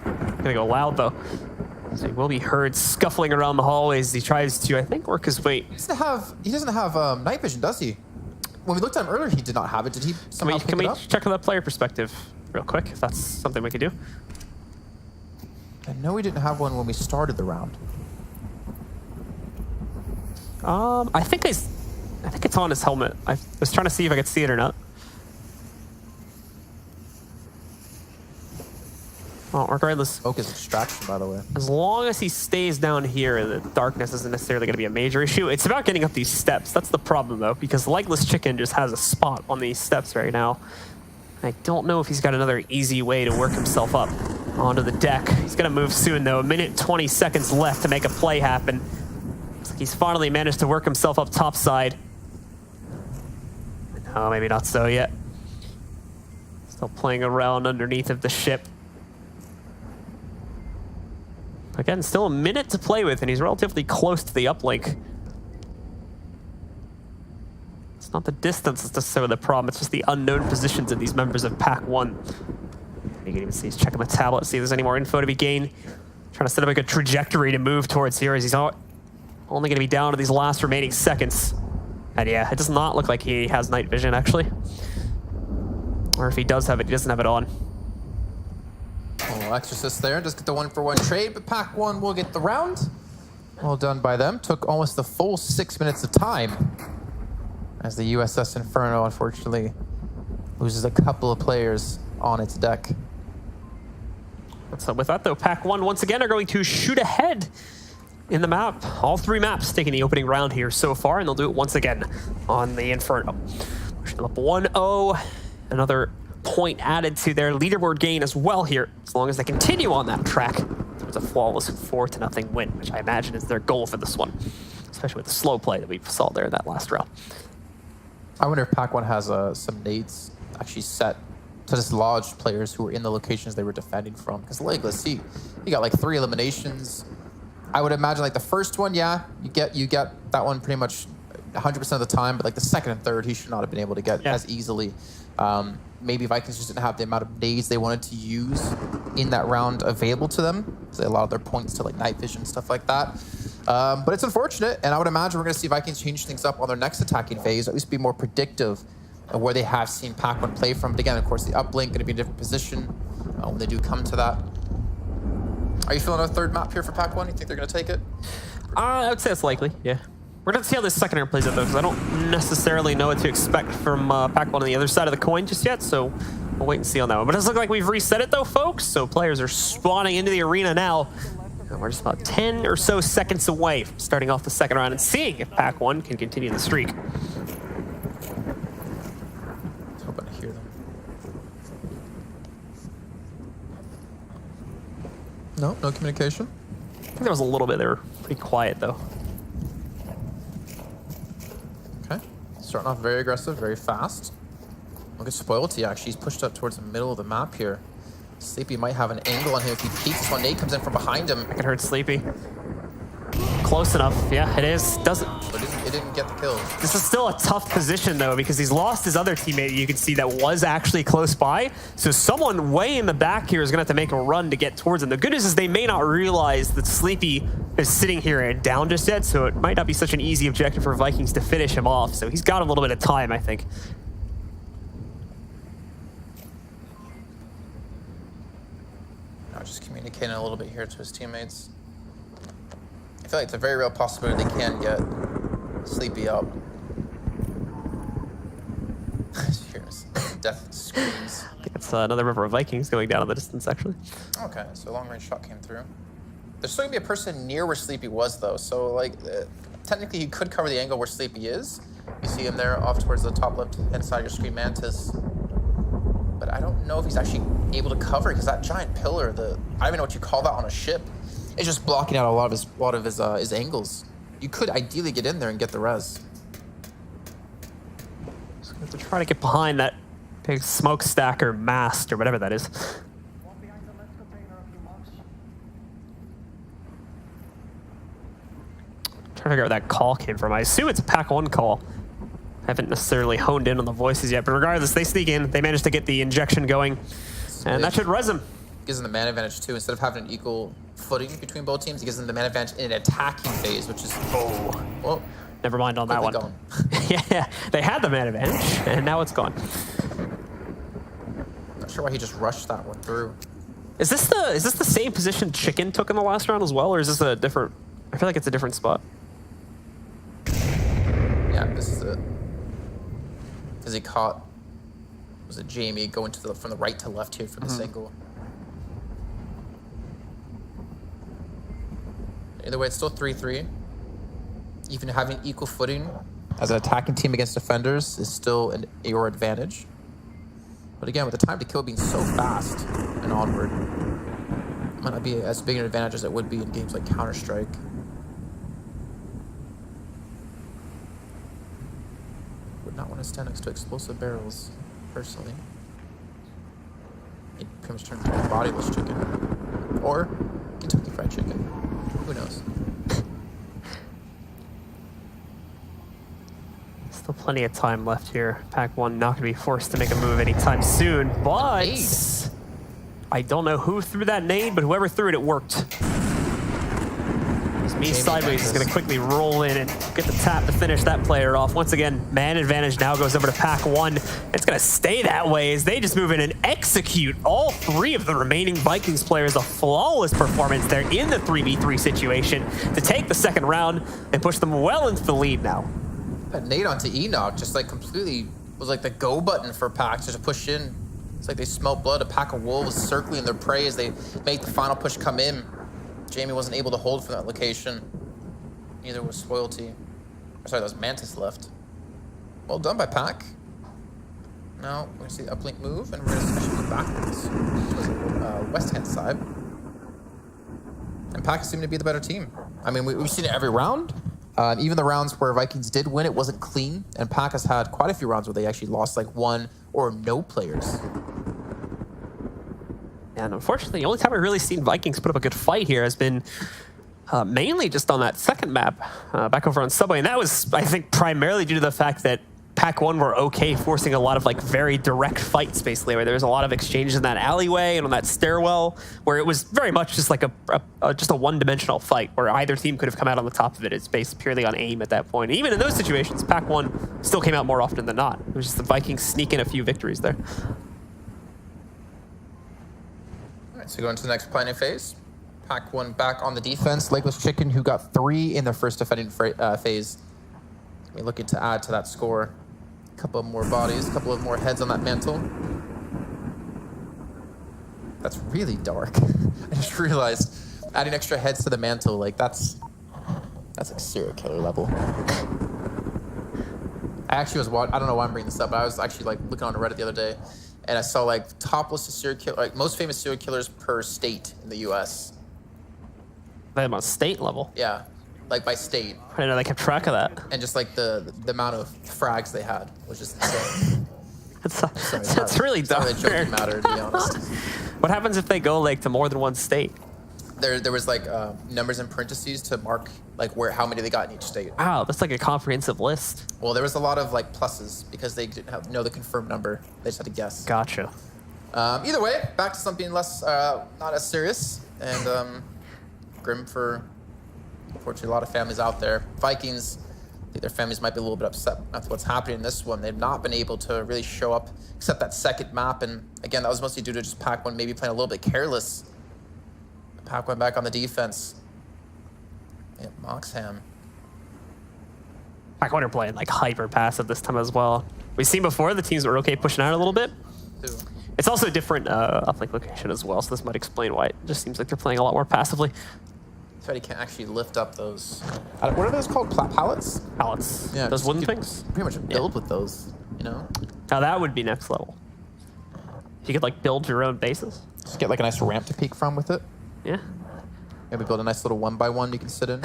Speaker 2: Gonna go loud, though. So he will be heard scuffling around the hallways. He tries to, I think, work his way.
Speaker 3: He doesn't have night vision, does he? When we looked at him earlier, he did not have it. Did he somehow pick it up?
Speaker 2: Can we check on that player perspective real quick, if that's something we could do?
Speaker 3: I know we didn't have one when we started the round.
Speaker 2: I think it's on his helmet. I was trying to see if I could see it or not. Well, regardless.
Speaker 3: Focus distraction, by the way.
Speaker 2: As long as he stays down here, the darkness isn't necessarily going to be a major issue. It's about getting up these steps. That's the problem, though, because Legless Chicken just has a spot on these steps right now. I don't know if he's got another easy way to work himself up onto the deck. He's going to move soon, though. 1 minute 20 seconds left to make a play happen. Looks like he's finally managed to work himself up topside. No, maybe not so yet. Still playing around underneath of the ship. Again, still a minute to play with, and he's relatively close to the uplink. It's not the distance that's necessarily the problem, it's just the unknown positions of these members of Pack 1. You can even see he's checking the tablet, see if there's any more info to be gained. Trying to set up a good trajectory to move towards here, as he's only going to be down to these last remaining seconds. And yeah, it does not look like he has night vision, actually. Or if he does have it, he doesn't have it on.
Speaker 3: Oh, Exorcist there. Just get the 1-for-1 trade, but Pack 1 will get the round. Well done by them. Took almost the full 6 minutes of time as the USS Inferno, unfortunately, loses a couple of players on its deck.
Speaker 2: So with that, though, Pack 1 once again are going to shoot ahead in the map. All 3 maps taking the opening round here so far, and they'll do it once again on the Inferno. Pushing them up 1-0. Another point added to their leaderboard gain as well here, as long as they continue on that track. It's a flawless 4-0 win, which I imagine is their goal for this one, especially with the slow play that we saw there in that last round.
Speaker 3: I wonder if Pack 1 has some nades actually set to dislodge players who were in the locations they were defending from. Because like, let's see, you got like 3 eliminations. I would imagine like the first one, yeah, you get that one pretty much 100% of the time, but like the second and third, he should not have been able to get as easily. Maybe Vikings just didn't have the amount of nades they wanted to use in that round available to them. So they allowed their points to like night vision, stuff like that. But it's unfortunate, and I would imagine we're going to see Vikings change things up on their next attacking phase, or at least be more predictive of where they have seen Pack 1 play from. But again, of course, the uplink going to be in a different position when they do come to that. Are you feeling a third map here for Pack 1? You think they're going to take it?
Speaker 2: I would say it's likely, yeah. We're going to see how this second round plays out, though, because I don't necessarily know what to expect from Pack 1 on the other side of the coin just yet, so we'll wait and see on that one. But it does look like we've reset it, though, folks, so players are spawning into the arena now. And we're just about 10 or so seconds away from starting off the second round and seeing if Pack 1 can continue the streak.
Speaker 3: I was hoping to hear them. No communication.
Speaker 2: I think there was a little bit. They were pretty quiet, though.
Speaker 3: Okay. Starting off very aggressive, very fast. Look at Spoilty, actually. He's pushed up towards the middle of the map here. Sleepy might have an angle on him if he peeks. This one, Nate comes in from behind him.
Speaker 2: I can hurt Sleepy. Close enough. Yeah, it is. Doesn't.
Speaker 3: But it didn't get the kill.
Speaker 2: This is still a tough position, though, because he's lost his other teammate, you can see, that was actually close by. So someone way in the back here is going to have to make a run to get towards him. The good news is they may not realize that Sleepy is sitting here and down just yet, so it might not be such an easy objective for Vikings to finish him off. So he's got a little bit of time, I think.
Speaker 3: Just communicating a little bit here to his teammates. I feel like it's a very real possibility they can get Sleepy up. Here's death screams.
Speaker 2: I think it's another member of Vikings going down in the distance, actually.
Speaker 3: Okay, so a long-range shot came through. There's still gonna be a person near where Sleepy was, though. So, like, technically he could cover the angle where Sleepy is. You see him there off towards the top left-hand side of your screen, Mantis. But I don't know if he's actually able to cover because that giant pillar, I don't even know what you call that on a ship, is just blocking out a lot of his angles. You could ideally get in there and get the res.
Speaker 2: So we have to try to get behind that big smokestack or mast or whatever that is. Trying to figure out where that call came from. I assume it's a Pack 1 call. I haven't necessarily honed in on the voices yet, but regardless, they sneak in. They managed to get the injection going, and that should res them.
Speaker 3: Gives them the man advantage, too. Instead of having an equal footing between both teams, it gives them the man advantage in an attacking phase, which is... well,
Speaker 2: never mind on that one.
Speaker 3: Gone.
Speaker 2: Yeah, they had the man advantage, and now it's gone.
Speaker 3: Not sure why he just rushed that one through.
Speaker 2: Is this the same position Chicken took in the last round as well, or is this a different... I feel like it's a different spot.
Speaker 3: Yeah, this is it. Because he caught, was it Jamie going to from the right to left here for the single. Either way, it's still 3-3. Even having equal footing as an attacking team against defenders is still your advantage. But again, with the time to kill being so fast and Onward, it might not be as big an advantage as it would be in games like Counter-Strike. Would not want to stand next to explosive barrels, personally. It pretty much turns into bodiless chicken. Or Kentucky Fried Chicken. Who knows?
Speaker 2: Still plenty of time left here. Pack 1 not going to be forced to make a move anytime soon, but I don't know who threw that nade, but whoever threw it, it worked. Me sideways is going to quickly roll in and get the tap to finish that player off. Once again, man advantage now goes over to Pack 1. It's going to stay that way as they just move in and execute all 3 of the remaining Vikings players. A flawless performance there in the 3v3 situation to take the second round and push them well into the lead now.
Speaker 3: That nade onto Enoch just like completely was like the go button for Pack to push in. It's like they smelt blood. A pack of wolves circling their prey as they make the final push come in. Jamie wasn't able to hold from that location. Neither was Spoilty. Sorry, that was Mantis left. Well done by Pack. Now we're going to see the uplink move, and we're going to actually move backwards to the west-hand side. And Pack is seeming to be the better team. I mean, we've seen it every round. Even the rounds where Vikings did win, it wasn't clean. And Pack has had quite a few rounds where they actually lost like 1 or no players.
Speaker 2: And unfortunately, the only time I've really seen Vikings put up a good fight here has been mainly just on that second map back over on Subway. And that was, I think, primarily due to the fact that Pack 1 were okay forcing a lot of like very direct fights, basically, where there was a lot of exchanges in that alleyway and on that stairwell, where it was very much just like just a one-dimensional fight where either team could have come out on the top of it. It's based purely on aim at that point. And even in those situations, Pack 1 still came out more often than not. It was just the Vikings sneaking a few victories there.
Speaker 3: All right, so going to the next planning phase. Pack 1 back on the defense. Legless Chicken, who got 3 in their first defending phase. We're looking to add to that score. A couple of more bodies, a couple of more heads on that mantle. That's really dark. I just realized adding extra heads to the mantle, like that's like serial killer level. I actually was I don't know why I'm bringing this up, but I was actually like looking on Reddit the other day, and I saw like top list of serial killer, like most famous serial killers per state in the U.S.
Speaker 2: They on state level.
Speaker 3: Yeah. Like by state.
Speaker 2: I didn't know they kept track of that.
Speaker 3: And just like the amount of frags they had was just insane.
Speaker 2: That's really dark.
Speaker 3: It's not really a joking matter, to be honest.
Speaker 2: What happens if they go like to more than one state?
Speaker 3: There was like numbers in parentheses to mark like how many they got in each state.
Speaker 2: Wow, that's like a comprehensive list.
Speaker 3: Well, there was a lot of like pluses because they didn't know the confirmed number. They just had to guess.
Speaker 2: Gotcha.
Speaker 3: Either way, back to something less, not as serious and grim for. Unfortunately, a lot of families out there. Vikings, I think their families might be a little bit upset with what's happening in this one. They've not been able to really show up except that second map. And again, that was mostly due to just Pack 1 maybe playing a little bit careless. Pack 1 back on the defense. Yeah, Moxham.
Speaker 2: Pack 1 are playing like hyper passive this time as well. We've seen before the teams were okay pushing out a little bit. It's also a different uplink location as well, so this might explain why it just seems like they're playing a lot more passively.
Speaker 3: He can't actually lift up those. What are those called? Pallets?
Speaker 2: Pallets.
Speaker 3: Yeah,
Speaker 2: those wooden things.
Speaker 3: Pretty much build with those, you know?
Speaker 2: Now that would be next level. You could like build your own bases.
Speaker 3: Just get like a nice ramp to peek from with it.
Speaker 2: Yeah.
Speaker 3: Maybe build a nice little 1x1 you can sit in.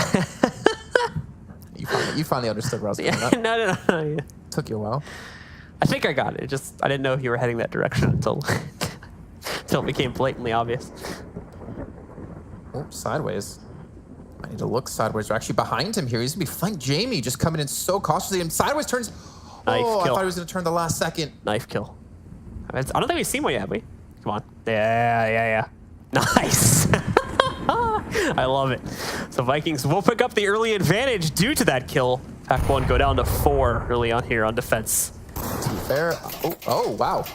Speaker 3: you finally understood where I was going.
Speaker 2: Yeah, no. Yeah.
Speaker 3: Took you a while.
Speaker 2: I think I got it. I didn't know if you were heading that direction until it became blatantly obvious.
Speaker 3: Oh, sideways. I need to look sideways. They're actually behind him here. He's going to be flanking Jamie, just coming in so cautiously. And sideways turns.
Speaker 2: Knife
Speaker 3: kill. I thought he was going to turn the last second.
Speaker 2: Knife kill. I don't think we've seen one yet, have we? Come on. Yeah. Nice. I love it. So Vikings will pick up the early advantage due to that kill. Pack 1 go down to 4 early on here on defense.
Speaker 3: To be fair. Oh wow.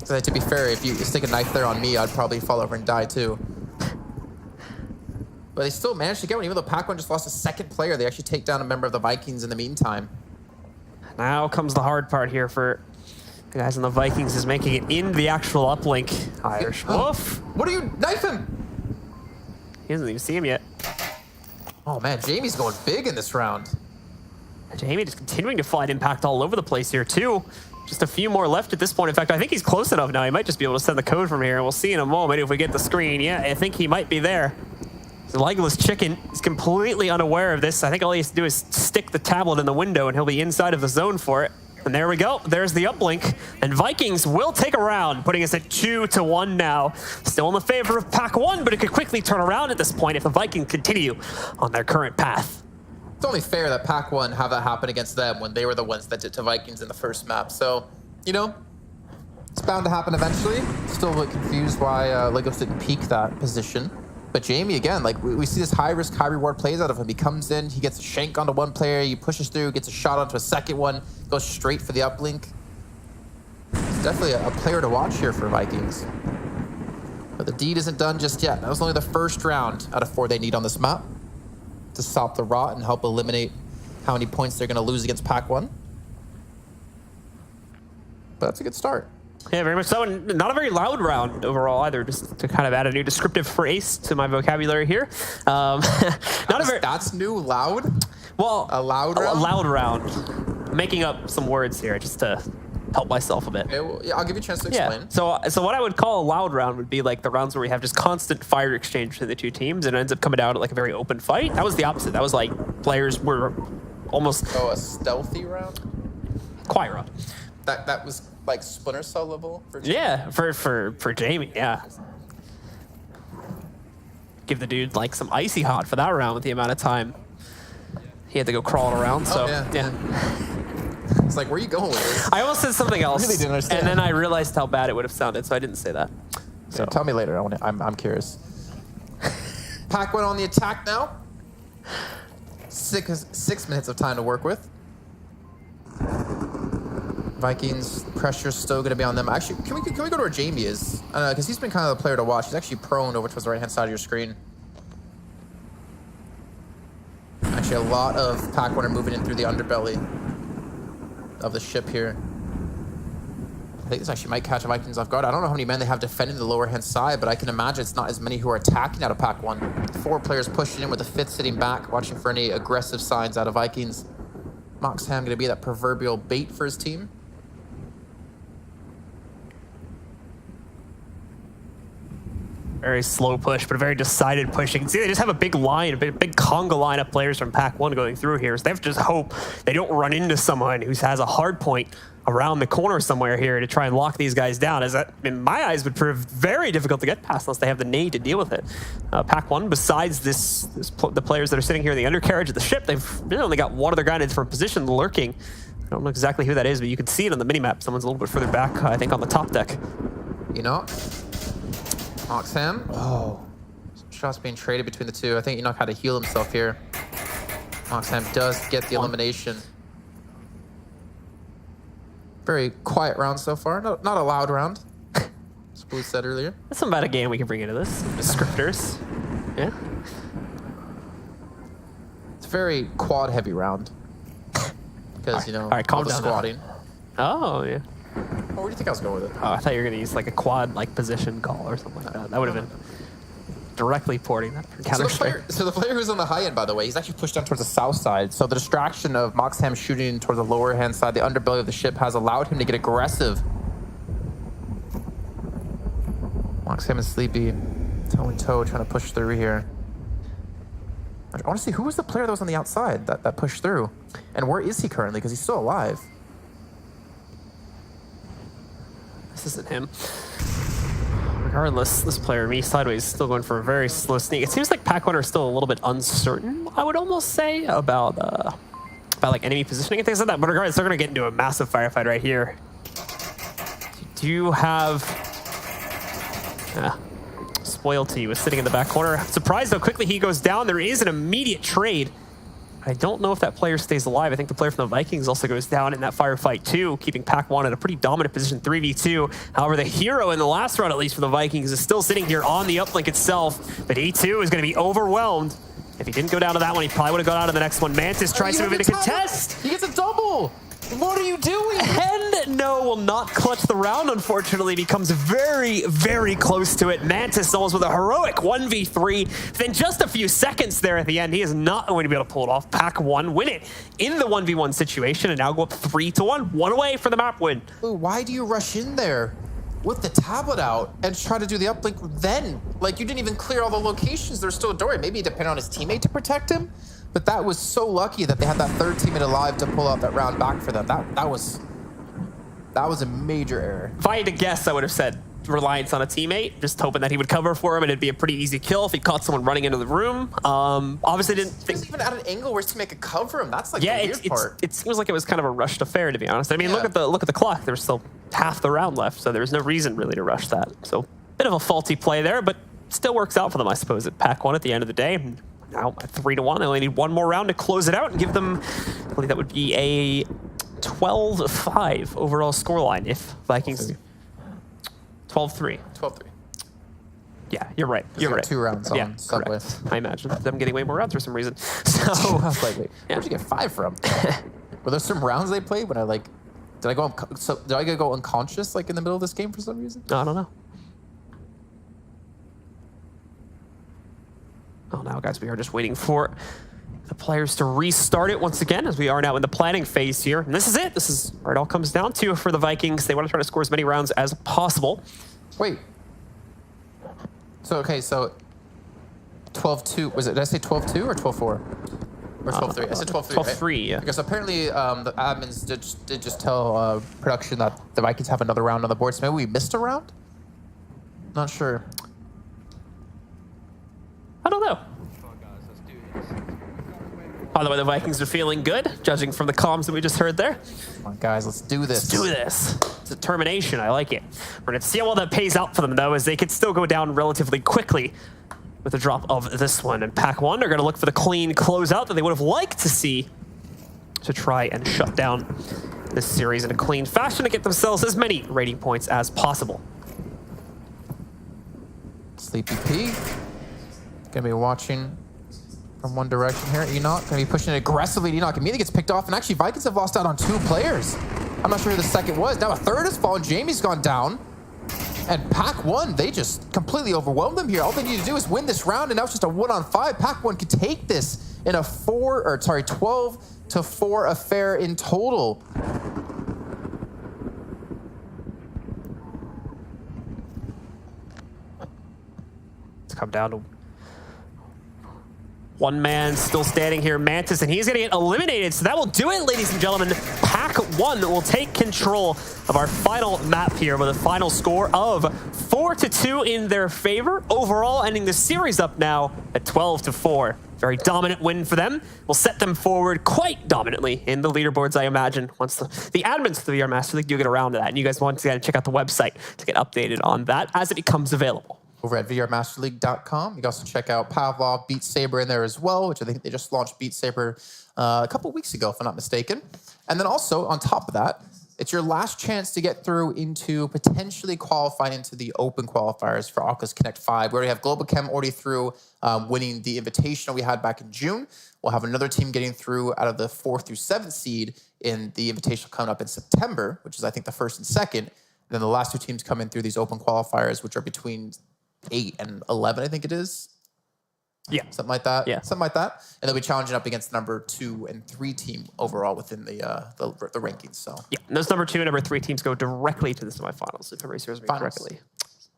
Speaker 3: So to be fair, if you stick a knife there on me, I'd probably fall over and die too. But they still managed to get one, even though Pack 1 just lost a second player. They actually take down a member of the Vikings in the meantime.
Speaker 2: Now comes the hard part here for the guys on the Vikings, is making it in the actual uplink. Irish Wolf.
Speaker 3: What are you? Knife him!
Speaker 2: He doesn't even see him yet.
Speaker 3: Oh man, Jamie's going big in this round.
Speaker 2: Jamie just continuing to find impact all over the place here too. Just a few more left at this point. In fact, I think he's close enough now. He might just be able to send the code from here, and we'll see in a moment if we get the screen. Yeah, I think he might be there. The Legless Chicken is completely unaware of this. I think all he has to do is stick the tablet in the window and he'll be inside of the zone for it. And there we go. There's the uplink. And Vikings will take a round, putting us at 2-1 now. Still in the favor of Pack 1, but it could quickly turn around at this point if the Vikings continue on their current path.
Speaker 3: It's only fair that Pack 1 have that happen against them when they were the ones that did to Vikings in the first map. So, you know, it's bound to happen eventually. Still a bit confused why Legos didn't peak that position. But Jamie, again, like we see this high risk, high reward plays out of him. He comes in, he gets a shank onto one player, he pushes through, gets a shot onto a second one, goes straight for the uplink. It's definitely a player to watch here for Vikings. But the deed isn't done just yet. That was only the first round out of 4 they need on this map to stop the rot and help eliminate how many points they're going to lose against Pack 1. But that's a good start.
Speaker 2: Yeah, very much so. And not a very loud round overall either, just to kind of add a new descriptive phrase to my vocabulary here.
Speaker 3: That's new, loud?
Speaker 2: Well,
Speaker 3: a loud round?
Speaker 2: A loud round. I'm making up some words here just to help myself a bit.
Speaker 3: Okay, well, yeah, I'll give you a chance to explain.
Speaker 2: Yeah. So what I would call a loud round would be like the rounds where we have just constant fire exchange between the two teams and it ends up coming down to like a very open fight. That was the opposite. That was like players were almost...
Speaker 3: Oh, a stealthy round?
Speaker 2: Quiet round.
Speaker 3: That was like Splinter Cell level for Jamie?
Speaker 2: Yeah, for Jamie, yeah. Give the dude like some icy hot for that round with the amount of time he had to go crawling around. So yeah.
Speaker 3: It's like, where are you going with this?
Speaker 2: I almost said something else.
Speaker 3: I really didn't understand.
Speaker 2: And then I realized how bad it would have sounded, so I didn't say that. So
Speaker 3: tell me later. I'm curious. Pack 1 on the attack now. 6 minutes of time to work with. Vikings, pressure's still going to be on them. Actually, can we go to where Jamie is? Because he's been kind of the player to watch. He's actually prone over towards the right-hand side of your screen. Actually, a lot of Pack 1 are moving in through the underbelly of the ship here. I think this actually might catch Vikings off guard. I don't know how many men they have defending the lower-hand side, but I can imagine it's not as many who are attacking out of Pack 1. 4 players pushing in with the 5th sitting back, watching for any aggressive signs out of Vikings. Moxham going to be that proverbial bait for his team.
Speaker 2: Very slow push, but a very decided push. You can see they just have a big line, a big conga line of players from Pack 1 going through here. So they have to just hope they don't run into someone who has a hard point around the corner somewhere here to try and lock these guys down, as that, in my eyes, would prove very difficult to get past unless they have the nade to deal with it. Pack 1, besides the players that are sitting here in the undercarriage of the ship, they've really only got one other guy in a different position lurking. I don't know exactly who that is, but you can see it on the minimap. Someone's a little bit further back, I think, on the top deck.
Speaker 3: You know, Moxham. Oh, shots being traded between the two. I think Enoch had to heal himself here. Moxham does get the elimination. Very quiet round so far. Not a loud round, as Blue said earlier.
Speaker 2: That's some about a game we can bring into this. Descriptors. Yeah.
Speaker 3: It's a very quad-heavy round. Because, you know, all the squatting.
Speaker 2: Oh, yeah.
Speaker 3: Oh, where do you think I was going with it?
Speaker 2: Oh, I thought you were going to use like a quad-like position call or something like that. That would have been directly porting that from Counter-Strike.
Speaker 3: So the player who's on the high end, by the way, he's actually pushed down towards the south side. So the distraction of Moxham shooting towards the lower hand side, the underbelly of the ship, has allowed him to get aggressive. Moxham is sleepy, toe and toe, trying to push through here. I want to see who was the player that was on the outside that pushed through, and where is he currently? Because he's still alive.
Speaker 2: This isn't him. Regardless, this player, me sideways, is still going for a very slow sneak. It seems like Pack 1 are still a little bit uncertain, I would almost say, about like enemy positioning and things like that. But regardless, they're going to get into a massive firefight right here. Do you have... Spoilty was sitting in the back corner. Surprised how quickly he goes down. There is an immediate trade. I don't know if that player stays alive. I think the player from the Vikings also goes down in that firefight too, keeping Pack 1 in a pretty dominant position, 3v2. However, the hero in the last round, at least for the Vikings, is still sitting here on the uplink itself. But E2 is going to be overwhelmed. If he didn't go down to that one, he probably would have gone out of the next one. Mantis tries to move into contest.
Speaker 3: He gets a double. What are you doing?
Speaker 2: And no, will not clutch the round, unfortunately. Becomes very, very close to it. Mantis almost with a heroic 1v3. Then just a few seconds there at the end, he is not going to be able to pull it off. Pack 1 win it in the 1v1 situation and now go up 3-1. One away for the map win.
Speaker 3: Ooh, why do you rush in there with the tablet out and try to do the uplink then? Like, you didn't even clear all the locations. There's still a door. Maybe he depended on his teammate to protect him. But that was so lucky that they had that third teammate alive to pull out that round back for them. That was a major error.
Speaker 2: If I had to guess, I would have said reliance on a teammate, just hoping that he would cover for him and it'd be a pretty easy kill if he caught someone running into the room. Obviously didn't think...
Speaker 3: He was even at an angle where his teammate could cover him. That's like the weird part.
Speaker 2: It seems like it was kind of a rushed affair, to be honest. I mean, look at the clock. There's still half the round left, so there was no reason really to rush that. So bit of a faulty play there, but still works out for them, I suppose, at Pack 1 at the end of the day. Now at 3-1, they only need one more round to close it out and give them, I believe that would be a 12-5 overall scoreline if Vikings... 12-3.
Speaker 3: 12-3.
Speaker 2: Yeah, you're right. You're right.
Speaker 3: 2 rounds
Speaker 2: yeah,
Speaker 3: on Subway.
Speaker 2: correct. I imagine them getting way more rounds for some reason. So
Speaker 3: I was like, wait, where'd you get 5 from? Were there some rounds they played when I like... Did I go unconscious like in the middle of this game for some reason?
Speaker 2: I don't know. Oh, now, guys, we are just waiting for the players to restart it once again, as we are now in the planning phase here. And this is it. This is where it all comes down to for the Vikings. They want to try to score as many rounds as possible.
Speaker 3: Wait. So, okay, so 12-2. Was it? Did I say 12-2 or 12-4? Or 12-3? I said 12-3.
Speaker 2: 12-3,
Speaker 3: right?
Speaker 2: yeah.
Speaker 3: Because apparently the admins did just tell production that the Vikings have another round on the board. So maybe we missed a round? Not sure.
Speaker 2: I don't know. By the way, the Vikings are feeling good, judging from the comms that we just heard there.
Speaker 3: Come on, guys, let's do this.
Speaker 2: Let's do this. Determination, I like it. We're going to see how well that pays out for them, though, as they could still go down relatively quickly with the drop of this one. And Pack 1 are going to look for the clean closeout that they would have liked to see to try and shut down this series in a clean fashion to get themselves as many rating points as possible.
Speaker 3: Sleepy P. Gonna be watching from one direction here. Enoch gonna be pushing it aggressively. Enoch immediately gets picked off, and actually Vikings have lost out on 2 players. I'm not sure who the second was. Now a third has fallen. Jamie's gone down. And Pack 1, they just completely overwhelmed them here. All they need to do is win this round, and now it's just a 1-on-5. Pack 1 could take this in a 12-4 affair in total.
Speaker 2: It's come down to one man still standing here, Mantis, and he's going to get eliminated. So that will do it, ladies and gentlemen. Pack 1 will take control of our final map here with a final score of 4-2 in their favor. Overall, ending the series up now at 12-4. Very dominant win for them. Will set them forward quite dominantly in the leaderboards, I imagine, once the admins of the VR Master League do get around to that. And you guys want to check out the website to get updated on that as it becomes available.
Speaker 3: Over at vrmasterleague.com. You can also check out Pavlov, Beat Saber in there as well, which I think they just launched Beat Saber a couple weeks ago, if I'm not mistaken. And then also, on top of that, it's your last chance to get through into potentially qualifying into the open qualifiers for Oculus Connect 5. We already have Global Chem already through, winning the invitational we had back in June. We'll have another team getting through out of the 4th through 7th seed in the invitational coming up in September, which is, I think, the 1st and 2nd. And then the last 2 teams come in through these open qualifiers, which are between 8 and 11, I think it is.
Speaker 2: Yeah.
Speaker 3: Something like that.
Speaker 2: Yeah.
Speaker 3: Something like that. And they'll be challenging up against the number 2 and 3 team overall within the rankings. So
Speaker 2: yeah, and those number 2 and number 3 teams go directly to the semifinals, if everybody serves me correctly.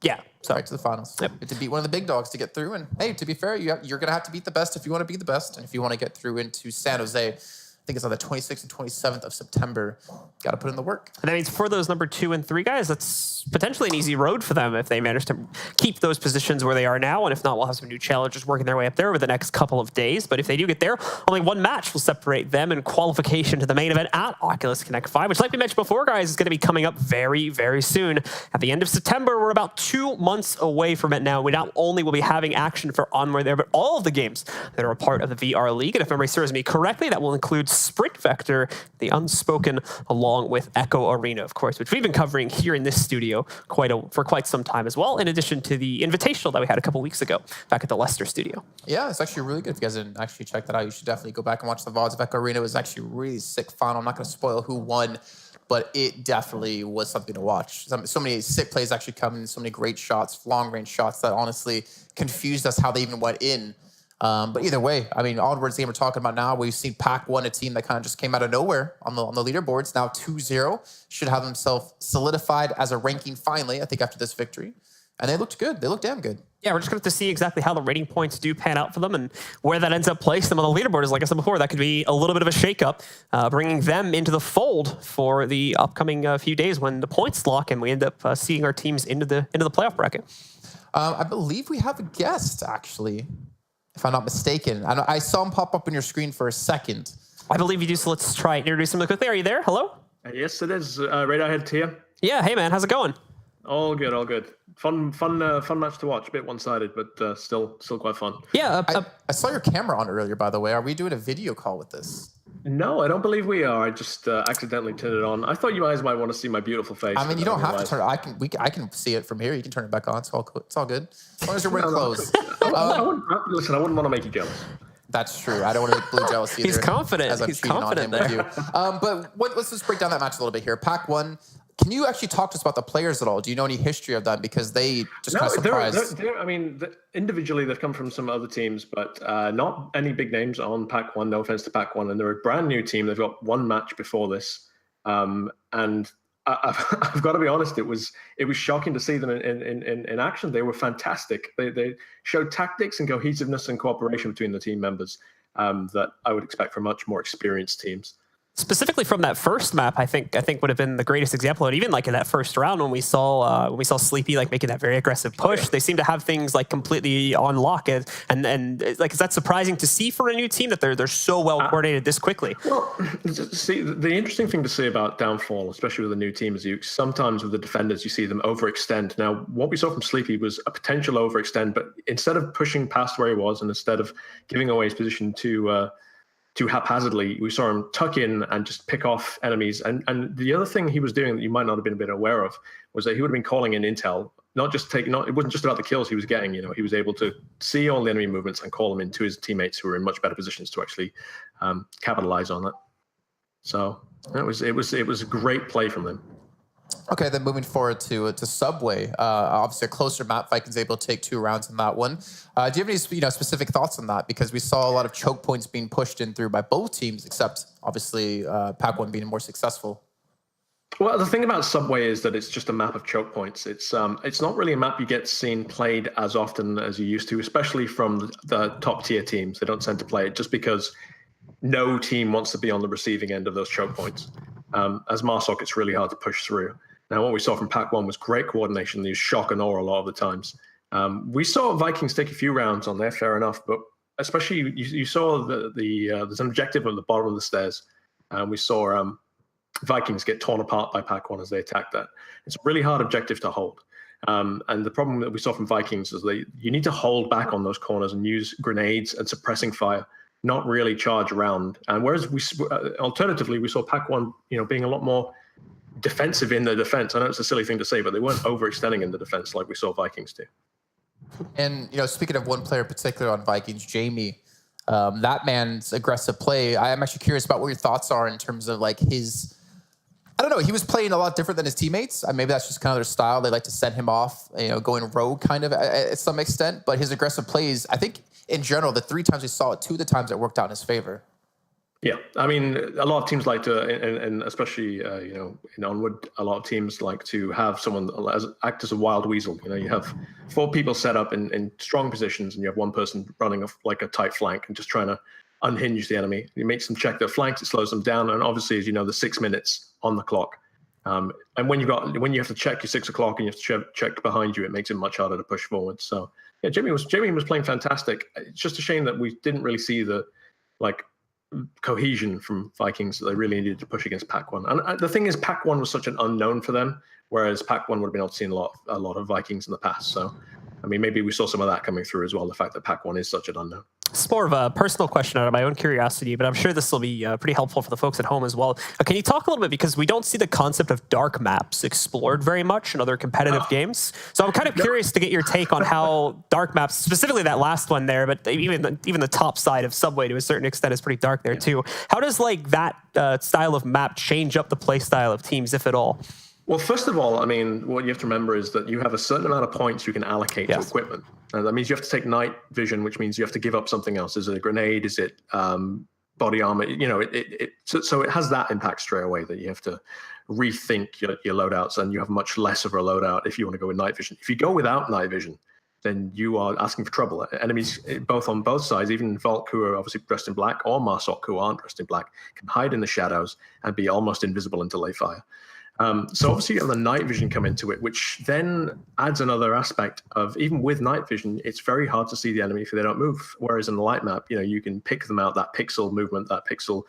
Speaker 2: Yeah. So
Speaker 3: right to the finals.
Speaker 2: Yep.
Speaker 3: To beat one of the big dogs to get through. And hey, to be fair, you're going to have to beat the best if you want to be the best. And if you want to get through into San Jose, I think it's on the 26th and 27th of September. Got to put in the work.
Speaker 2: And that means for those number 2 and 3 guys, that's potentially an easy road for them if they manage to keep those positions where they are now. And if not, we'll have some new challengers working their way up there over the next couple of days. But if they do get there, only one match will separate them in qualification to the main event at Oculus Connect 5, which, like we mentioned before, guys, is going to be coming up very, very soon. At the end of September, we're about 2 months away from it now. We not only will be having action for Onward there, but all of the games that are a part of the VR League. And if memory serves me correctly, that will include Sprint Vector, The Unspoken, along with Echo Arena, of course, which we've been covering here in this studio for quite some time as well, in addition to the Invitational that we had a couple weeks ago back at the Leicester studio.
Speaker 3: Yeah, it's actually really good. If you guys didn't actually check that out, you should definitely go back and watch the VODs of Echo Arena. It was actually a really sick final. I'm not going to spoil who won, but it definitely was something to watch. So many sick plays actually coming, so many great shots, long-range shots that honestly confused us how they even went in. But either way, I mean, Onward's game we're talking about now, we've seen Pack 1, a team that kind of just came out of nowhere on the leaderboards, now 2-0, should have themselves solidified as a ranking finally, I think, after this victory. And they looked good. They looked damn good.
Speaker 2: Yeah, we're just going to have to see exactly how the rating points do pan out for them and where that ends up placing them on the leaderboard. As like I said before, that could be a little bit of a shakeup, bringing them into the fold for the upcoming few days when the points lock and we end up seeing our teams into the playoff bracket.
Speaker 3: I believe we have a guest, actually, if I'm not mistaken. I saw him pop up on your screen for a second.
Speaker 2: I believe you do, so let's try and introduce him quickly. Are you there? Hello?
Speaker 10: Yes, it is. Right ahead to you.
Speaker 2: Yeah, hey man, how's it going?
Speaker 11: All good, all good. Fun match to watch. A bit one-sided, but still quite fun.
Speaker 2: Yeah,
Speaker 3: I saw your camera on earlier, by the way. Are we doing a video call with this?
Speaker 11: No, I don't believe we are. I just accidentally turned it on. I thought you guys might want to see my beautiful face.
Speaker 3: I mean, you don't have to turn it. I can see it from here. You can turn it back on. It's all good. As long as you're wearing clothes.
Speaker 11: Listen, I wouldn't want to make you jealous.
Speaker 3: That's true. I don't want to make Blue jealous either.
Speaker 2: He's confident.
Speaker 3: As I'm
Speaker 2: He's
Speaker 3: cheating
Speaker 2: confident
Speaker 3: on him with you. But let's just break down that match a little bit here. Pack 1. Can you actually talk to us about the players at all? Do you know any history of them? Because they just kind of surprised.
Speaker 11: I mean, individually, they've come from some other teams, but not any big names on Pack 1. No offense to Pack 1. And they're a brand new team. They've got one match before this. And I've got to be honest, it was shocking to see them in action. They were fantastic. They showed tactics and cohesiveness and cooperation between the team members that I would expect from much more experienced teams.
Speaker 2: Specifically from that first map, I think would have been the greatest example. And even like in that first round when we saw Sleepy like making that very aggressive push, they seem to have things like completely on lock. And like, is that surprising to see for a new team that they're so well coordinated this quickly?
Speaker 11: Well, see, the interesting thing to see about Downfall, especially with a new team, is sometimes with the defenders you see them overextend. Now, what we saw from Sleepy was a potential overextend, but instead of pushing past where he was and instead of giving away his position too haphazardly, we saw him tuck in and just pick off enemies. And the other thing he was doing that you might not have been a bit aware of was that he would have been calling in intel, it wasn't just about the kills he was getting. He was able to see all the enemy movements and call them into his teammates who were in much better positions to actually capitalize on it. So it was a great play from him.
Speaker 3: Okay, then moving forward to Subway, obviously a closer map. Vikings able to take 2 rounds in that one. Do you have any specific thoughts on that? Because we saw a lot of choke points being pushed in through by both teams, except obviously Pack 1 being more successful.
Speaker 11: Well, the thing about Subway is that it's just a map of choke points. It's not really a map you get seen played as often as you used to, especially from the top tier teams. They don't tend to play it just because no team wants to be on the receiving end of those choke points. As Marsoc, it's really hard to push through. Now, what we saw from Pack 1 was great coordination. They used shock and awe a lot of the times. We saw Vikings take a few rounds on there, fair enough, but especially you saw there's an objective at the bottom of the stairs. We saw Vikings get torn apart by Pack 1 as they attacked that. It's a really hard objective to hold. And the problem that we saw from Vikings is you need to hold back on those corners and use grenades and suppressing fire, not really charge around. And whereas alternatively, we saw Pack 1, being a lot more defensive in the defense. I know it's a silly thing to say, but they weren't overextending in the defense like we saw Vikings do.
Speaker 3: And, speaking of one player in particular on Vikings, Jamie, that man's aggressive play, I am actually curious about what your thoughts are in terms of like his, I don't know, he was playing a lot different than his teammates. Maybe that's just kind of their style. They like to send him off, going rogue kind of at some extent, but his aggressive plays, I think in general, the 3 times we saw it, 2 of the times it worked out in his favor.
Speaker 11: Yeah, I mean, a lot of teams like to, and especially in Onward, a lot of teams like to have someone act as a wild weasel. You have 4 people set up in strong positions, and you have one person running like a tight flank and just trying to unhinge the enemy. It makes them check their flanks, it slows them down, and obviously, as you know, there's 6 minutes on the clock. And when you have to check your 6 o'clock and you have to check behind you, it makes it much harder to push forward. So yeah, Jamie was playing fantastic. It's just a shame that we didn't really see the cohesion from Vikings that they really needed to push against Pack 1. And the thing is, Pack 1 was such an unknown for them, whereas Pack 1 would have been able to see a lot of Vikings in the past. So, I mean, maybe we saw some of that coming through as well, the fact that Pack 1 is such an unknown.
Speaker 2: It's more of a personal question out of my own curiosity, but I'm sure this will be pretty helpful for the folks at home as well. Can you talk a little bit, because we don't see the concept of dark maps explored very much in other competitive games. So I'm kind of curious to get your take on how dark maps, specifically that last one there, but even the top side of Subway to a certain extent is pretty dark there too. How does that style of map change up the play style of teams, if at all?
Speaker 11: Well, first of all, I mean, what you have to remember is that you have a certain amount of points you can allocate to equipment. And that means you have to take night vision, which means you have to give up something else. Is it a grenade? Is it body armor? So it has that impact straight away, that you have to rethink your loadouts, and you have much less of a loadout if you want to go with night vision. If you go without night vision, then you are asking for trouble. Enemies on both sides, even Volk, who are obviously dressed in black, or Marsoc, who aren't dressed in black, can hide in the shadows and be almost invisible until they fire. So obviously you have the night vision come into it, which then adds another aspect of, even with night vision, it's very hard to see the enemy if they don't move. Whereas in the light map, you can pick them out, that pixel movement, that pixel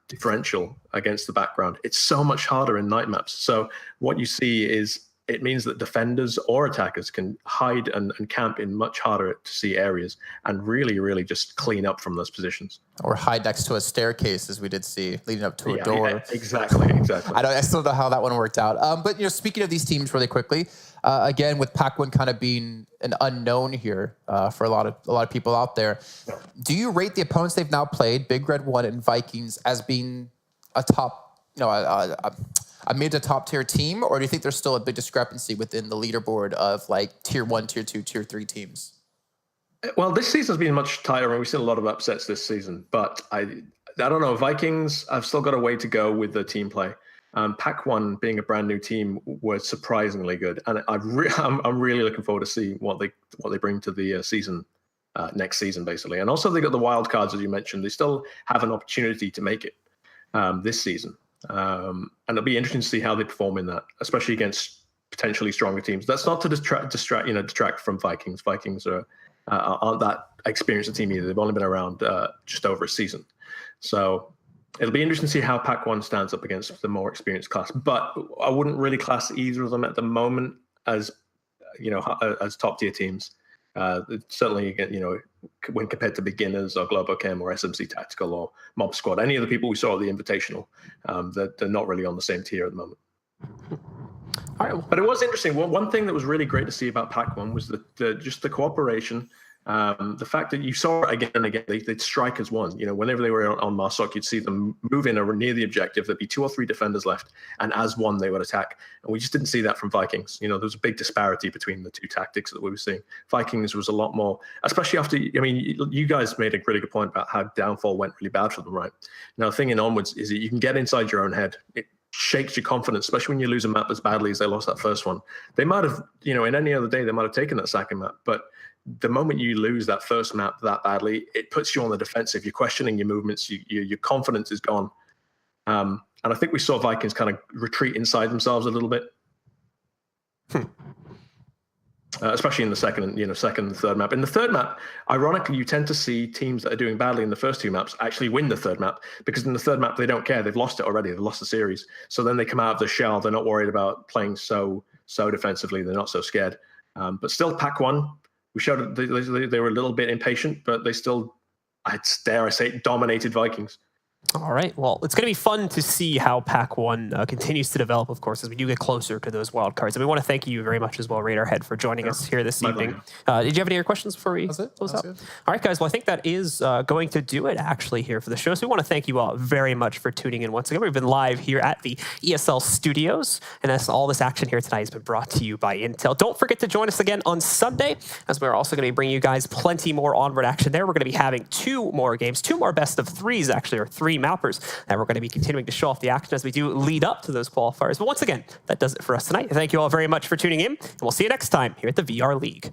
Speaker 11: differential against the background. It's so much harder in night maps. So what you see is it means that defenders or attackers can hide and camp in much harder to see areas and really, really just clean up from those positions.
Speaker 3: Or hide next to a staircase, as we did see, leading up to a door.
Speaker 11: Yeah, exactly.
Speaker 3: I still don't know how that one worked out. But speaking of these teams, really quickly, again with Pac-1 kind of being an unknown here for a lot of people out there, do you rate the opponents they've now played, Big Red 1 and Vikings, as being a top, a mid to top tier team, or do you think there's still a big discrepancy within the leaderboard of like tier 1, tier 2, tier 3 teams?
Speaker 11: Well, this season's been much tighter, and we've seen a lot of upsets this season. But I don't know. Vikings, I've still got a way to go with the team play. Pac-1 being a brand new team was surprisingly good, and I'm really looking forward to see what they bring to the season next season, basically. And also they got the wild cards, as you mentioned. They still have an opportunity to make it this season. And it'll be interesting to see how they perform in that, especially against potentially stronger teams. That's not to detract from Vikings. Vikings aren't that experienced a team either. They've only been around just over a season. So it'll be interesting to see how Pac-1 stands up against the more experienced class. But I wouldn't really class either of them at the moment as top tier teams. Certainly, when compared to beginners or Globochem or SMC Tactical or Mob Squad, any of the people we saw at the Invitational, they're not really on the same tier at the moment.
Speaker 2: All right.
Speaker 11: But it was interesting. One thing that was really great to see about Pac-1 was just the cooperation. The fact that you saw it again and again, they'd strike as one. Whenever they were on Marsok, you'd see them move in or near the objective. There'd be 2 or 3 defenders left, and as one, they would attack. And we just didn't see that from Vikings. There was a big disparity between the two tactics that we were seeing. Vikings was a lot more, especially after, you guys made a really good point about how Downfall went really bad for them, right? Now, the thing in Onwards is that you can get inside your own head. It shakes your confidence, especially when you lose a map as badly as they lost that first one. They might have, in any other day, they might have taken that second map, but the moment you lose that first map that badly, it puts you on the defensive. You're questioning your movements. Your confidence is gone. And I think we saw Vikings kind of retreat inside themselves a little bit, especially in the second and third map. In the third map, ironically, you tend to see teams that are doing badly in the first 2 maps actually win the third map, because in the third map, they don't care. They've lost it already. They've lost the series. So then they come out of the shell. They're not worried about playing so defensively. They're not so scared. But still, Pac-1, we showed that they were a little bit impatient, but they still, dare I say, dominated Vikings.
Speaker 2: All right. Well, it's going to be fun to see how Pac-1 continues to develop, of course, as we do get closer to those wild cards. And we want to thank you very much as well, Radarhead, for joining us here this evening. Did you have any other questions before we close out? All right, guys. Well, I think that is going to do it, actually, here for the show. So we want to thank you all very much for tuning in once again. We've been live here at the ESL studios, and all this action here tonight has been brought to you by Intel. Don't forget to join us again on Sunday, as we're also going to be bringing you guys plenty more Onward action there. We're going to be having 2 more games, 2 more best of 3s, actually, or 3 mappers, and we're going to be continuing to show off the action as we do lead up to those qualifiers. But once again, that does it for us tonight. Thank you all very much for tuning in, and we'll see you next time here at the VR League.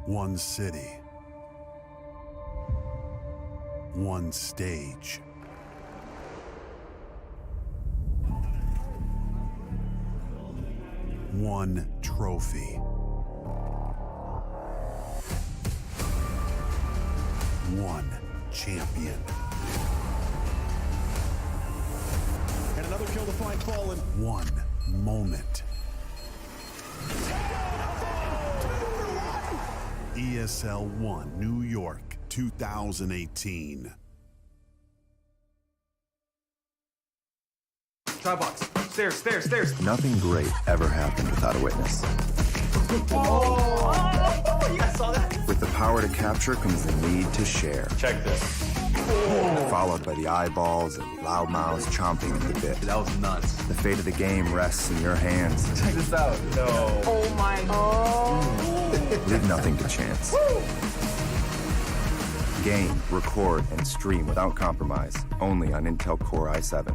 Speaker 4: One city. One stage. One trophy. One champion.
Speaker 12: And another kill to find Fallen.
Speaker 4: One moment. ESL 1 New York 2018.
Speaker 10: Try box. Stairs, stairs, stairs.
Speaker 6: Nothing great ever happened without a witness.
Speaker 10: Oh, you guys saw that?
Speaker 6: With the power to capture comes the need to share.
Speaker 10: Check this.
Speaker 6: Followed by the eyeballs and loudmouths chomping at the bit.
Speaker 10: That was nuts.
Speaker 6: The fate of the game rests in your hands.
Speaker 10: Check this out. No.
Speaker 7: Oh my god.
Speaker 6: Leave nothing to chance. Game, record, and stream without compromise. Only on Intel Core i7.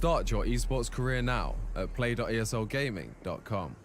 Speaker 8: Start your esports career now at play.eslgaming.com.